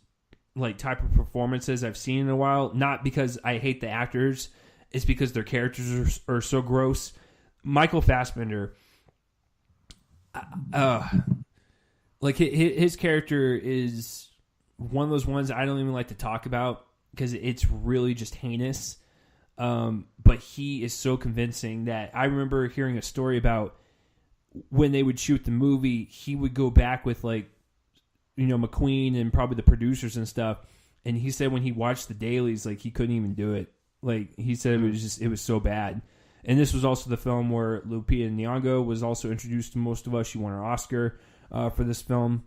like, type of performances I've seen in a while. Not because I hate the actors. It's because their characters are so gross. Michael Fassbender, like, his character is one of those ones I don't even like to talk about because it's really just heinous. But he is so convincing that I remember hearing a story about when they would shoot the movie, he would go back with, like, McQueen and probably the producers and stuff. And he said when he watched the dailies, like, he couldn't even do it. Like, he said it was so bad. And this was also the film where Lupita Nyong'o was also introduced to most of us. She won an Oscar for this film.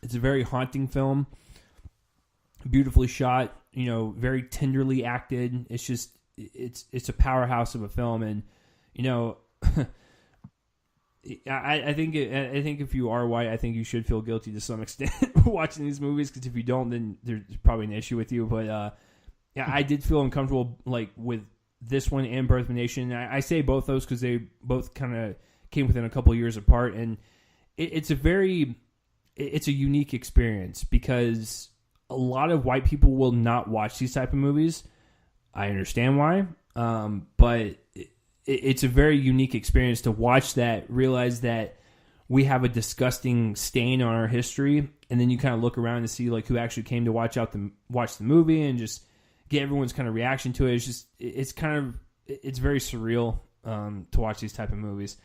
It's a very haunting film. Beautifully shot, very tenderly acted. It's just, it's a powerhouse of a film. And, I think if you are white, I think you should feel guilty to some extent watching these movies, because if you don't, then there's probably an issue with you. But I did feel uncomfortable, like, with this one and Birth of a Nation. I say both those because they both kind of came within a couple of years apart, and it's a unique experience because a lot of white people will not watch these type of movies. I understand why, but it's a very unique experience to watch that, realize that we have a disgusting stain on our history, and then you kind of look around to see, like, who actually came to watch the movie and just get everyone's kind of reaction to it. It's very surreal to watch these type of movies.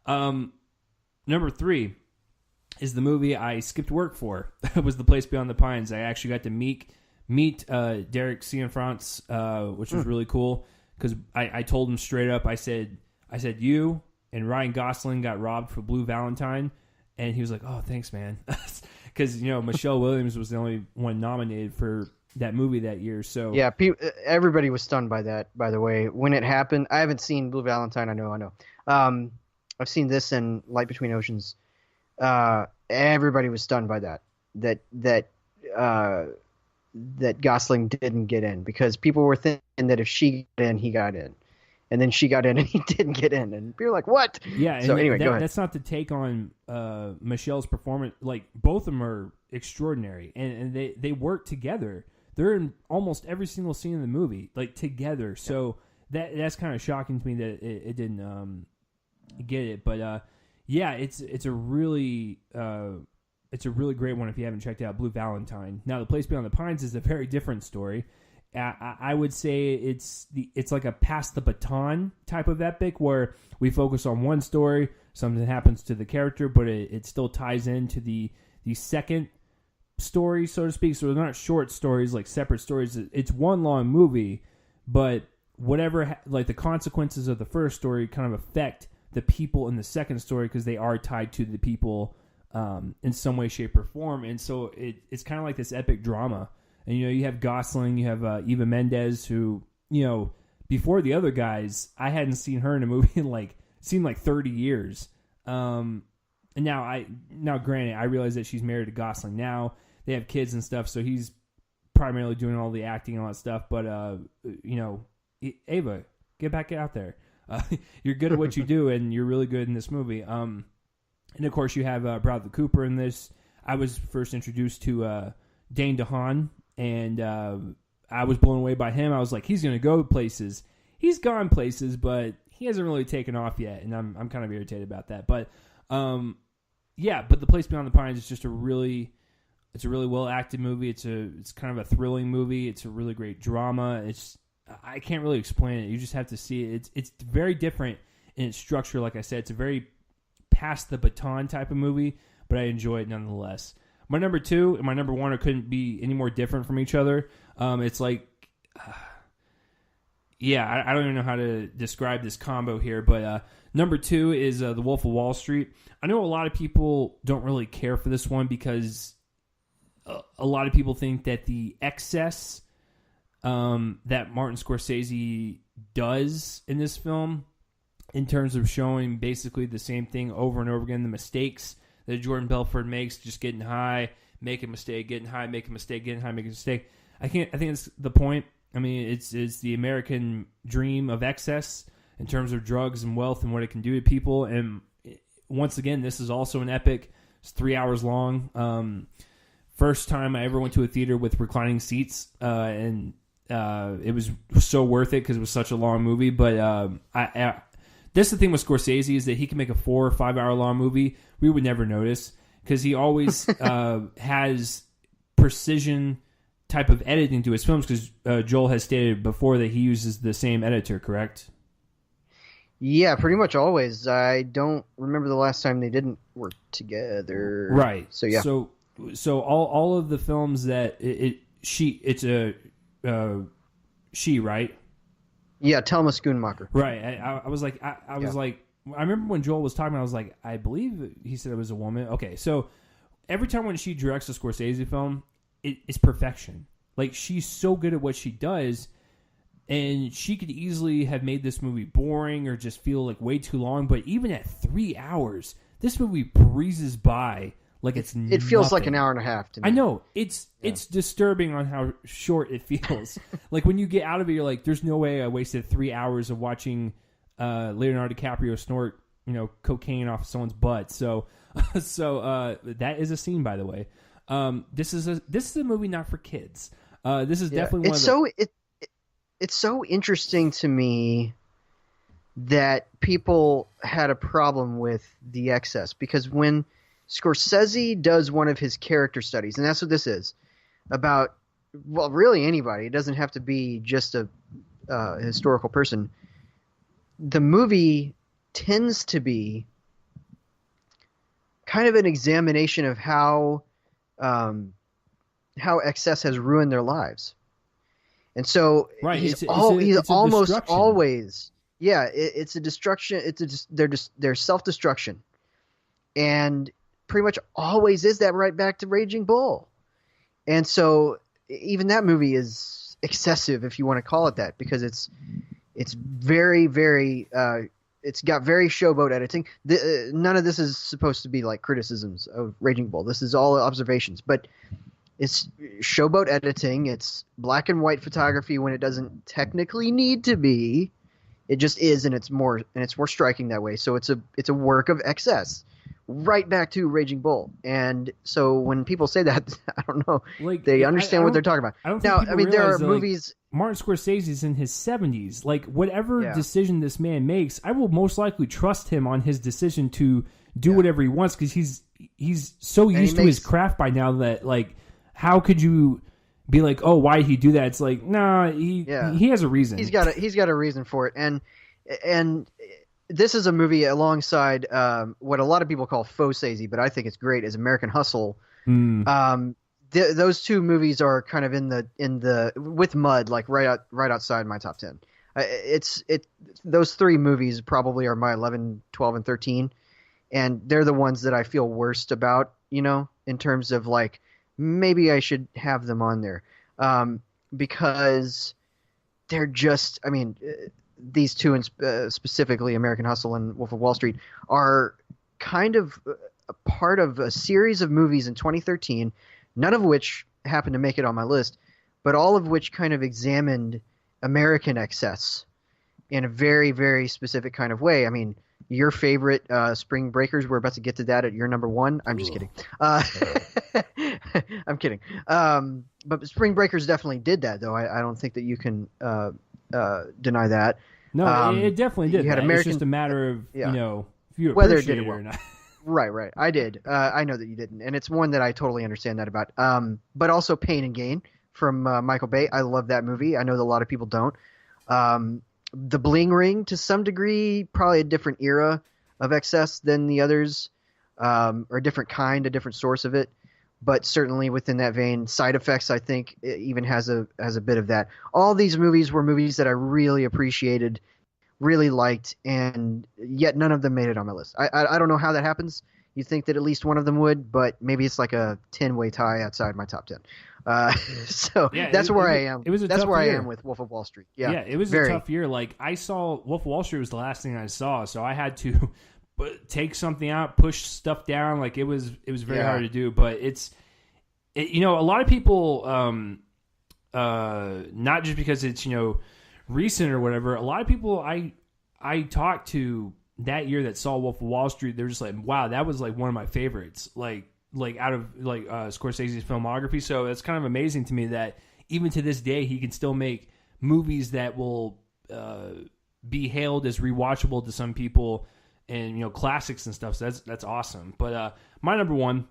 Number 3 is the movie I skipped work for. It was The Place Beyond the Pines. I actually got to meet Derek Cianfrance, which was really cool. Because I told him straight up, I said, you and Ryan Gosling got robbed for Blue Valentine. And he was like, oh, thanks, man. Because, Michelle Williams was the only one nominated for that movie that year. So yeah, everybody was stunned by that, by the way. When it happened, I haven't seen Blue Valentine, I know. I've seen this and Light Between Oceans. Everybody was stunned by that Gosling didn't get in, because people were thinking that if she got in, he got in, and then she got in and he didn't get in, and people were like, what? Yeah. So anyway, go ahead. That's not to take on Michelle's performance. Like, both of them are extraordinary, and they work together. They're in almost every single scene in the movie, like, together. So that's kind of shocking to me that it didn't get it. But it's a really great one if you haven't checked out Blue Valentine. Now, The Place Beyond the Pines is a very different story. I would say it's like a pass the baton type of epic where we focus on one story, something happens to the character, but it still ties into the second story, so to speak. So they're not short stories, like separate stories. It's one long movie, but whatever, like, the consequences of the first story kind of affect the people in the second story, because they are tied to the people in some way, shape, or form. And so it's kind of like this epic drama. And, you have Gosling, you have Eva Mendes, who, before the other guys, I hadn't seen her in a movie in seemed like 30 years. And now granted, I realize that she's married to Gosling now. They have kids and stuff, so he's primarily doing all the acting and all that stuff. But, Ava, get back out there. You're good at what you do, and you're really good in this movie. And, of course, you have Bradley Cooper in this. I was first introduced to Dane DeHaan, and I was blown away by him. I was like, he's going to go places. He's gone places, but he hasn't really taken off yet, and I'm kind of irritated about that. But, but The Place Beyond the Pines is just a really well-acted movie. It's kind of a thrilling movie. It's a really great drama. I can't really explain it. You just have to see it. It's very different in its structure. Like I said, it's a very pass the baton type of movie, but I enjoy it nonetheless. My number 2 and my number 1 couldn't be any more different from each other. It's like Yeah, I don't even know how to describe this combo here, but number 2 is The Wolf of Wall Street. I know a lot of people don't really care for this one because a lot of people think that the excess that Martin Scorsese does in this film, in terms of showing basically the same thing over and over again, the mistakes that Jordan Belfort makes, just getting high, make a mistake, getting high, make a mistake, getting high, make a mistake. I think it's the point. I mean, it's the American dream of excess in terms of drugs and wealth and what it can do to people. And once again, this is also an epic. It's 3 hours long. First time I ever went to a theater with reclining seats, and it was so worth it because it was such a long movie. But this is the thing with Scorsese, is that he can make a 4 or 5 hour long movie. We would never notice because he always has precision type of editing to his films, because Joel has stated before that he uses the same editor, correct? Yeah, pretty much always. I don't remember the last time they didn't work together. Right. So yeah. So all of the films that she right? Yeah, Thelma Schoonmaker. Right. I was like I was like, I remember when Joel was talking, I was like, I believe he said it was a woman. Okay, so every time when she directs a Scorsese film, it's perfection. Like, she's so good at what she does, and she could easily have made this movie boring or just feel like way too long. But even at 3 hours, this movie breezes by like it's It feels nothing. like an hour and a half to me. I know. It's disturbing on how short it feels. Like, when you get out of it, you're like, there's no way I wasted 3 hours of watching Leonardo DiCaprio snort, cocaine off someone's butt. So that is a scene, by the way. This is a movie not for kids. This is definitely it's so interesting to me that people had a problem with the excess, because when Scorsese does one of his character studies, and that's what this is about, well, really anybody, it doesn't have to be just a historical person. The movie tends to be kind of an examination of how excess has ruined their lives. And so right. he's it's almost destruction. always, it's a destruction. They're self-destruction, and pretty much always is that right back to Raging Bull. And so even that movie is excessive, if you want to call it that, because it's very, very it's got very showboat editing. None of this is supposed to be like criticisms of Raging Bull. This is all observations, but it's showboat editing. It's black and white photography when it doesn't technically need to be. It just is, and it's more striking that way. So it's a work of excess, right back to Raging Bull. And so when people say that, I don't know, like, they understand what they're talking about. I don't think now, there are movies. Martin Scorsese's in his 70s. Like, whatever decision this man makes, I will most likely trust him on his decision to do whatever he wants, because he's so used to his craft by now that, like, how could you be like, oh, why did he do that? It's like, nah, he has a reason. He's got a reason for it, and this is a movie alongside what a lot of people call faux-sazy, but I think it's great, is American Hustle. Those two movies are kind of in the with Mud, like right outside my top 10. Those three movies probably are my 11, 12, and 13, and they're the ones that I feel worst about, in terms of like, maybe I should have them on there, because they're just, I mean, these two, and specifically American Hustle and Wolf of Wall Street, are kind of a part of a series of movies in 2013, none of which happened to make it on my list, but all of which kind of examined American excess in a very, very specific kind of way. I mean, your favorite Spring Breakers, we're about to get to that at your number one. I'm just kidding. I'm kidding. But Spring Breakers definitely did that, though. I don't think that you can deny that. No, it definitely did. You had It's just a matter of, if you whether appreciate it did it well or not. Right. I did. I know that you didn't. And it's one that I totally understand that about. But also Pain and Gain from Michael Bay. I love that movie. I know that a lot of people don't. The Bling Ring, to some degree, probably a different era of excess than the others, or a different kind, a different source of it. but certainly within that vein. Side Effects, I think, it even has a bit of that. All these movies were movies that I really appreciated, really liked, and yet none of them made it on my list. I don't know how that happens. You'd think that at least one of them would, but maybe it's like a 10-way tie outside my top 10. So yeah, that's where I am. It was a that's tough where year. I am with Wolf of Wall Street. Yeah, it was a tough year. Like, I saw Wolf of Wall Street was the last thing I saw, so I had to take something out, push stuff down. Like, it was very hard to do. But a lot of people, not just because it's recent or whatever. A lot of people I talked to that year that saw Wolf of Wall Street, they're just like, wow, that was like one of my favorites. Like out of Scorsese's filmography. So it's kind of amazing to me that even to this day he can still make movies that will be hailed as rewatchable to some people, and classics and stuff. So that's awesome. But my number one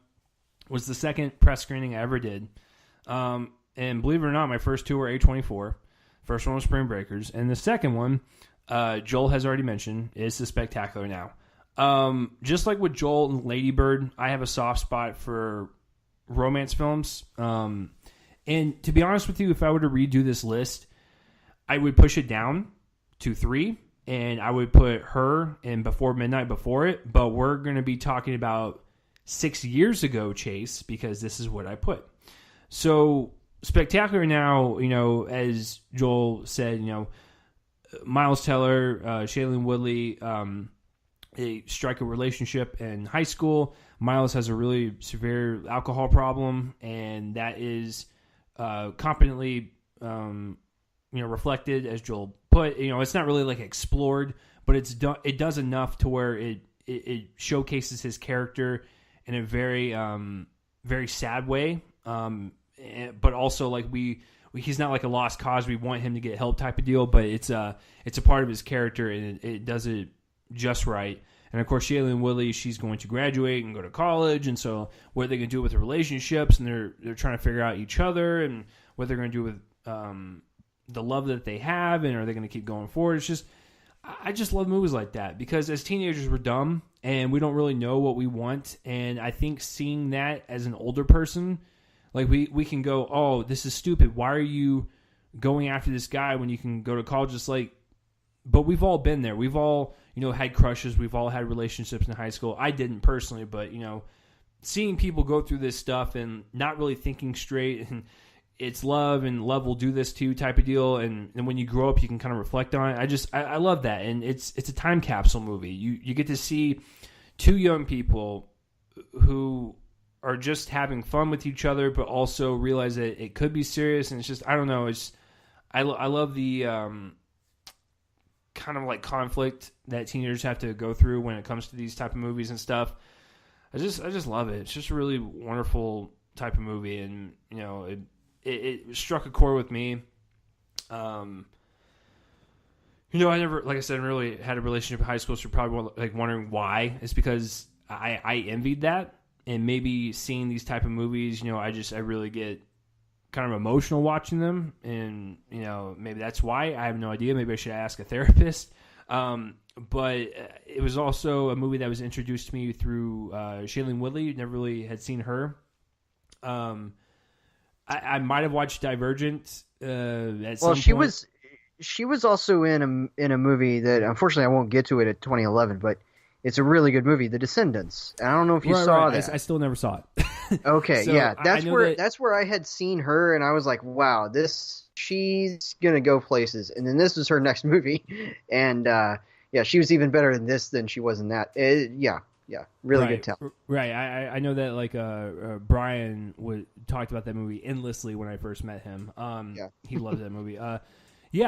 was the second press screening I ever did, and believe it or not, my first two were A24. First one was Spring Breakers, and the second one, Joel has already mentioned, is The Spectacular Now. Just like with Joel and Lady Bird, I have a soft spot for romance films. And to be honest with you, if I were to redo this list, I would push it down to 3, and I would put Her and Before Midnight before it. But we're going to be talking about 6 years ago, Chase, because this is what I put. So Spectacular Now, as Joel said, Miles Teller, Shailene Woodley, they strike a relationship in high school. Miles has a really severe alcohol problem, and that is competently, reflected, as Joel put. It's not really like explored, but it does enough to where it showcases his character in a very very sad way, but also like he's not like a lost cause. We want him to get help type of deal, but it's a part of his character, and it does it just right. And of course, Shailene Woodley, she's going to graduate and go to college, and so what are they going to do with their relationships? And they're trying to figure out each other and what they're going to do with the love that they have, and are they going to keep going forward? It's just, I just love movies like that, because as teenagers we're dumb and we don't really know what we want, and I think seeing that as an older person, like we can go, oh, this is stupid. Why are you going after this guy when you can go to college? It's like, but we've all been there. We've all, had crushes. We've all had relationships in high school. I didn't personally, but, seeing people go through this stuff and not really thinking straight, and it's love, and love will do this to you type of deal. And when you grow up, you can kind of reflect on it. I love that. And it's a time capsule movie. You get to see two young people who are just having fun with each other, but also realize that it could be serious. And it's just, I don't know. I love the kind of like conflict that teenagers have to go through when it comes to these type of movies and stuff. I just love it. It's just a really wonderful type of movie, and it struck a chord with me. I never, like I said, really had a relationship in high school, so you're probably like wondering why. It's because I envied that, and maybe seeing these type of movies, I really get kind of emotional watching them, and maybe that's why. I have no idea. Maybe I should ask a therapist. But it was also a movie that was introduced to me through Shailene Woodley. Never really had seen her. I might have watched Divergent. At some point. She was also in a movie that, unfortunately I won't get to it at 2011, but it's a really good movie, The Descendants. And I don't know if you saw that. I still never saw it. Okay, so yeah, that's where I had seen her, and I was like, wow, she's gonna go places. And then this was her next movie, and she was even better in this than she was in that. Really good talent. Right, I know that like Brian talked about that movie endlessly when I first met him. He loved that movie.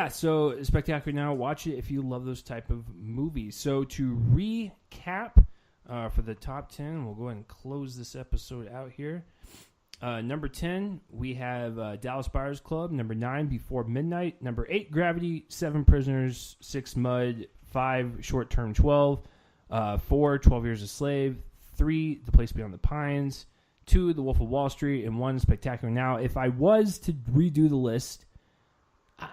So Spectacular Now, watch it if you love those type of movies. So to recap for the top 10, we'll go ahead and close this episode out here. Number 10, we have Dallas Buyers Club. Number 9, Before Midnight. Number 8, Gravity. 7, Prisoners. 6, Mud. 5, Short Term 12. 4, 12 Years a Slave. 3, The Place Beyond the Pines. 2, The Wolf of Wall Street. And 1, Spectacular Now. If I was to redo the list,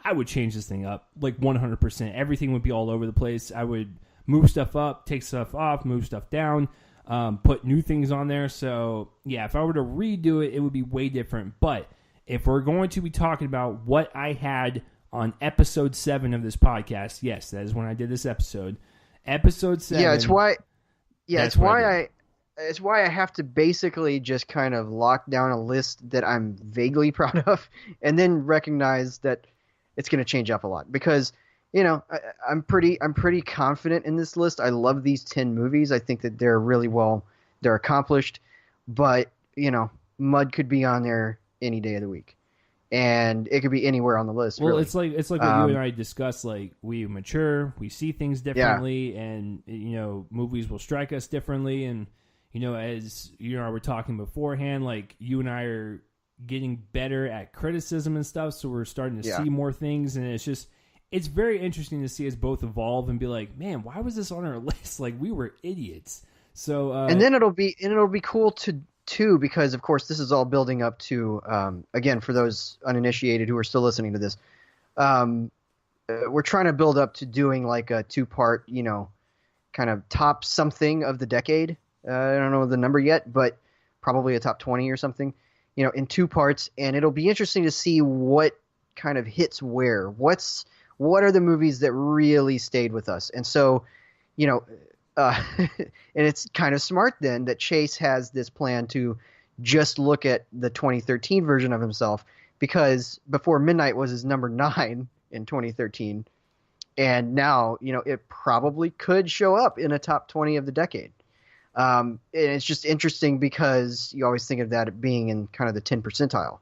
I would change this thing up like 100%. Everything would be all over the place. I would move stuff up, take stuff off, move stuff down. put new things on there. So, yeah, if I were to redo it, it would be way different. But if we're going to be talking about what I had on episode 7 of this podcast, yes, that is when I did this episode. Episode 7. Yeah, it's why. Yeah, it's why I have to basically just kind of lock down a list that I'm vaguely proud of, and then recognize that it's going to change up a lot because I'm pretty confident in this list. I love these 10 movies. I think that they're accomplished, but Mud could be on there any day of the week, and it could be anywhere on the list. Well, really. it's like what you and I discussed. Like, we mature, we see things differently, and movies will strike us differently. And as you and I were talking beforehand, like, you and I are getting better at criticism and stuff, so we're starting to see more things, and it's very interesting to see us both evolve and be like, man, why was this on our list? Like, we were idiots. So and then it'll be cool too, because of course this is all building up to again, for those uninitiated who are still listening to this, we're trying to build up to doing like a 2-part, kind of top something of the decade. I don't know the number yet, but probably a top 20 or something, in 2 parts. And it'll be interesting to see what kind of hits where. What are the movies that really stayed with us? And so, and it's kind of smart then that Chase has this plan to just look at the 2013 version of himself, because Before Midnight was his number 9 in 2013. And now, it probably could show up in a top 20 of the decade. And it's just interesting because you always think of that being in kind of the 10 percentile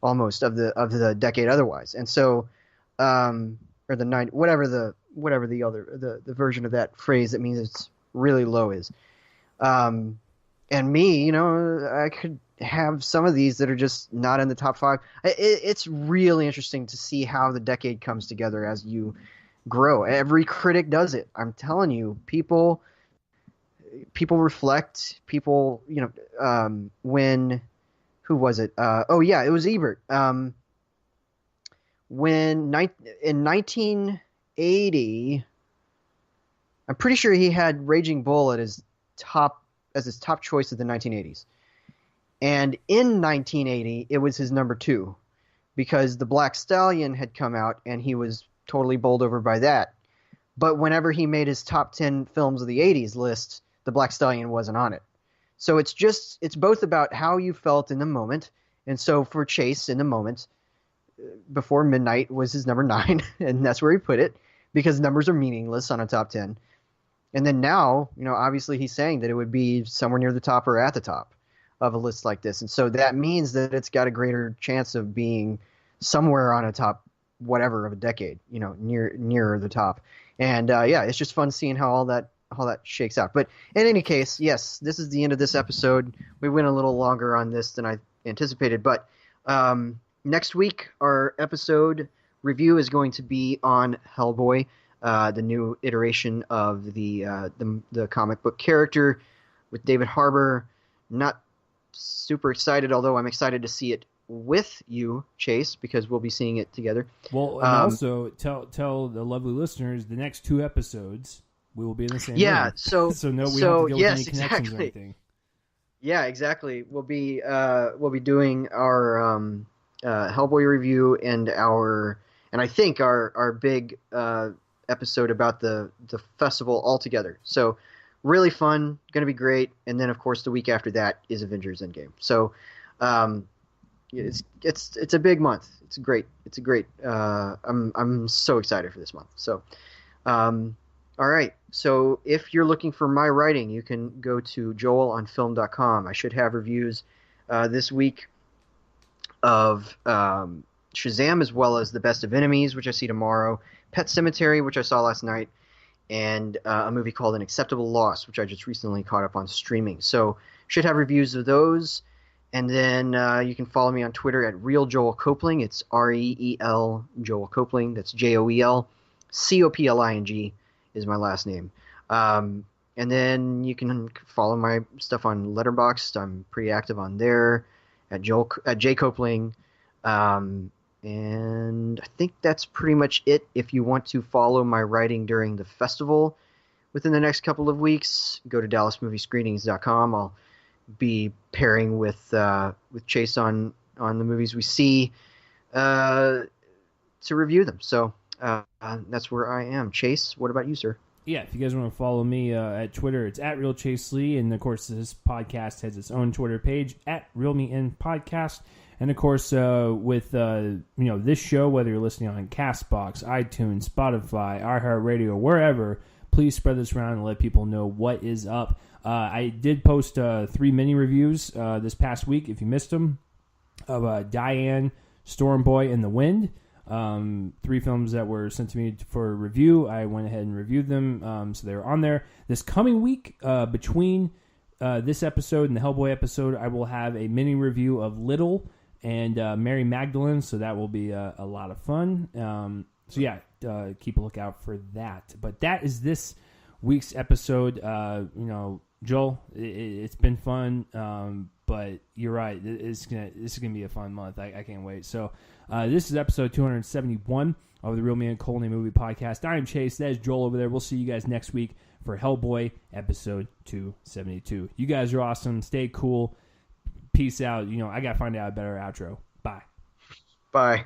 almost of the decade otherwise. And so, or the 9, whatever the other, the version of that phrase that means it's really low is. And me, I could have some of these that are just not in the top 5. It's really interesting to see how the decade comes together as you grow. Every critic does it. I'm telling you, people reflect. People, when, who was it? It was Ebert. In 1980, I'm pretty sure he had Raging Bull as his top choice of the 1980s. And in 1980, it was his number 2, because The Black Stallion had come out and he was totally bowled over by that. But whenever he made his top 10 films of the 80s list, The Black Stallion wasn't on it. So it's both about how you felt in the moment. And so for Chase, in the moment, Before Midnight was his number 9, and that's where he put it, because numbers are meaningless on a top 10. And then now, obviously he's saying that it would be somewhere near the top or at the top of a list like this. And so that means that it's got a greater chance of being somewhere on a top whatever of a decade, nearer the top. And it's just fun seeing how all that shakes out. But in any case, yes, this is the end of this episode. We went a little longer on this than I anticipated, but next week our episode review is going to be on Hellboy, the new iteration of the comic book character with David Harbour. Not super excited, although I'm excited to see it with you, Chase, because we'll be seeing it together. Well, and also tell the lovely listeners the next 2 episodes we will be in the same room. So we don't have to deal with any connections or anything. Yeah, exactly. We'll be doing our Hellboy review and I think our big episode about the festival altogether. So really fun, going to be great. And then of course the week after that is Avengers Endgame. So it's a big month. It's great. I'm so excited for this month. So all right. So if you're looking for my writing, you can go to joelonfilm.com. I should have reviews this week of Shazam, as well as The Best of Enemies, which I see tomorrow, Pet Sematary, which I saw last night, and a movie called An Acceptable Loss, which I just recently caught up on streaming. So should have reviews of those. And then you can follow me on Twitter at Real Joel Copling. It's REEL Joel Copling. That's JOEL. COPLING is my last name. And then you can follow my stuff on Letterboxd. I'm pretty active on there at J Copling. And I think that's pretty much it. If you want to follow my writing during the festival, within the next couple of weeks, go to DallasMovieScreenings.com. I'll be pairing with Chase on the movies we see to review them. So that's where I am. Chase, what about you, sir? Yeah, if you guys want to follow me at Twitter, it's at RealChaseLee. And, of course, this podcast has its own Twitter page, at RealMeInPodcast. And, of course, with this show, whether you're listening on CastBox, iTunes, Spotify, iHeartRadio, wherever, please spread this around and let people know what is up. I did post 3 mini reviews this past week, if you missed them, of Diane, Storm Boy, and The Wind. 3 films that were sent to me for review. I went ahead and reviewed them, so they're on there. This coming week, between this episode and the Hellboy episode, I will have a mini review of Little and Mary Magdalene, so that will be a lot of fun. Keep a lookout for that. But that is this week's episode. Joel, it's been fun, but you're right. This is gonna be a fun month. I can't wait. So this is episode 271 of the Real Me and Colney Movie Podcast. I'm Chase. That is Joel over there. We'll see you guys next week for Hellboy episode 272. You guys are awesome. Stay cool. Peace out. I gotta find out a better outro. Bye. Bye.